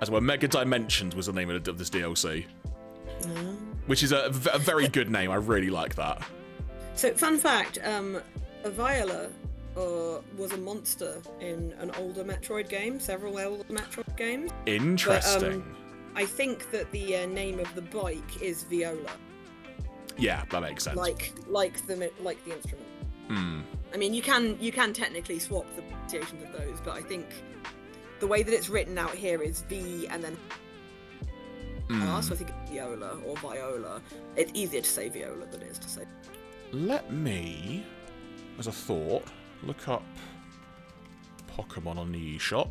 Speaker 1: as well. Mega Dimensions was the name of this DLC. Which is a very good name. I really like that.
Speaker 2: So, fun fact, a Viola was a monster in an older Metroid game, several older Metroid games.
Speaker 1: Interesting.
Speaker 2: But, I think that the name of the bike is Viola.
Speaker 1: Yeah, that makes sense.
Speaker 2: Like the instrument. I mean, you can technically swap the pronunciations of those, but I think the way that it's written out here is V and then so I think it's Viola or Viola. It's easier to say Viola than it is to say.
Speaker 1: Let me, as a thought, look up Pokemon on the eShop.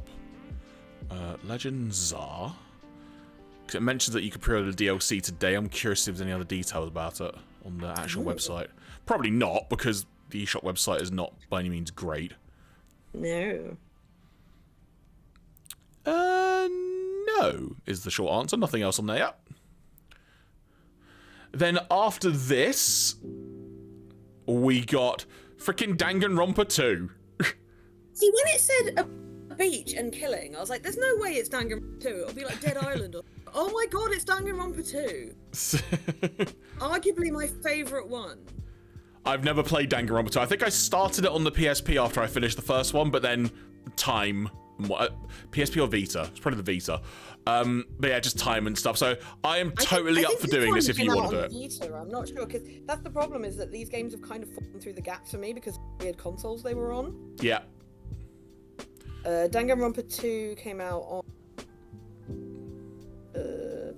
Speaker 1: Legend Tsar. Because it mentions that you could pre-order the DLC today. I'm curious if there's any other details about it on the actual website. Probably not, because the eShop website is not by any means great.
Speaker 2: No.
Speaker 1: No, is the short answer. Nothing else on there yet. Then after this, we got freaking Danganronpa 2.
Speaker 2: See, when it said a beach and killing, I was like, there's no way it's Danganronpa 2. It'll be like Dead Island. Or, oh my god, it's Danganronpa 2. Arguably my favourite one.
Speaker 1: I've never played Danganronpa 2. I think I started it on the PSP after I finished the first one, but then time... PSP or Vita? It's probably the Vita. But yeah, just time and stuff. So I am totally up for doing this if you want to do it.
Speaker 2: Vita, I'm not sure, because that's the problem, is that these games have kind of fallen through the gaps for me because of the weird consoles they were on.
Speaker 1: Yeah.
Speaker 2: Danganronpa 2 came out on... There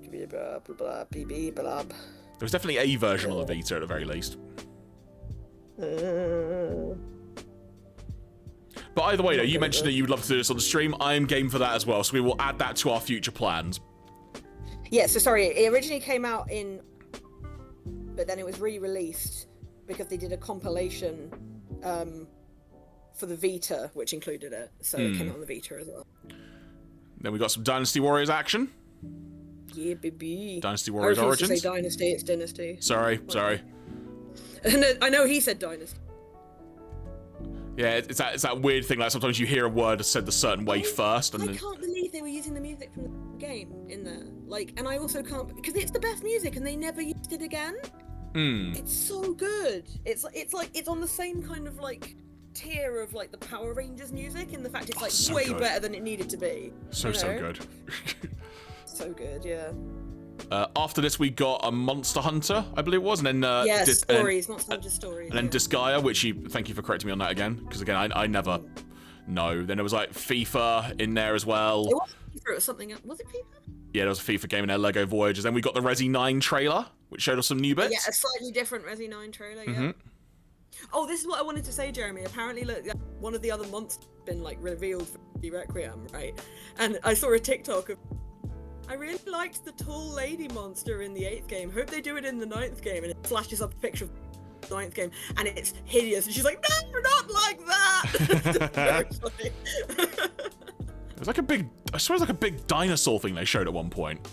Speaker 1: was definitely a version on the Vita at the very least. But either way, though, you mentioned that you would love to do this on the stream. I am game for that as well, so we will add that to our future plans.
Speaker 2: Yeah, so sorry, it originally came out in... But then it was re-released because they did a compilation for the Vita, which included it. So it came out on the Vita as well.
Speaker 1: Then we got some Dynasty Warriors action.
Speaker 2: Yeah, baby.
Speaker 1: Dynasty Warriors Origins.
Speaker 2: I was supposed to say Dynasty, it's Dynasty.
Speaker 1: Sorry.
Speaker 2: I know he said Dynasty.
Speaker 1: Yeah, it's that weird thing, like sometimes you hear a word said a certain way first, and
Speaker 2: I can't believe they were using the music from the game in there. Like, and I also can't, because it's the best music and they never used it again. It's so good. It's like it's on the same kind of like tier of like the Power Rangers music, in the fact it's like
Speaker 1: so
Speaker 2: way
Speaker 1: good.
Speaker 2: Better than it needed to be.
Speaker 1: So good.
Speaker 2: So good, yeah.
Speaker 1: After this, we got a Monster Hunter, I believe it was, and then
Speaker 2: stories, not Monster Stories.
Speaker 1: And then Disgaea, which thank you for correcting me on that again, because again, I never know. Then there was like FIFA in there as well.
Speaker 2: It was FIFA or something else. Was it FIFA?
Speaker 1: Yeah, there was a FIFA game in there, Lego Voyagers. Then we got the Resi 9 trailer, which showed us some new bits.
Speaker 2: Yeah, a slightly different Resi 9 trailer. Yeah. Oh, this is what I wanted to say, Jeremy. Apparently, look, one of the other monsters has been like revealed for Requiem, right? And I saw a TikTok of. I really liked the tall lady monster in the 8th game. Hope they do it in the 9th game. And it flashes up a picture of the 9th game, and it's hideous. And she's like, no, not like that!
Speaker 1: It was like a big, I swear it was like a big dinosaur thing they showed at one point.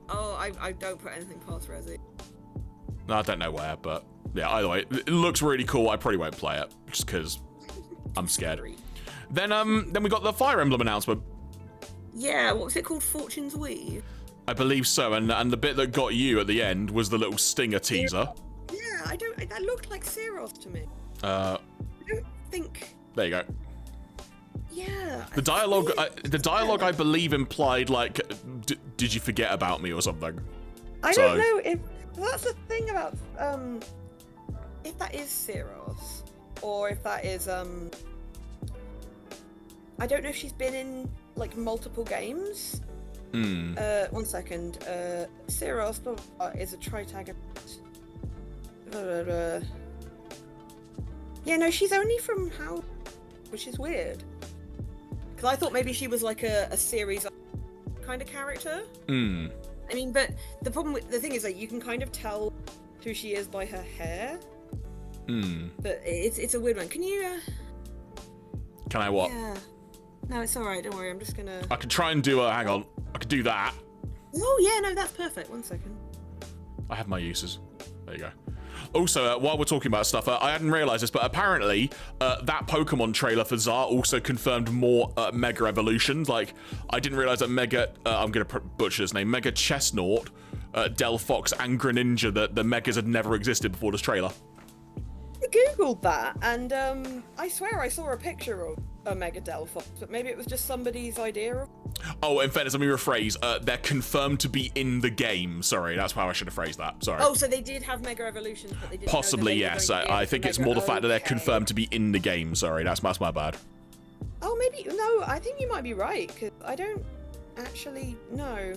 Speaker 2: Oh, I don't put anything past Resi.
Speaker 1: No, I don't know where, but yeah, either way, it looks really cool. I probably won't play it, just because I'm scared. Then we got the Fire Emblem announcement.
Speaker 2: Yeah, what was it called? Fortune's Weave?
Speaker 1: I believe so, and the bit that got you at the end was the little stinger teaser.
Speaker 2: Yeah, that looked like Sephiroth to me.
Speaker 1: I
Speaker 2: don't think...
Speaker 1: There you go.
Speaker 2: Yeah.
Speaker 1: The dialogue, I believe, implied, like, did you forget about me or something?
Speaker 2: I don't know if... That's the thing about, if that is Sephiroth, or if that is, I don't know if she's been in... like multiple games. One second. Sephiroth is a tritagonist. Yeah, no, she's only from How, which is weird. Because I thought maybe she was like a series kind of character. I mean, but the problem with the thing is that you can kind of tell who she is by her hair. But it's a weird one. Can you?
Speaker 1: Can I what?
Speaker 2: Yeah. No, it's alright, don't worry, I'm just gonna...
Speaker 1: I could try and do hang on, I could do that.
Speaker 2: Oh yeah, no, that's perfect, 1 second.
Speaker 1: I have my uses. There you go. Also, while we're talking about stuff, I hadn't realised this, but apparently that Pokemon trailer for Tsar also confirmed more Mega Evolutions. Like, I didn't realise that Mega, I'm going to butcher his name, Mega Chestnut, Delphox and Greninja, that the Megas had never existed before this trailer.
Speaker 2: I googled that, and I swear I saw a picture of a Mega Delphox, but maybe it was just somebody's idea of...
Speaker 1: Oh, in fairness, let me rephrase. They're confirmed to be in the game. Sorry, that's how I should have phrased that. Sorry.
Speaker 2: Oh, so they did have Mega Evolutions, but they didn't
Speaker 1: Possibly,
Speaker 2: know that
Speaker 1: yes.
Speaker 2: they were going
Speaker 1: I think it's more the fact that they're confirmed to be in the game. Sorry, that's my bad.
Speaker 2: Oh, maybe... No, I think you might be right, because I don't actually know.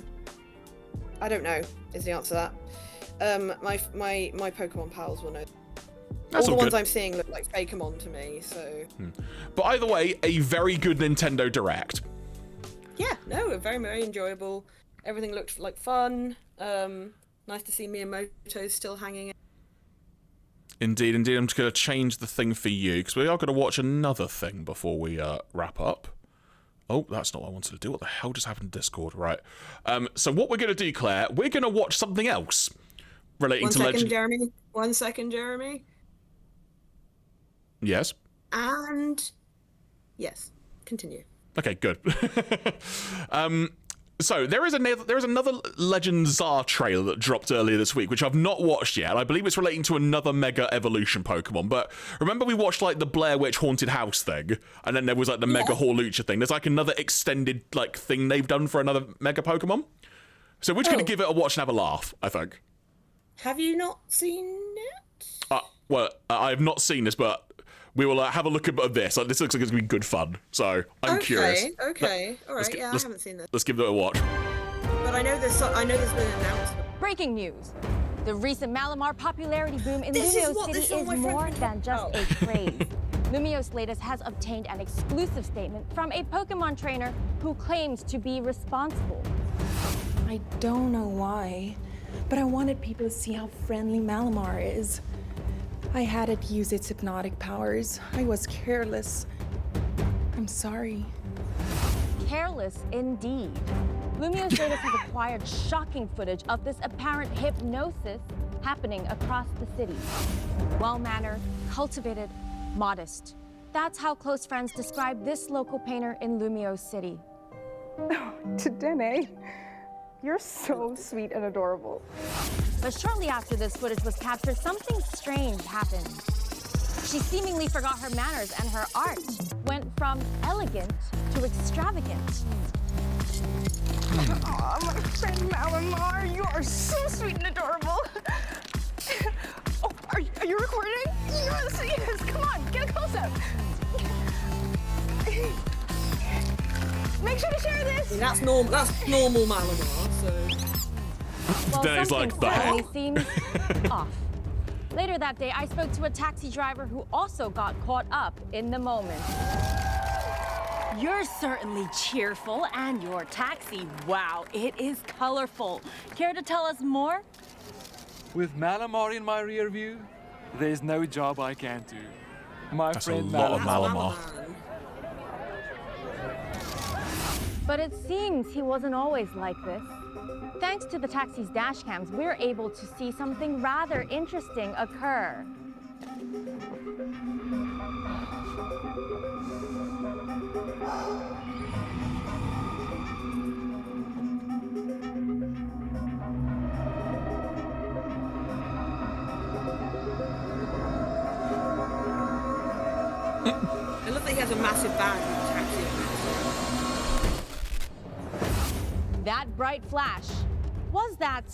Speaker 2: I don't know, is the answer to that. My Pokemon pals will know.
Speaker 1: That's
Speaker 2: all the
Speaker 1: all
Speaker 2: ones
Speaker 1: good.
Speaker 2: I'm seeing look like Fakemon to me, so...
Speaker 1: But either way, a very good Nintendo Direct.
Speaker 2: Yeah, no, very, very enjoyable. Everything looked like fun. Nice to see Miyamoto still hanging in.
Speaker 1: Indeed, indeed. I'm just going to change the thing for you, because we are going to watch another thing before we wrap up. Oh, that's not what I wanted to do. What the hell just happened to Discord? Right. So what we're going to do, Claire, we're going to watch something else relating to Legend.
Speaker 2: Jeremy. 1 second, Jeremy.
Speaker 1: Yes.
Speaker 2: And yes, continue.
Speaker 1: Okay, good. So there is another Legend Czar trailer that dropped earlier this week, which I've not watched yet. I believe it's relating to another Mega Evolution Pokemon. But remember, we watched like the Blair Witch Haunted House thing, and then there was like the Mega Horlucha thing. There's like another extended like thing they've done for another Mega Pokemon. So we're just gonna give it a watch and have a laugh, I think.
Speaker 2: Have you not seen it?
Speaker 1: I have not seen this, but we will have a look at this. This looks like it's going to be good fun. So I'm curious.
Speaker 2: Okay. All right. I haven't seen this.
Speaker 1: Let's give it a watch.
Speaker 2: But I know there's been an announcement.
Speaker 11: Breaking news. The recent Malamar popularity boom in Lumio City is more than just a craze. Lumio's latest has obtained an exclusive statement from a Pokemon trainer who claims to be responsible.
Speaker 15: I don't know why, but I wanted people to see how friendly Malamar is. I had it use its hypnotic powers. I was careless. I'm sorry.
Speaker 11: Careless indeed. Lumio's latest has acquired shocking footage of this apparent hypnosis happening across the city. Well-mannered, cultivated, modest. That's how close friends describe this local painter in Lumio City.
Speaker 15: Oh, Tadene, you're so sweet and adorable.
Speaker 11: But shortly after this footage was captured, something strange happened. She seemingly forgot her manners, and her art went from elegant to extravagant.
Speaker 15: Aw, my friend Malamar, you are so sweet and adorable. Oh, are you recording? Yes, come on, get a close-up. Make sure to share this.
Speaker 2: That's normal Malamar, so...
Speaker 11: Well,
Speaker 1: Then he's like, the
Speaker 11: something
Speaker 1: heck?
Speaker 11: seems off. Later that day, I spoke to a taxi driver who also got caught up in the moment. You're certainly cheerful, and your taxi, wow, it is colorful. Care to tell us more?
Speaker 19: With Malamar in my rear view, there's no job I can't do. My
Speaker 1: That's a
Speaker 19: friend
Speaker 1: lot of
Speaker 19: Malamar.
Speaker 11: But it seems he wasn't always like this. Thanks to the taxi's dash cams, we're able to see something rather interesting occur.
Speaker 2: I love that he has a massive bag with a taxi.
Speaker 11: That bright flash, was that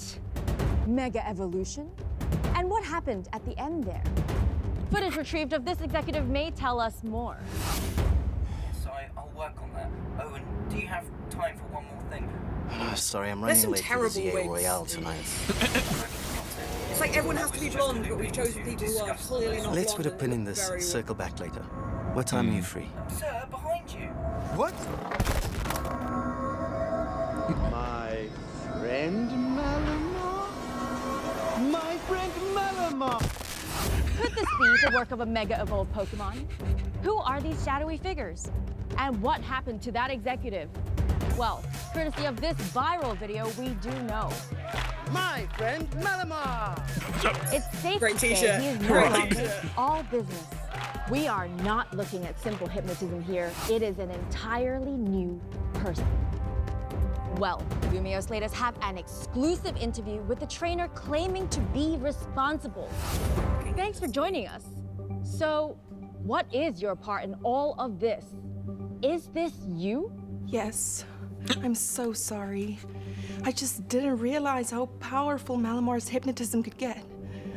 Speaker 11: Mega Evolution? And what happened at the end there? Footage retrieved of this executive may tell us more.
Speaker 20: Sorry, I'll work on that. Owen, do you have time for one more thing?
Speaker 18: Sorry, I'm
Speaker 2: There's
Speaker 18: running
Speaker 2: some
Speaker 18: late for the
Speaker 2: terrible
Speaker 18: ZA
Speaker 2: wigs.
Speaker 18: Royale tonight.
Speaker 2: It's like everyone has to be blonde, but we've chosen people who are clearly not
Speaker 18: Let's
Speaker 2: blonde
Speaker 18: put a
Speaker 2: and
Speaker 18: pin in
Speaker 2: look
Speaker 18: this.
Speaker 2: very
Speaker 18: Circle back later. What time are you free?
Speaker 20: Sir, behind you.
Speaker 18: What?
Speaker 8: My friend Malamar? My friend Malamar!
Speaker 11: Could this be the work of a Mega Evolved Pokemon? Who are these shadowy figures? And what happened to that executive? Well, courtesy of this viral video, we do know.
Speaker 8: My friend Malamar!
Speaker 11: It's safe
Speaker 2: Great
Speaker 11: to say
Speaker 2: t-shirt.
Speaker 11: he is no
Speaker 2: Great
Speaker 11: longer
Speaker 2: t-shirt.
Speaker 11: all business. We are not looking at simple hypnotism here. It is an entirely new person. Well, Lumio's latest have an exclusive interview with the trainer claiming to be responsible. Thanks for joining us. So, what is your part in all of this? Is this you?
Speaker 15: Yes. I'm so sorry. I just didn't realize how powerful Malamar's hypnotism could get.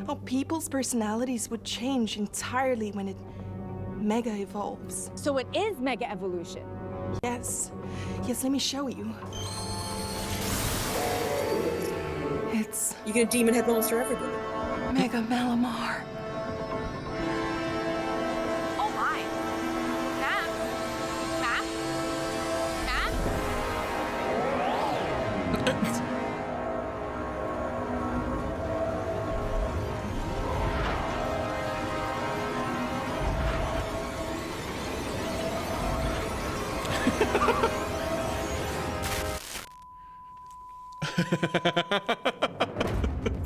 Speaker 15: How people's personalities would change entirely when it Mega evolves.
Speaker 11: So it is Mega Evolution?
Speaker 15: Yes. Yes, let me show you. It's...
Speaker 2: You gonna demon head monster everybody?
Speaker 15: Mega Malamar.
Speaker 11: Oh my. Map? Map? Map?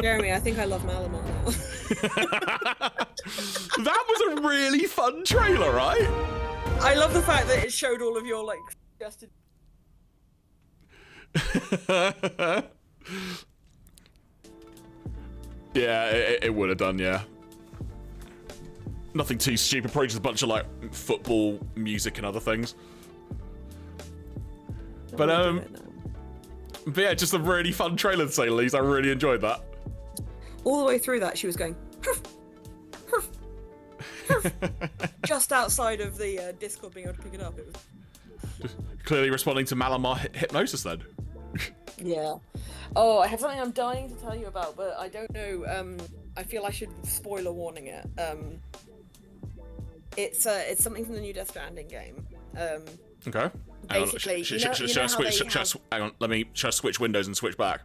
Speaker 2: Jeremy, I think I love Malamar now.
Speaker 1: That was a really fun trailer, right?
Speaker 2: I love the fact that it showed all of your, like, suggested...
Speaker 1: Yeah, it would have done, yeah. Nothing too stupid, probably just a bunch of, like, football, music, and other things. But yeah, just a really fun trailer to say the least. I really enjoyed that.
Speaker 2: All the way through that, she was going... just outside of the Discord being able to pick it up. It was...
Speaker 1: Just clearly responding to Malamar hypnosis then.
Speaker 2: Yeah. Oh, I have something I'm dying to tell you about, but I don't know. I feel I should spoiler warning it. It's something from the new Death Stranding game.
Speaker 1: Okay.
Speaker 2: Basically,
Speaker 1: Should I switch windows and switch back?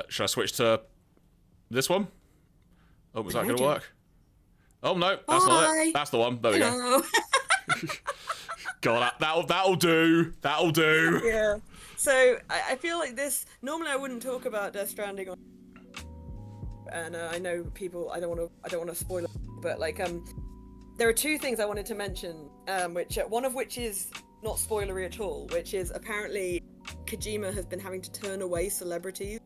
Speaker 1: Should I switch to this one? Oh, was that going to work? Oh, no, that's not it. That's the one. There we go. God, that'll do. That'll do.
Speaker 2: Yeah. So, I feel like this... Normally, I wouldn't talk about Death Stranding on... And I know people... I don't want to spoil it, but, like, there are two things I wanted to mention, which one of which is not spoilery at all, which is apparently Kojima has been having to turn away celebrities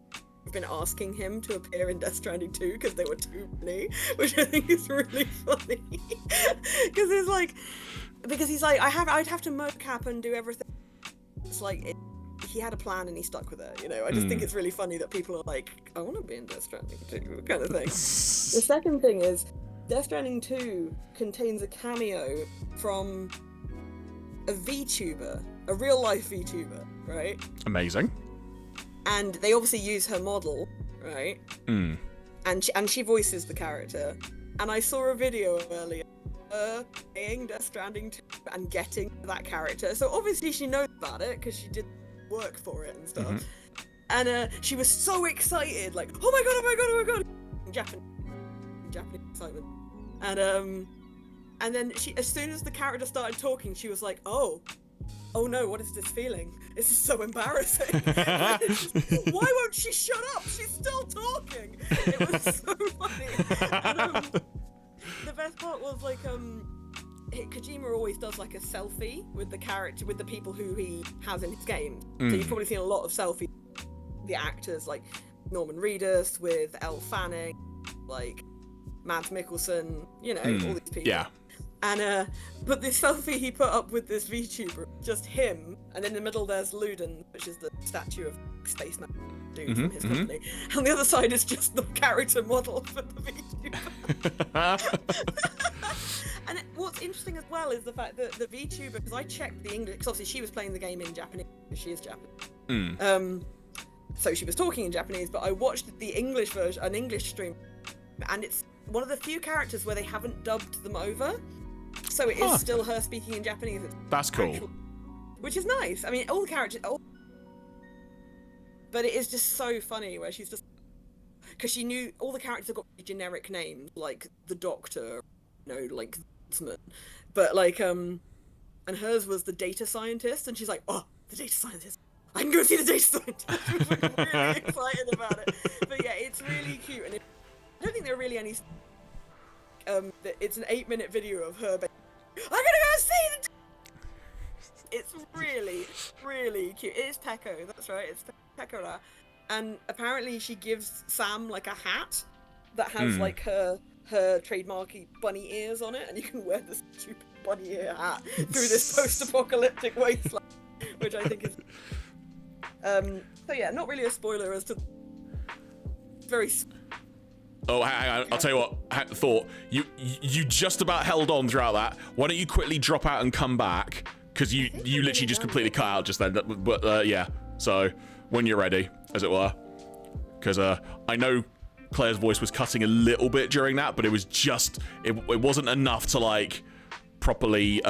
Speaker 2: who've been asking him to appear in Death Stranding 2 because they were too many, which I think is really funny. Because he's like, I'd have to mocap and do everything. It's like he had a plan and he stuck with it. You know, I just think it's really funny that people are like, I want to be in Death Stranding 2, kind of thing. The second thing is, Death Stranding 2 contains a cameo from a VTuber, a real life VTuber, right?
Speaker 1: Amazing.
Speaker 2: And they obviously use her model, right? And she voices the character. And I saw a video earlier playing Death Stranding 2 and getting that character. So obviously she knows about it because she did work for it and stuff. And she was so excited, like, oh my god, oh my god, oh my god! Japanese excitement. And then she, as soon as the character started talking, she was like, oh no, what is this feeling? This is so embarrassing. Why won't she shut up? She's still talking. It was so funny. And, the best part was like, Kojima always does like a selfie with the character, with the people who he has in his games. So you've probably seen a lot of selfies. The actors like Norman Reedus with Elle Fanning, like Mads Mikkelsen, you know, all these people.
Speaker 1: Yeah.
Speaker 2: And but this selfie he put up with this VTuber, just him, and in the middle there's Luden, which is the statue of Spaceman dude from his company, and the other side is just the character model for the VTuber. And what's interesting as well is the fact that the VTuber, because I checked the English, because obviously she was playing the game in Japanese, because she is Japanese. So she was talking in Japanese, but I watched the English version, an English stream, and it's one of the few characters where they haven't dubbed them over. So it is still her speaking in Japanese.
Speaker 1: That's cool.
Speaker 2: Which is nice. I mean, all the characters... But it is just so funny where she's just... Because she knew all the characters have got generic names, like the Doctor, you know, like the but like, and hers was the data scientist, and she's like, oh, the data scientist. I can go see the data scientist. She was like, really excited about it. But yeah, it's really cute. And I don't think there are really any... it's an 8-minute video of her. I'm gonna go see the. It's really, really cute. It is Peko, that's right. It's Pekora, and apparently she gives Sam like a hat that has like her trademarky bunny ears on it, and you can wear this stupid bunny ear hat through this post-apocalyptic wasteland, which I think is. So yeah, not really a spoiler as to. Very.
Speaker 1: Oh, hang on. I'll tell you what. Thought you just about held on throughout that. Why don't you quickly drop out and come back? Because you literally just completely cut out just then. But yeah. So when you're ready, as it were. Because I know Claire's voice was cutting a little bit during that, but it was just it wasn't enough to like properly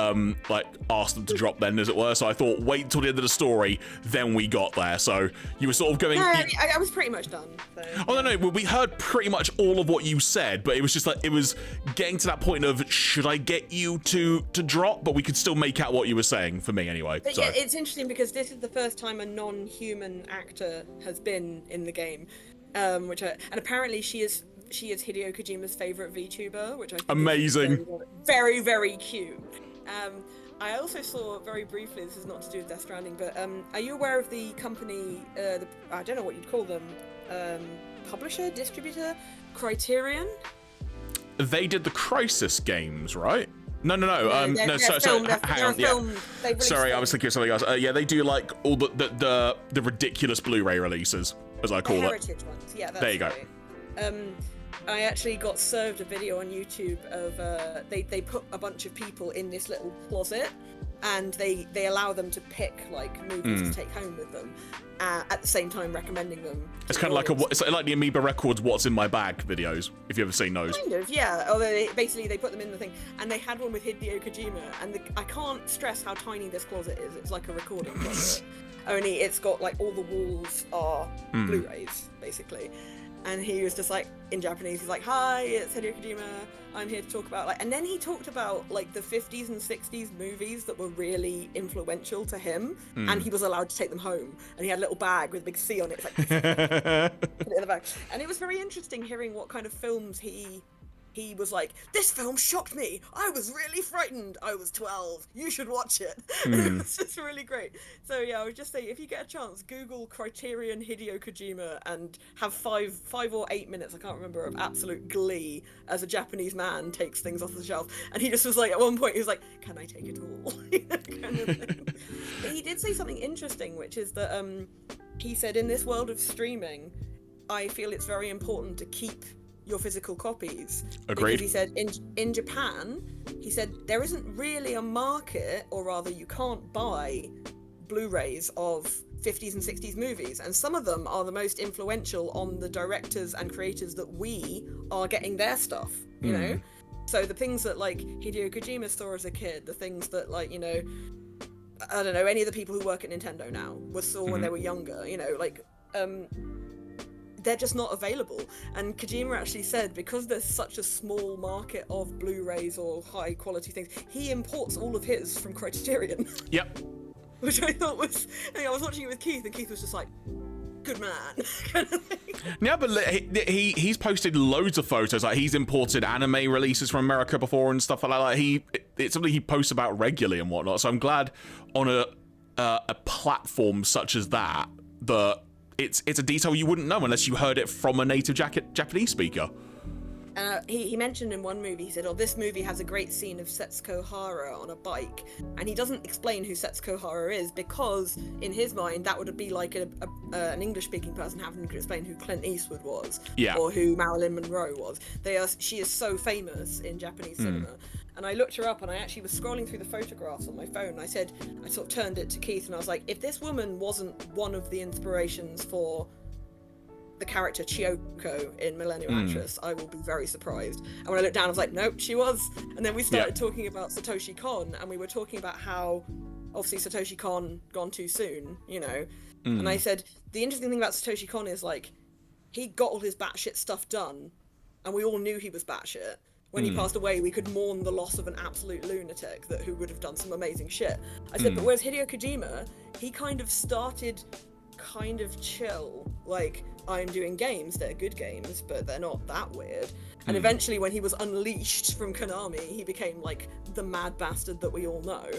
Speaker 1: like ask them to drop then, as it were. So I thought wait till the end of the story, then we got there. So you were sort of going.
Speaker 2: No, I was pretty much done. So.
Speaker 1: Oh no, well, we heard pretty much all of what you said, but it was just like it was getting to that point of should I get you to drop, but we could still make out what you were saying for me anyway.
Speaker 2: But
Speaker 1: so.
Speaker 2: yeah, it's interesting because this is the first time a non-human actor has been in the game, and apparently she is Hideo Kojima's favorite VTuber, which I think
Speaker 1: amazing,
Speaker 2: is very, very cute. I also saw very briefly, this is not to do with Death Stranding, but are you aware of the company, I don't know what you'd call them, publisher, distributor, Criterion?
Speaker 1: They did the Crisis games, right? No. Sorry, I was thinking of something else. Yeah, they do like all the ridiculous Blu-ray releases, as I call it.
Speaker 2: Heritage ones, yeah. That's
Speaker 1: there you go.
Speaker 2: Right. I actually got served a video on YouTube of they put a bunch of people in this little closet, and they allow them to pick like movies to take home with them, at the same time recommending them.
Speaker 1: It's kind of like it's like the Amoeba Records "What's in My Bag" videos. If you've ever seen those.
Speaker 2: Kind of, yeah. Although they put them in the thing, and they had one with Hideo Kojima, and I can't stress how tiny this closet is. It's like a recording closet. Only it's got like all the walls are Blu-rays basically. And he was just like, in Japanese, he's like, "Hi, it's Hideo Kojima. I'm here to talk about like," and then he talked about like the 50s and 60s movies that were really influential to him, and he was allowed to take them home. And he had a little bag with a big C on it. It's like, put it in the bag. And it was very interesting hearing what kind of films he was like, "This film shocked me. I was really frightened. I was 12. You should watch it." And it was just really great. So yeah, I would just say, if you get a chance, Google Criterion Hideo Kojima and have 5 or 8 minutes, I can't remember, of absolute glee as a Japanese man takes things off the shelf. And he just was like, at one point, he was like, "Can I take it all?" kind of thing. But he did say something interesting, which is that he said, in this world of streaming, I feel it's very important to keep your physical copies.
Speaker 1: Agreed.
Speaker 2: Because he said in Japan, he said there isn't really a market, or rather you can't buy Blu-rays of 50s and 60s movies, and some of them are the most influential on the directors and creators that we are getting their stuff, you know? So the things that like Hideo Kojima saw as a kid, the things that like, you know, I don't know, any of the people who work at Nintendo now saw when they were younger, you know, like they're just not available. And Kojima actually said, because there's such a small market of Blu-rays or high quality things, he imports all of his from Criterion.
Speaker 1: Yep.
Speaker 2: Which I thought was, I was watching it with Keith, and Keith was just like, "Good man." kind of thing.
Speaker 1: Yeah, but he's posted loads of photos. Like he's imported anime releases from America before and stuff like that. It's something he posts about regularly and whatnot. So I'm glad on a platform such as that it's a detail you wouldn't know unless you heard it from a native Japanese speaker.
Speaker 2: He mentioned in one movie, he said, "Oh, this movie has a great scene of Setsuko Hara on a bike," and he doesn't explain who Setsuko Hara is, because in his mind that would be like an English-speaking person having to explain who Clint Eastwood was, or who Marilyn Monroe was. She is so famous in Japanese cinema. And I looked her up, and I actually was scrolling through the photographs on my phone, and I sort of turned it to Keith, and I was like, if this woman wasn't one of the inspirations for the character Chiyoko in Millennium Actress, I will be very surprised. And when I looked down, I was like, nope, she was. And then we started talking about Satoshi Kon, and we were talking about how, obviously, Satoshi Kon gone too soon, you know? And I said, the interesting thing about Satoshi Kon is, like, he got all his batshit stuff done, and we all knew he was batshit. When he passed away, we could mourn the loss of an absolute lunatic who would have done some amazing shit. I said, but whereas Hideo Kojima, he kind of started kind of chill, like, I'm doing games, they're good games, but they're not that weird. And eventually, when he was unleashed from Konami, he became like the mad bastard that we all know.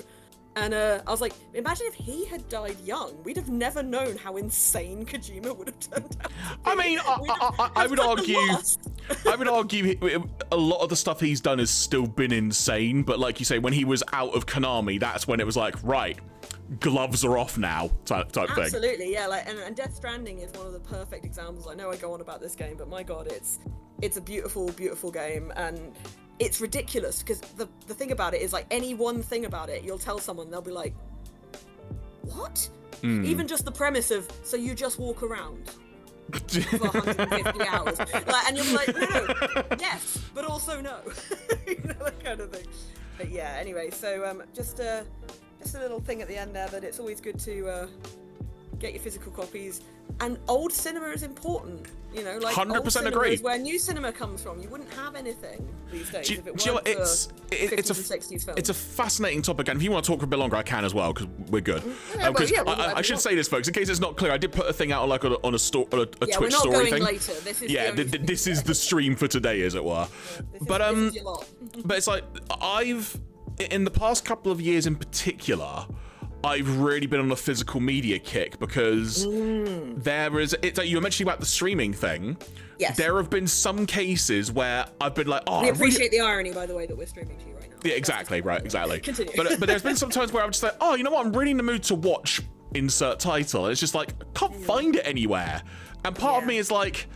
Speaker 2: And I was like, imagine if he had died young, we'd have never known how insane Kojima would have turned out.
Speaker 1: I mean, I would argue a lot of the stuff he's done has still been insane, but like you say, when he was out of Konami, that's when it was like, right, gloves are off now, type thing.
Speaker 2: Absolutely, yeah. Like, and Death Stranding is one of the perfect examples. I know I go on about this game, but my god, it's a beautiful, beautiful game, and it's ridiculous because the thing about it is, like, any one thing about it, you'll tell someone, they'll be like, what? Even just the premise of, so you just walk around for 150 hours. Like, and you'll be like, no, yes, but also no. You know, that kind of thing. But yeah, anyway, so just a little thing at the end there, that it's always good to get your physical copies. And old cinema is important, you know, like
Speaker 1: 100%
Speaker 2: old cinema
Speaker 1: agree.
Speaker 2: is where new cinema comes from. You wouldn't have anything these days if it weren't
Speaker 1: Do you know what?
Speaker 2: for
Speaker 1: It's
Speaker 2: 50s and 60s films.
Speaker 1: It's a fascinating topic, and if you want to talk for a bit longer, I can as well, because we're good. I should say this, folks, in case it's not clear. I did put a thing out like on a Twitch story thing.
Speaker 2: We're not going later. This is
Speaker 1: this is the stream for today, as it were. But it's like I've in the past couple of years in particular, I've really been on a physical media kick, because there is, it's like you were mentioning about the streaming thing.
Speaker 2: Yes.
Speaker 1: There have been some cases where I've been like,
Speaker 2: we appreciate the irony, by the way, that we're streaming to you right now.
Speaker 1: Yeah, exactly, right, exactly.
Speaker 2: Continue.
Speaker 1: But there's been some times where I'm just like, oh, you know what, I'm really in the mood to watch insert title. And it's just like, I can't find it anywhere. And part of me is like,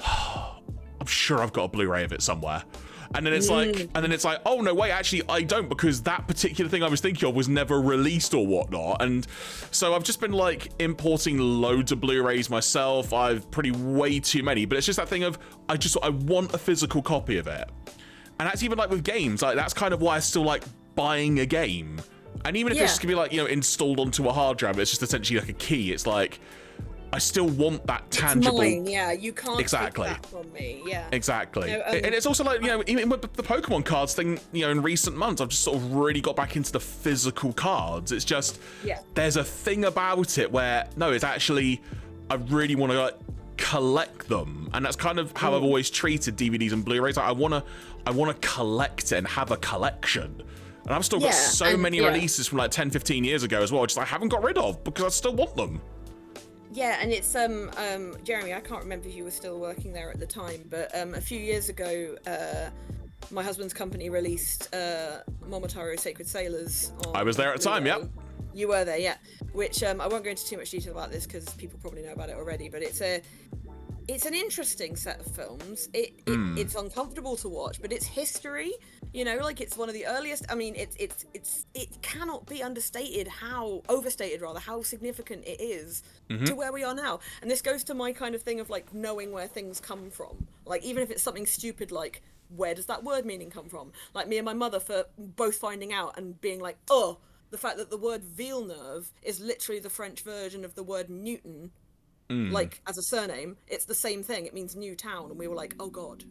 Speaker 1: I'm sure I've got a Blu-ray of it somewhere. And then it's like, oh no, wait, actually I don't, because that particular thing I was thinking of was never released or whatnot. And so I've just been like importing loads of Blu-rays myself. I've pretty way too many, but it's just that thing of, I want a physical copy of it. And that's even like with games, like that's kind of why I still like buying a game. And even if it's gonna be like, you know, installed onto a hard drive, it's just essentially like a key. It's like, I still want that tangible.
Speaker 2: It's mine, yeah. You can't take that from me, yeah.
Speaker 1: Exactly.
Speaker 2: No,
Speaker 1: and it's also like, you know, even with the Pokemon cards thing, you know, in recent months, I've just sort of really got back into the physical cards. It's just, there's a thing about it where, no, it's actually, I really want to like collect them. And that's kind of how I've always treated DVDs and Blu-rays. Like, I want to collect it and have a collection. And I've still got so many releases from like 10, 15 years ago as well, just I haven't got rid of because I still want them.
Speaker 2: Yeah, and it's Jeremy, I can't remember if you were still working there at the time, but a few years ago, my husband's company released Momotaro Sacred Sailors.
Speaker 1: I was there at the time, yep.
Speaker 2: You were there, yeah. Which I won't go into too much detail about this because people probably know about it already, but it's an interesting set of films. It's uncomfortable to watch, but it's history. You know, like it's one of the earliest. I mean, it cannot be overstated how significant it is to where we are now. And this goes to my kind of thing of like knowing where things come from. Like even if it's something stupid like where does that word meaning come from? Like me and my mother for both finding out and being like, oh, the fact that the word Villeneuve is literally the French version of the word Newton. Like as a surname, it's the same thing. It means new town, and we were like, oh god,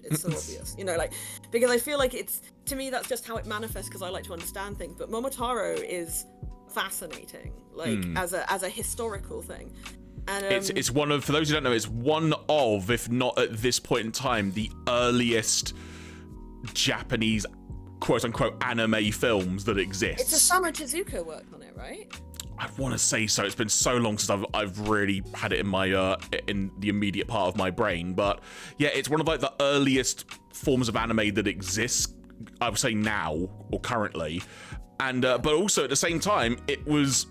Speaker 2: it's so obvious, you know, like because I feel like it's to me that's just how it manifests because I like to understand things. But Momotaro is fascinating, like as a historical thing, and
Speaker 1: it's one of, for those who don't know, it's one of, if not at this point in time, the earliest Japanese quote unquote anime films that exist.
Speaker 2: It's Osamu Tezuka worked on it, right?
Speaker 1: I want to say so. It's been so long since I've really had it in my in the immediate part of my brain, but yeah, it's one of like the earliest forms of anime that exists. I would say now or currently, and but also at the same time, it was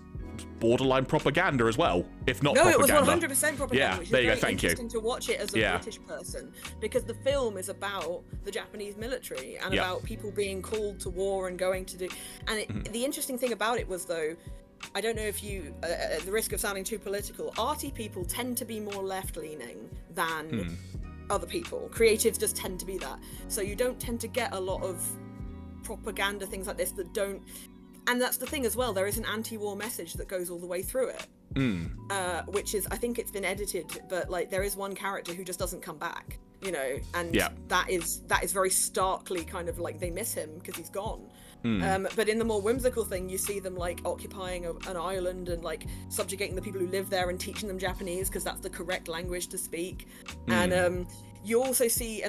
Speaker 1: borderline propaganda as well, if not propaganda.
Speaker 2: No, it was 100% propaganda.
Speaker 1: Yeah,
Speaker 2: which is
Speaker 1: there you go.
Speaker 2: very
Speaker 1: Thank you.
Speaker 2: interesting to watch it as a British person because the film is about the Japanese military and about people being called to war and going to do. And the interesting thing about it was though. I don't know if you, at the risk of sounding too political, arty people tend to be more left-leaning than other people. Creatives just tend to be that. So you don't tend to get a lot of propaganda, things like this that don't... And that's the thing as well, there is an anti-war message that goes all the way through it. Which is, I think it's been edited, but like there is one character who just doesn't come back, you know, and that is very starkly kind of like they miss him because he's gone. But in the more whimsical thing, you see them like occupying an island and like subjugating the people who live there and teaching them Japanese because that's the correct language to speak. And you also see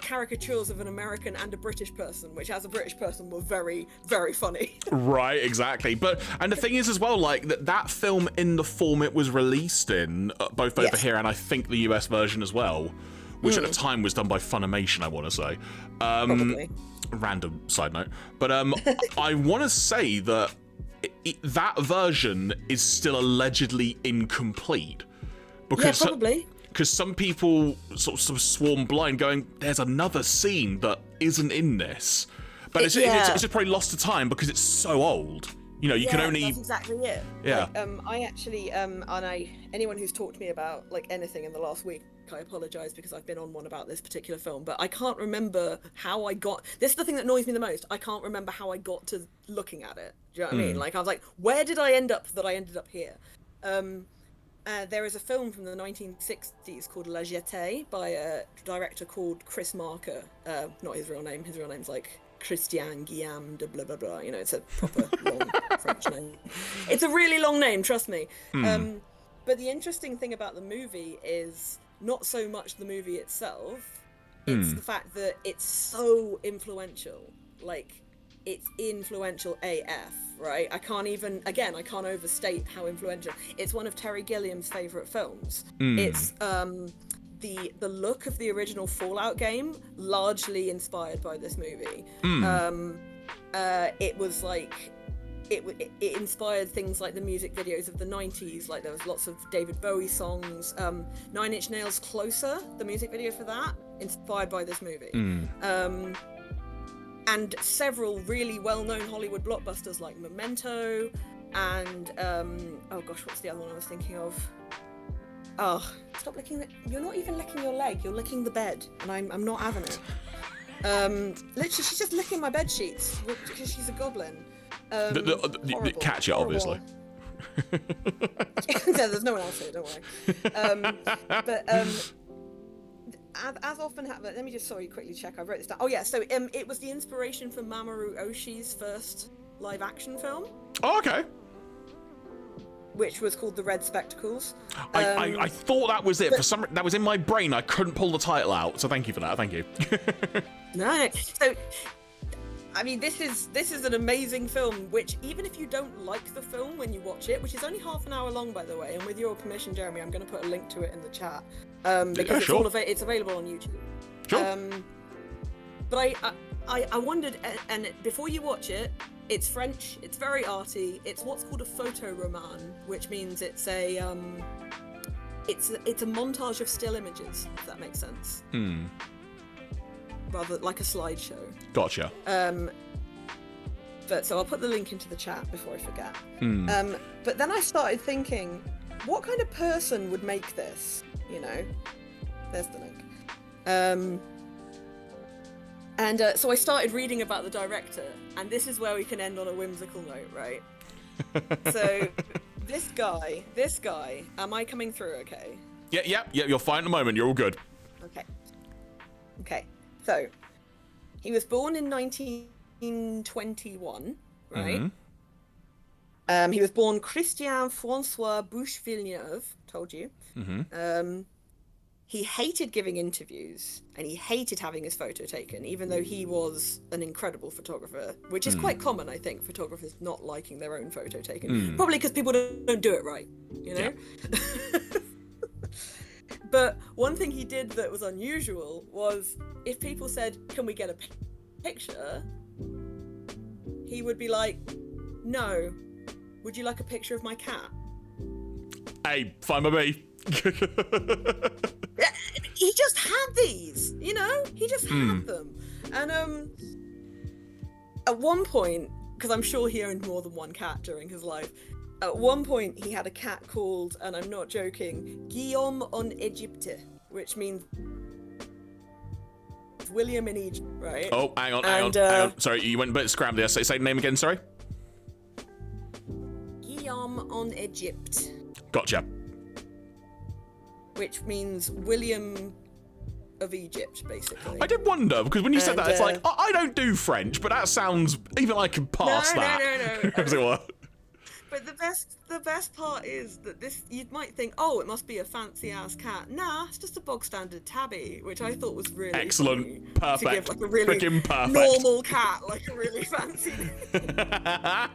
Speaker 2: caricatures of an American and a British person, which as a British person were very, very funny.
Speaker 1: Right, exactly. And the thing is as well, like that film in the form it was released in, both over here and I think the US version as well, which at the time was done by Funimation, I want to say.
Speaker 2: Probably.
Speaker 1: Random side note, but I want to say that that version is still allegedly incomplete because
Speaker 2: probably
Speaker 1: because some people sort of swarm blind, going, "There's another scene that isn't in this," but it's just probably lost to time because it's so old. You know, you can only.
Speaker 2: That's exactly it.
Speaker 1: Yeah.
Speaker 2: Like, I actually anyone who's talked to me about like anything in the last week I apologize because I've been on one about this particular film, but I can't remember how I got. This is the thing that annoys me the most. I can't remember how I got to looking at it. Do you know what I mean? Like, I was like, where did I end up that I ended up here? There is a film from the 1960s called La Jetée by a director called Chris Marker. Not his real name. His real name's like Christian Guillaume de blah blah blah. You know, it's a proper long French name. It's a really long name, trust me. But the interesting thing about the movie is not so much the movie itself, it's the fact that it's so influential. Like, it's influential AF, right? I can't overstate how influential. It's one of Terry Gilliam's favourite films. It's the look of the original Fallout game, largely inspired by this movie. It was like, it inspired things like the music videos of the 90s. Like, there was lots of David Bowie songs. 9 Inch Nails' Closer, the music video for that, inspired by this movie. And several really well-known Hollywood blockbusters like Memento and oh gosh, what's the other one I was thinking of? Oh, stop licking you're not even licking your leg, you're licking the bed, and I'm not having it. Literally, she's just licking my bed sheets because she's a goblin.
Speaker 1: The catch it, obviously.
Speaker 2: There's no one else here, don't worry. But as often happens, let me just quickly check. I wrote this down. Oh yeah, so it was the inspiration for Mamoru Oshii's first live-action film.
Speaker 1: Oh, okay.
Speaker 2: Which was called The Red Spectacles.
Speaker 1: I thought that was it. For some that was in my brain. I couldn't pull the title out. So thank you for that. Thank you.
Speaker 2: No, so I mean, this is an amazing film, which even if you don't like the film when you watch it, which is only half an hour long, by the way, and with your permission, Jeremy, I'm going to put a link to it in the chat, because it's all it's available on YouTube.
Speaker 1: Sure.
Speaker 2: But I wondered, and before you watch it, it's French, it's very arty, it's what's called a photoroman, which means it's a montage of still images, if that makes sense. Rather like a slideshow.
Speaker 1: Gotcha.
Speaker 2: But so I'll put the link into the chat before I forget. But then I started thinking, what kind of person would make this? You know, there's the link. So I started reading about the director, and this is where we can end on a whimsical note, right? So this guy, am I coming through okay?
Speaker 1: Yeah, you're fine at the moment. You're all good.
Speaker 2: Okay. So, he was born in 1921, right? He was born Christian Francois Bouche-Villeneuve, told you. He hated giving interviews, and he hated having his photo taken, even though he was an incredible photographer, which is quite common, I think, photographers not liking their own photo taken. Probably because people don't do it right, you know? Yeah. But one thing he did that was unusual was if people said, can we get a picture? He would be like, no. Would you like a picture of my cat?
Speaker 1: Hey, fine by me.
Speaker 2: He just had these, you know? He just had them. And at one point, because I'm sure he owned more than one cat during his life, at one point he had a cat called, and I'm not joking, Guillaume en Égypte, which means William in Egypt, right?
Speaker 1: Oh, hang on. Sorry, you went a bit scrambled there. Say the name again, sorry.
Speaker 2: Guillaume en Égypte.
Speaker 1: Gotcha.
Speaker 2: Which means William of Egypt, basically.
Speaker 1: I did wonder, because when you said that, it's like, I don't do French, but that sounds, even I can pass that.
Speaker 2: No.
Speaker 1: As it were.
Speaker 2: But the best part is that you might think, oh, it must be a fancy ass cat. Nah, it's just a bog standard tabby, which I thought was really
Speaker 1: excellent, perfect,
Speaker 2: to give like a really
Speaker 1: perfect
Speaker 2: normal cat like a really fancy. But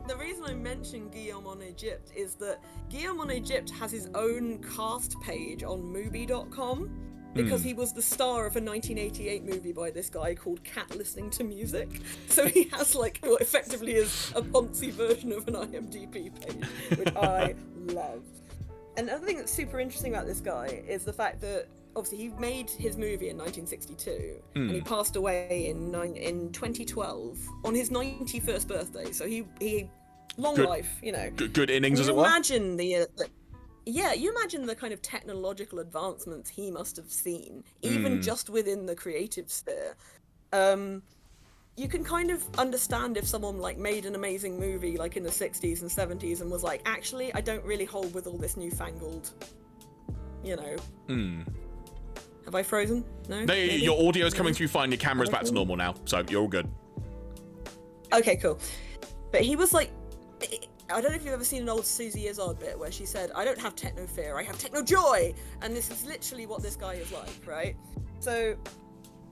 Speaker 2: the reason I mentioned Guillaume en Égypte is that Guillaume en Égypte has his own cast page on Mubi.com. Because he was the star of a 1988 movie by this guy called Cat Listening to Music. So he has like what effectively is a Ponzi version of an IMDb page, which I love. And another thing that's super interesting about this guy is the fact that obviously he made his movie in 1962 and he passed away in 2012 on his 91st birthday. So he long life, you know.
Speaker 1: Good innings, as it were.
Speaker 2: Imagine yeah, you imagine the kind of technological advancements he must have seen, even just within the creative sphere. You can kind of understand if someone like made an amazing movie like in the 60s and 70s and was like, actually, I don't really hold with all this newfangled, you know. Have I frozen? No?
Speaker 1: Your audio's coming through fine, your camera's back to normal now, so you're all good.
Speaker 2: Okay, cool. But he was like, I don't know if you've ever seen an old Susie Izzard bit where she said, I don't have techno fear, I have techno joy. And this is literally what this guy is like, right? So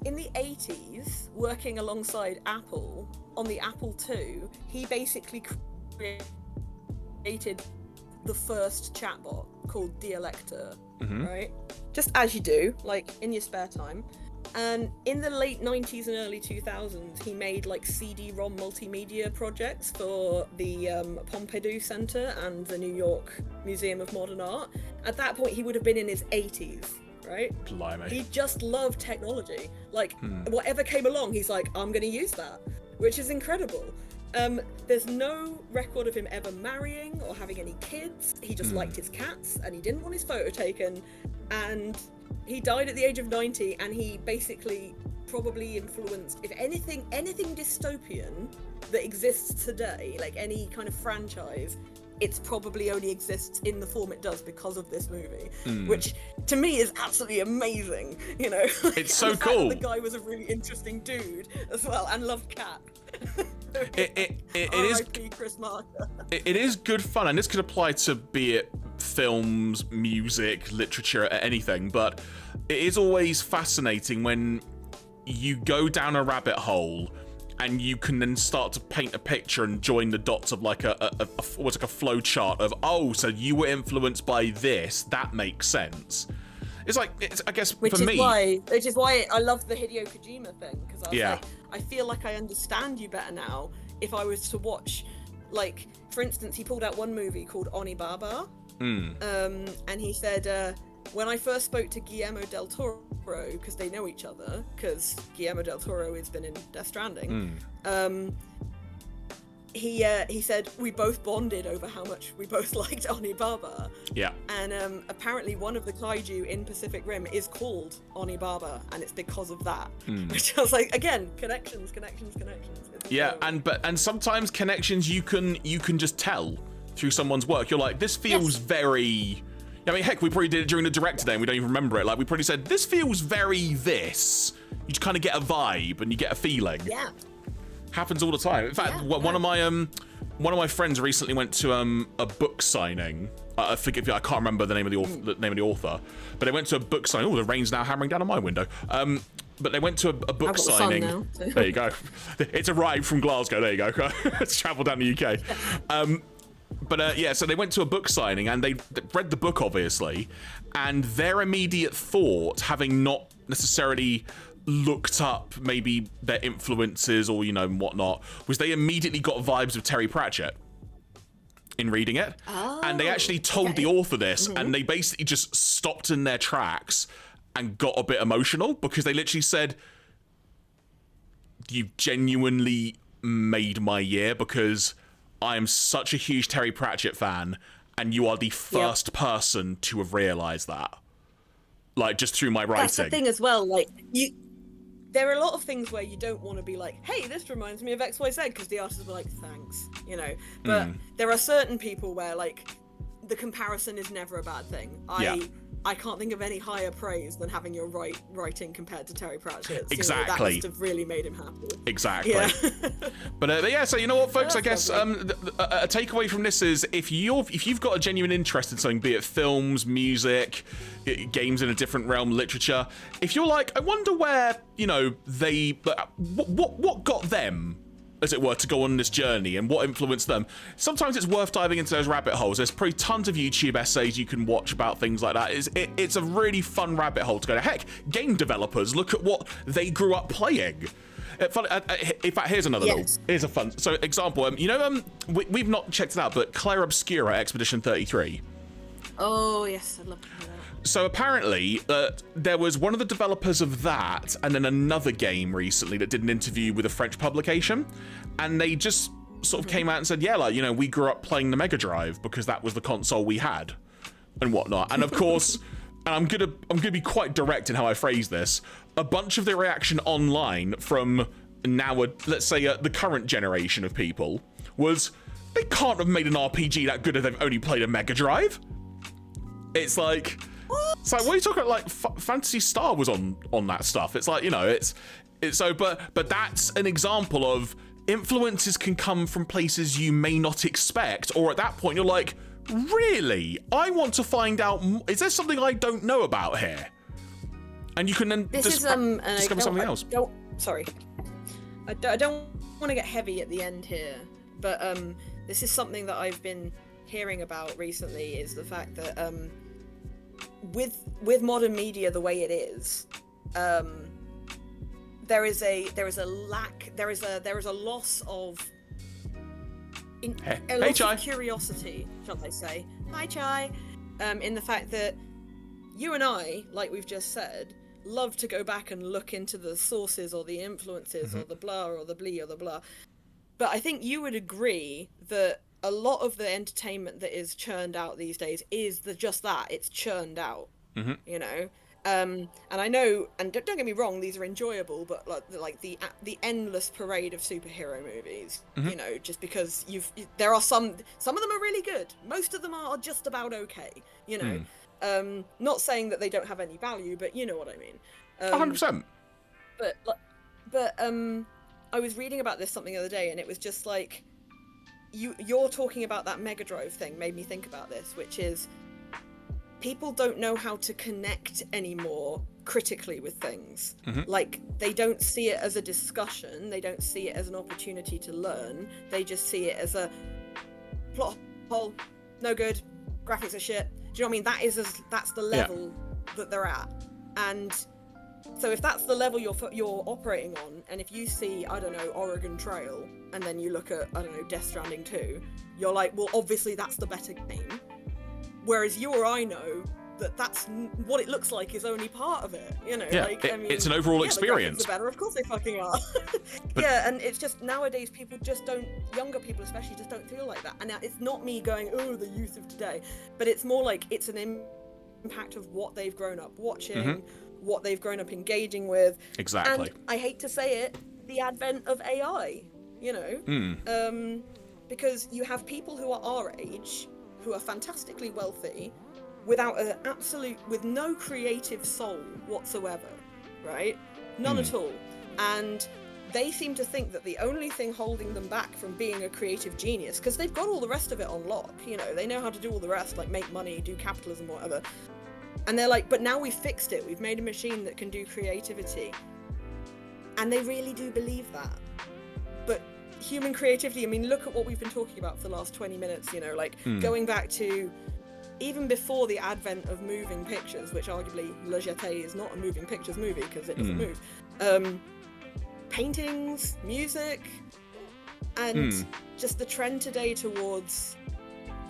Speaker 2: in the 80s, working alongside Apple on the Apple II, he basically created the first chatbot called Dialector, right? Just as you do, like in your spare time. And in the late 90s and early 2000s, he made like CD-ROM multimedia projects for the Pompidou Center and the New York Museum of Modern Art. At that point, he would have been in his 80s, right?
Speaker 1: Blimey.
Speaker 2: He just loved technology. Like, whatever came along, he's like, I'm going to use that, which is incredible. There's no record of him ever marrying or having any kids. He just liked his cats and he didn't want his photo taken. And he died at the age of 90, and he basically probably influenced, if anything dystopian that exists today, like any kind of franchise, it's probably only exists in the form it does because of this movie, which to me is absolutely amazing, you know.
Speaker 1: It's so cool.
Speaker 2: The guy was a really interesting dude as well and loved cat.
Speaker 1: It is
Speaker 2: Chris Marker.
Speaker 1: It is good fun, and this could apply to be it films, music, literature, anything, but it is always fascinating when you go down a rabbit hole and you can then start to paint a picture and join the dots of like what's like a flow chart of, oh, so you were influenced by this, that makes sense. It's like, I guess
Speaker 2: which
Speaker 1: for me,
Speaker 2: which is why I love the Hideo Kojima thing, because I was
Speaker 1: yeah.
Speaker 2: like, I feel like I understand you better now if I was to watch, like, for instance, he pulled out one movie called Onibaba, and he said, when I first spoke to Guillermo del Toro, because they know each other, because Guillermo del Toro has been in Death Stranding, he said we both bonded over how much we both liked Onibaba.
Speaker 1: Yeah. And
Speaker 2: apparently one of the kaiju in Pacific Rim is called Onibaba, and it's because of that. Which I was like, again, connections.
Speaker 1: Yeah, and sometimes connections you can just tell through someone's work. You're like, this feels very. I mean, heck, we probably did it during the direct today and we don't even remember it. Like, we probably said, this feels very this. You just kind of get a vibe and you get a feeling.
Speaker 2: Yeah.
Speaker 1: Happens all the time. In fact, one of my friends recently went to a book signing. I can't remember the name of the author, but they went to a book signing. Oh, the rain's now hammering down on my window. But they went to a book signing.
Speaker 2: Now, so.
Speaker 1: There you go. It's arrived from Glasgow. There you go. It's travelled down the UK. But yeah, so they went to a book signing and they read the book, obviously, and their immediate thought, having not necessarily looked up maybe their influences or, you know, whatnot, was they immediately got vibes of Terry Pratchett in reading it. And they actually told the author this, and they basically just stopped in their tracks and got a bit emotional because they literally said, "You genuinely made my year, because I am such a huge Terry Pratchett fan, and you are the first person to have realised that. Like, just through my writing."
Speaker 2: That's the thing as well, like, there are a lot of things where you don't want to be like, hey, this reminds me of XYZ, because the artists were like, thanks, you know. But there are certain people where, like, the comparison is never a bad thing. I can't think of any higher praise than having your writing compared to Terry Pratchett's.
Speaker 1: Exactly.
Speaker 2: You know, that must have really made him happy.
Speaker 1: Exactly.
Speaker 2: Yeah.
Speaker 1: But yeah, so you know what, folks? I guess a takeaway from this is if you've got a genuine interest in something, be it films, music, games in a different realm, literature, if you're like, I wonder where, you know, what got them, as it were, to go on this journey and what influenced them, sometimes it's worth diving into those rabbit holes. There's probably tons of YouTube essays you can watch about things like that. It's a really fun rabbit hole to go to. Heck, game developers, look at what they grew up playing. In fact, here's another here's a fun example. You know, we've not checked it out, but Claire Obscura Expedition 33.
Speaker 2: Oh yes, I'd love to hear that.
Speaker 1: So apparently, there was one of the developers of that, and then another game recently that did an interview with a French publication, and they just sort of came out and said, yeah, like, you know, we grew up playing the Mega Drive because that was the console we had. and whatnot. And of course, and I'm gonna be quite direct in how I phrase this. A bunch of the reaction online from now, let's say the current generation of people was, they can't have made an RPG that good if they've only played a Mega Drive. It's like what are you talking about? Like Phantasy Star was on that stuff. It's like, you know, it's so, but that's an example of influences can come from places you may not expect, or at that point you're like, really? I want to find out, is there something I don't know about here? And you can then discover something else.
Speaker 2: Sorry. I don't want to get heavy at the end here, but this is something that I've been hearing about recently, is the fact that with modern media the way it is, there is a loss of curiosity, shall I say. Hi, Chai. In the fact that you and I, like we've just said, love to go back and look into the sources or the influences or the blah or the blee or the blah. But I think you would agree that a lot of the entertainment that is churned out these days is just that, it's churned out, you know? And I know, and don't get me wrong, these are enjoyable, but like the endless parade of superhero movies, you know, just because there are some of them are really good, most of them are just about okay, you know. Not saying that they don't have any value, but you know what I mean.
Speaker 1: 100%.
Speaker 2: But I was reading about something the other day, and it was just like, you're talking about that Mega Drive thing made me think about this, which is, people don't know how to connect anymore critically with things. Like, they don't see it as a discussion, they don't see it as an opportunity to learn, they just see it as a plot hole, no good, graphics are shit. Do you know what I mean? That's the level that they're at. And so if that's the level you're operating on, and if you see, I don't know, Oregon Trail, and then you look at, I don't know, Death Stranding 2, you're like, well, obviously that's the better game. Whereas you or I know that that's what it looks like is only part of it, you know?
Speaker 1: Yeah,
Speaker 2: like, I mean,
Speaker 1: it's an overall experience.
Speaker 2: The better, of course they fucking are. Yeah, and it's just, nowadays people just don't, younger people especially, just don't feel like that. And now it's not me going, oh, the youth of today, but it's more like it's an impact of what they've grown up watching, what they've grown up engaging with.
Speaker 1: Exactly.
Speaker 2: And I hate to say it, the advent of AI, you know? Because you have people who are our age, who are fantastically wealthy, with no creative soul whatsoever, right? None at all. And they seem to think that the only thing holding them back from being a creative genius, because they've got all the rest of it on lock, you know, they know how to do all the rest, like make money, do capitalism, whatever. And they're like, but now we've fixed it, we've made a machine that can do creativity. And they really do believe that. But human creativity, I mean, look at what we've been talking about for the last 20 minutes, you know, like going back to even before the advent of moving pictures, which arguably Le Jetée is not a moving pictures movie because it doesn't move. Paintings, music, and just the trend today towards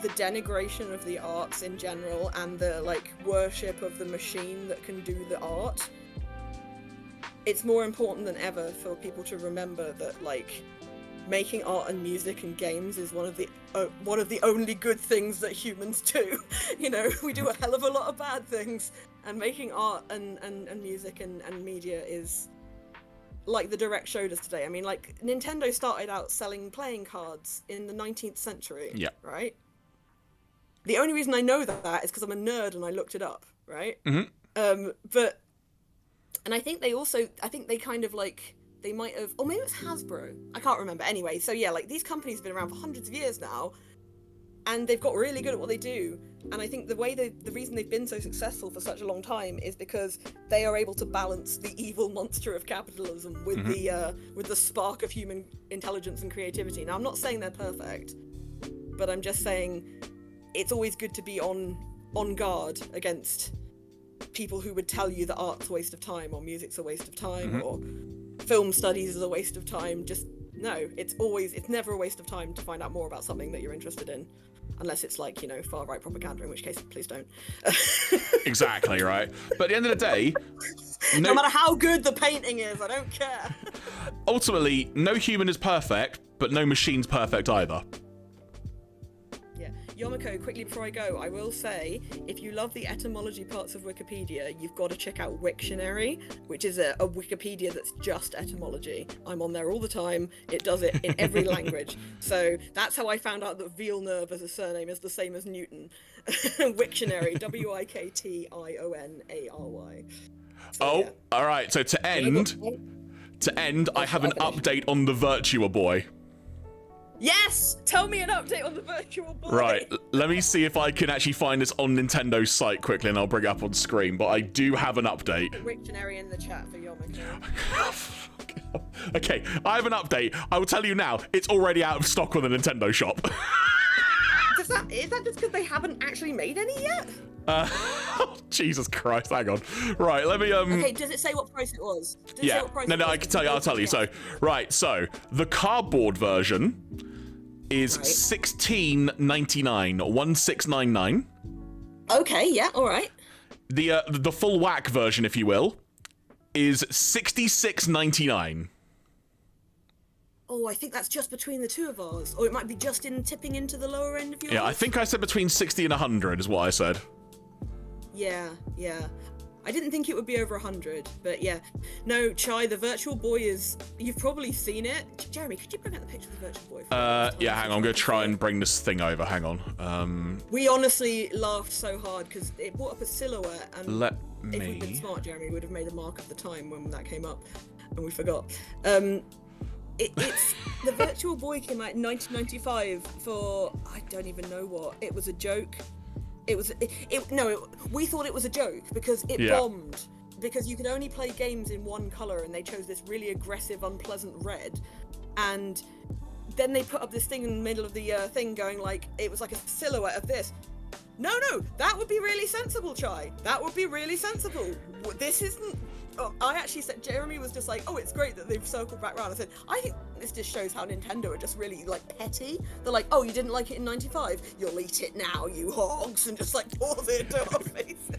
Speaker 2: the denigration of the arts in general and the like worship of the machine that can do the art. It's more important than ever for people to remember that, like, making art and music and games is one of the only good things that humans do. You know, we do a hell of a lot of bad things, and making art and music and media is, like the Direct showed us today. I mean, like, Nintendo started out selling playing cards in the 19th century, right? The only reason I know that is because I'm a nerd and I looked it up, right? But, and I think they kind of like, they might have, or maybe it was Hasbro, I can't remember. Anyway, so yeah, like, these companies have been around for hundreds of years now, and they've got really good at what they do. And I think the reason they've been so successful for such a long time is because they are able to balance the evil monster of capitalism with the spark of human intelligence and creativity. Now, I'm not saying they're perfect, but I'm just saying it's always good to be on guard against people who would tell you that art's a waste of time, or music's a waste of time, or film studies is a waste of time. Just no, it's never a waste of time to find out more about something that you're interested in, unless it's like, you know, far right propaganda, in which case please don't.
Speaker 1: Exactly, right? But at the end of the day,
Speaker 2: no matter how good the painting is, I don't care.
Speaker 1: Ultimately, no human is perfect, but no machine's perfect either.
Speaker 2: Yeah, Yarmiko, quickly before I go, I will say, if you love the etymology parts of Wikipedia, you've got to check out Wiktionary, which is a Wikipedia that's just etymology. I'm on there all the time. It does it in every language. So that's how I found out that Villeneuve as a surname is the same as Newton. Wiktionary, Wiktionary. So, yeah.
Speaker 1: All right. So to end, I have an update on the Virtua Boy.
Speaker 2: Yes! Tell me an update on the Virtual Boy!
Speaker 1: Right, let me see if I can actually find this on Nintendo's site quickly and I'll bring it up on screen, but I do have an update.
Speaker 2: Wiktionary in the chat for Yarmiko.
Speaker 1: Okay, I have an update. I will tell you now, it's already out of stock on the Nintendo shop.
Speaker 2: Is that just because they haven't actually made any yet?
Speaker 1: Jesus Christ, hang on. Right, let me
Speaker 2: Okay, does it say what price it was?
Speaker 1: Yeah, no, I can tell you, I'll tell you. So, right, so the cardboard version is $16.99, $16.99.
Speaker 2: Okay, yeah, all right.
Speaker 1: The full whack version, if you will, is $66.99.
Speaker 2: Oh, I think that's just between the two of ours, or it might be just tipping into the lower end of yours.
Speaker 1: Yeah, I think I said between 60 and 100 is what I said.
Speaker 2: Yeah. I didn't think it would be over 100, but yeah. No, Chai, the Virtual Boy is... You've probably seen it. Jeremy, could you bring out the picture of the Virtual Boy?
Speaker 1: Yeah, hang on. I'm going to try and bring this thing over. Hang on.
Speaker 2: We honestly laughed so hard because it brought up a silhouette, and
Speaker 1: Let
Speaker 2: if we'd been smart, Jeremy, we would have made a mark of the time when that came up, and we forgot. It's the Virtual Boy came out in 1995 for... I don't even know what. It was a joke. We thought it was a joke because it bombed, because you could only play games in one color and they chose this really aggressive, unpleasant red, and then they put up this thing in the middle of the thing going like, it was like a silhouette of this. No, that would be really sensible, Chai. That would be really sensible. This isn't... I actually said, Jeremy was just like, oh, it's great that they've circled back around. I said, I think this just shows how Nintendo are just really, like, petty. They're like, oh, you didn't like it in 95? You'll eat it now, you hogs, and just, like, pours it into our faces.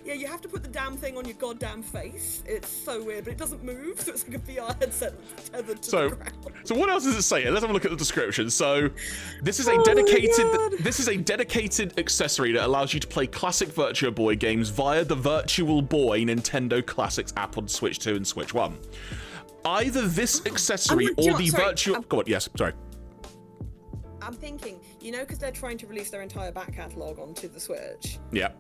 Speaker 2: Yeah, you have to put the damn thing on your goddamn face. It's so weird, but it doesn't move, so it's like a VR headset tethered to the ground. So
Speaker 1: what else does it say? Let's have a look at the description. So, this is a dedicated accessory that allows you to play classic Virtua Boy games via the Virtual Boy Nintendo Classics app on Switch 2 and Switch 1. Either this accessory or the Virtual... Go on, yes, sorry.
Speaker 2: I'm thinking, you know, because they're trying to release their entire back catalogue onto the Switch.
Speaker 1: Yeah.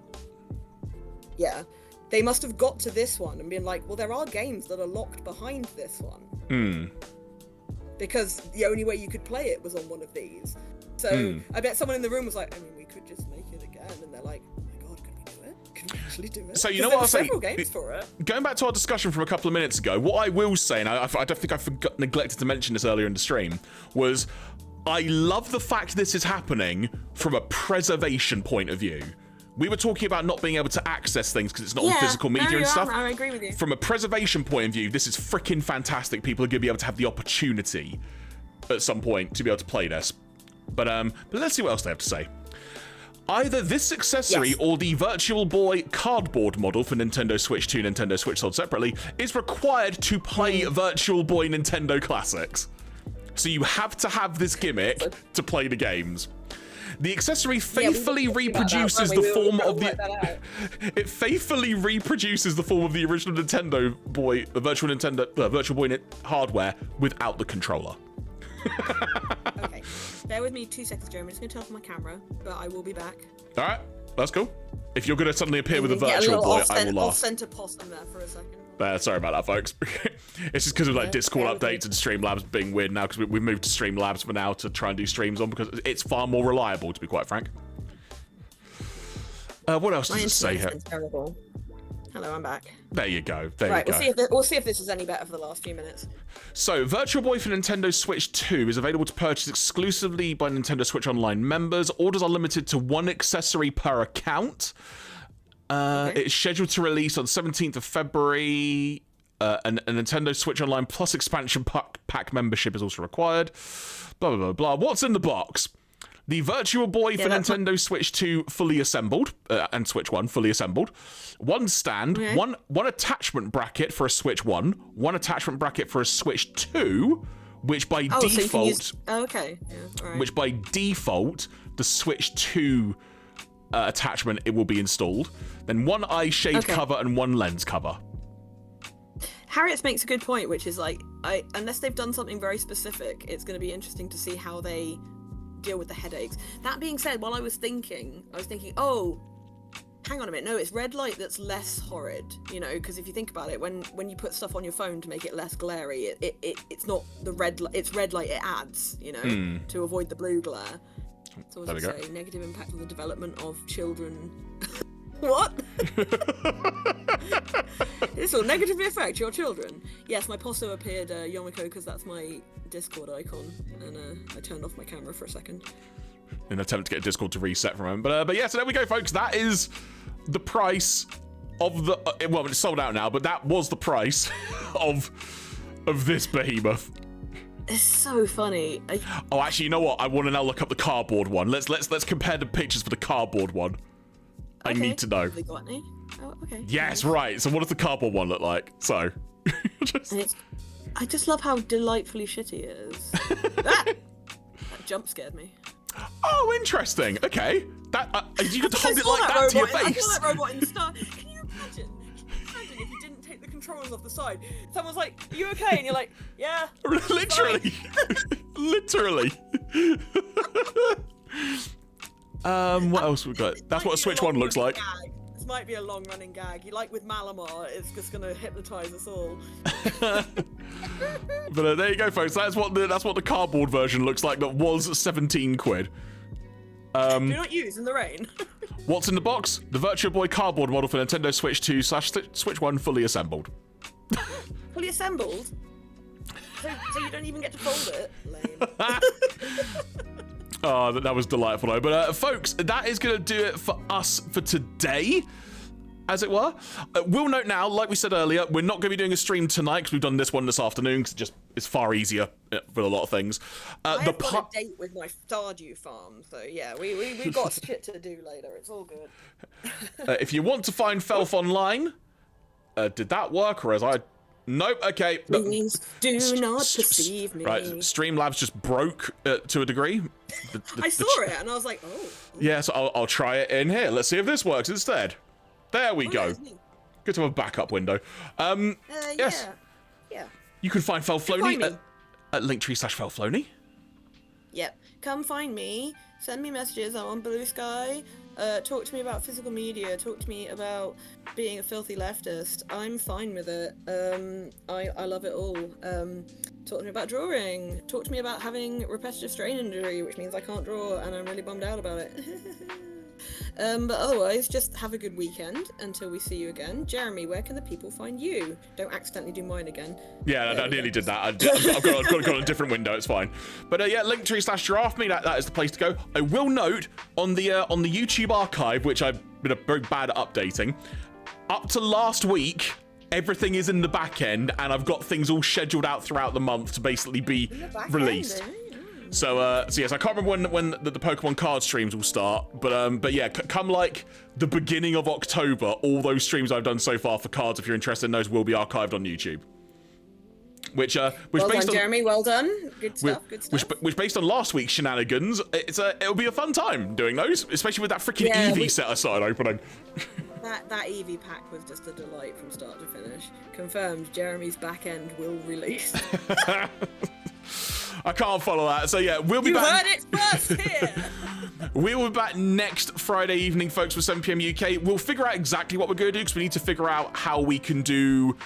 Speaker 2: Yeah, they must have got to this one and been like, well, there are games that are locked behind this one. Because the only way you could play it was on one of these. So I bet someone in the room was like, I mean, we could just make it again. And they're like, oh my God, could we do it? Could we actually do it?
Speaker 1: So you know what I'll say?
Speaker 2: Several games for it.
Speaker 1: Going back to our discussion from a couple of minutes ago, what I will say, and I don't think I neglected to mention this earlier in the stream, was I love the fact this is happening from a preservation point of view. We were talking about not being able to access things because it's not on physical media and stuff.
Speaker 2: I agree with you.
Speaker 1: From a preservation point of view, this is freaking fantastic. People are going to be able to have the opportunity at some point to be able to play this. But let's see what else they have to say. Either this accessory or the Virtual Boy cardboard model for Nintendo Switch 2, Nintendo Switch sold separately, is required to play Virtual Boy Nintendo Classics. So you have to have this gimmick to play the games. The accessory faithfully reproduces the form of the... It faithfully reproduces the form of the original Nintendo Boy, the Virtual Boy hardware without the controller.
Speaker 2: Okay, bear with me 2 seconds, Jeremy. I'm just going to turn off my camera, but I will be back.
Speaker 1: All right, that's cool. If you're going to suddenly appear with a Virtual Boy, I will laugh.
Speaker 2: I'll center post there for a second.
Speaker 1: Sorry about that, folks. It's just because of like Discord updates and Streamlabs being weird now, because we've moved to Streamlabs for now to try and do streams on, because it's far more reliable, to be quite frank. What else does it say here?
Speaker 2: Terrible. Hello, I'm back.
Speaker 1: There you go. There you go.
Speaker 2: We'll see if this is any better for the last few minutes.
Speaker 1: So, Virtual Boy for Nintendo Switch 2 is available to purchase exclusively by Nintendo Switch Online members. Orders are limited to 1 accessory per account. It's scheduled to release on 17th of February. And a Nintendo Switch Online Plus expansion pack membership is also required. Blah, blah, blah, blah. What's in the box? The Virtual Boy for Nintendo Switch 2 fully assembled, and Switch 1 fully assembled. 1 stand, one attachment bracket for a Switch 1, 1 attachment bracket for a Switch 2, which by
Speaker 2: So you can
Speaker 1: default,
Speaker 2: use... okay. Yeah, all right.
Speaker 1: which by default, the Switch 2 attachment, it will be installed. Then one eye shade cover and one lens cover.
Speaker 2: Harriet makes a good point, which is like, unless they've done something very specific, it's going to be interesting to see how they deal with the headaches. That being said, while I was thinking, oh, hang on a minute, no, it's red light that's less horrid, you know, because if you think about it, when you put stuff on your phone to make it less glary, it's not the red light, it's red light it adds, you know, to avoid the blue glare. So what was I say? Negative impact on the development of children. What? This will negatively affect your children. Yes, my posto appeared, Yomiko, because that's my Discord icon, and I turned off my camera for a second.
Speaker 1: In an attempt to get Discord to reset from him. But yeah, so there we go, folks. That is the price of the... well, it's sold out now, but that was the price of this behemoth.
Speaker 2: It's so funny.
Speaker 1: Oh, actually, you know what? I want to now look up the cardboard one. Let's compare the pictures for the cardboard one. I need to know.
Speaker 2: Have they got any? Oh, okay.
Speaker 1: Yes, right. So what does the cardboard one look like? So...
Speaker 2: I just love how delightfully shitty it is. that jump scared me.
Speaker 1: Oh, interesting. Okay. That you could hold it like that to your face.
Speaker 2: I feel that robot in Star. Can you imagine if you didn't take the controls off the side? Someone's like, "Are you okay?" And you're like, "Yeah."
Speaker 1: Literally. Literally. What else we got? That's what a Switch 1 looks like.
Speaker 2: This might be a long-running gag. You like with Malamar, it's just gonna hypnotize us all.
Speaker 1: But there you go, folks. That's what the cardboard version looks like. That was 17 quid.
Speaker 2: Do not use in the rain.
Speaker 1: What's in the box? The Virtua Boy cardboard model for Nintendo Switch 2/Switch 1 fully assembled.
Speaker 2: Fully assembled? So you don't even get to fold it? Lame.
Speaker 1: Oh, that was delightful though. But folks, that is going to do it for us for today, as it were. We'll note now, like we said earlier, we're not going to be doing a stream tonight because we've done this one this afternoon because it's far easier for a lot of things.
Speaker 2: I've got a date with my Stardew farm, so yeah, we've got shit to do later. It's all good.
Speaker 1: If you want to find Felf online, did that work or as I... Nope, okay.
Speaker 2: Please do not deceive me.
Speaker 1: Right, Streamlabs just broke to a degree.
Speaker 2: I saw it and I was like, oh.
Speaker 1: Yeah, so I'll try it in here. Let's see if this works instead. There we go. Good to have a backup window. Yes.
Speaker 2: Yeah.
Speaker 1: You can find Felflowne at linktr.ee/Felflowne.
Speaker 2: Yep. Come find me. Send me messages. I'm on Blue Sky. Talk to me about physical media. Talk to me about being a filthy leftist. I'm fine with it. I love it all. Talk to me about drawing. Talk to me about having repetitive strain injury, which means I can't draw, and I'm really bummed out about it. But otherwise, just have a good weekend until we see you again. Jeremy, where can the people find you? Don't accidentally do mine again.
Speaker 1: Yeah, I nearly did that. I've got to go on a different window. It's fine. But yeah, linktr.ee/Giraffemy. That is the place to go. I will note on the YouTube archive, which I've been very bad at updating. Up to last week, everything is in the back end, and I've got things all scheduled out throughout the month to basically be released. So yes, I can't remember when the Pokemon card streams will start, but yeah, come like the beginning of October, all those streams I've done so far for cards, if you're interested in those, will be archived on YouTube. Which
Speaker 2: well
Speaker 1: based
Speaker 2: done,
Speaker 1: on
Speaker 2: Jeremy. Well done. Good stuff. Good stuff.
Speaker 1: Which based on last week's shenanigans, it'll be a fun time doing those, especially with that freaking Eevee set aside opening.
Speaker 2: That Eevee pack was just a delight from start to finish. Confirmed. Jeremy's back end will release.
Speaker 1: I can't follow that. So yeah, we'll be back.
Speaker 2: You heard it first here.
Speaker 1: We will be back next Friday evening, folks, with 7 PM UK. We'll figure out exactly what we're going to do because we need to figure out how we can do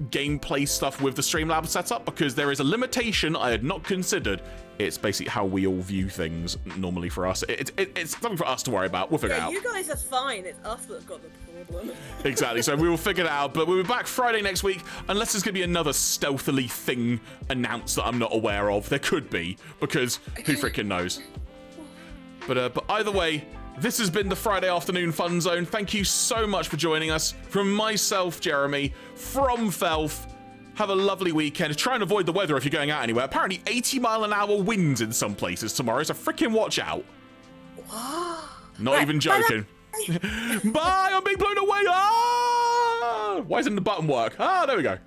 Speaker 1: gameplay stuff with the Streamlabs setup because there is a limitation I had not considered. It's basically how we all view things normally for us. It's something for us to worry about. We'll figure it out.
Speaker 2: You guys are fine. It's us that's got the problem.
Speaker 1: Exactly. So we will figure it out. But we'll be back Friday next week, unless there's going to be another stealthily thing announced that I'm not aware of. There could be, because who freaking knows? But either way, this has been the Friday Afternoon Fun Zone. Thank you so much for joining us. From myself, Jeremy, from Felf. Have a lovely weekend. Try and avoid the weather if you're going out anywhere. Apparently 80-mile-an-hour winds in some places tomorrow, so freaking watch out. Not even joking. Bye, I'm being blown away. Ah! Why doesn't the button work? Ah, there we go.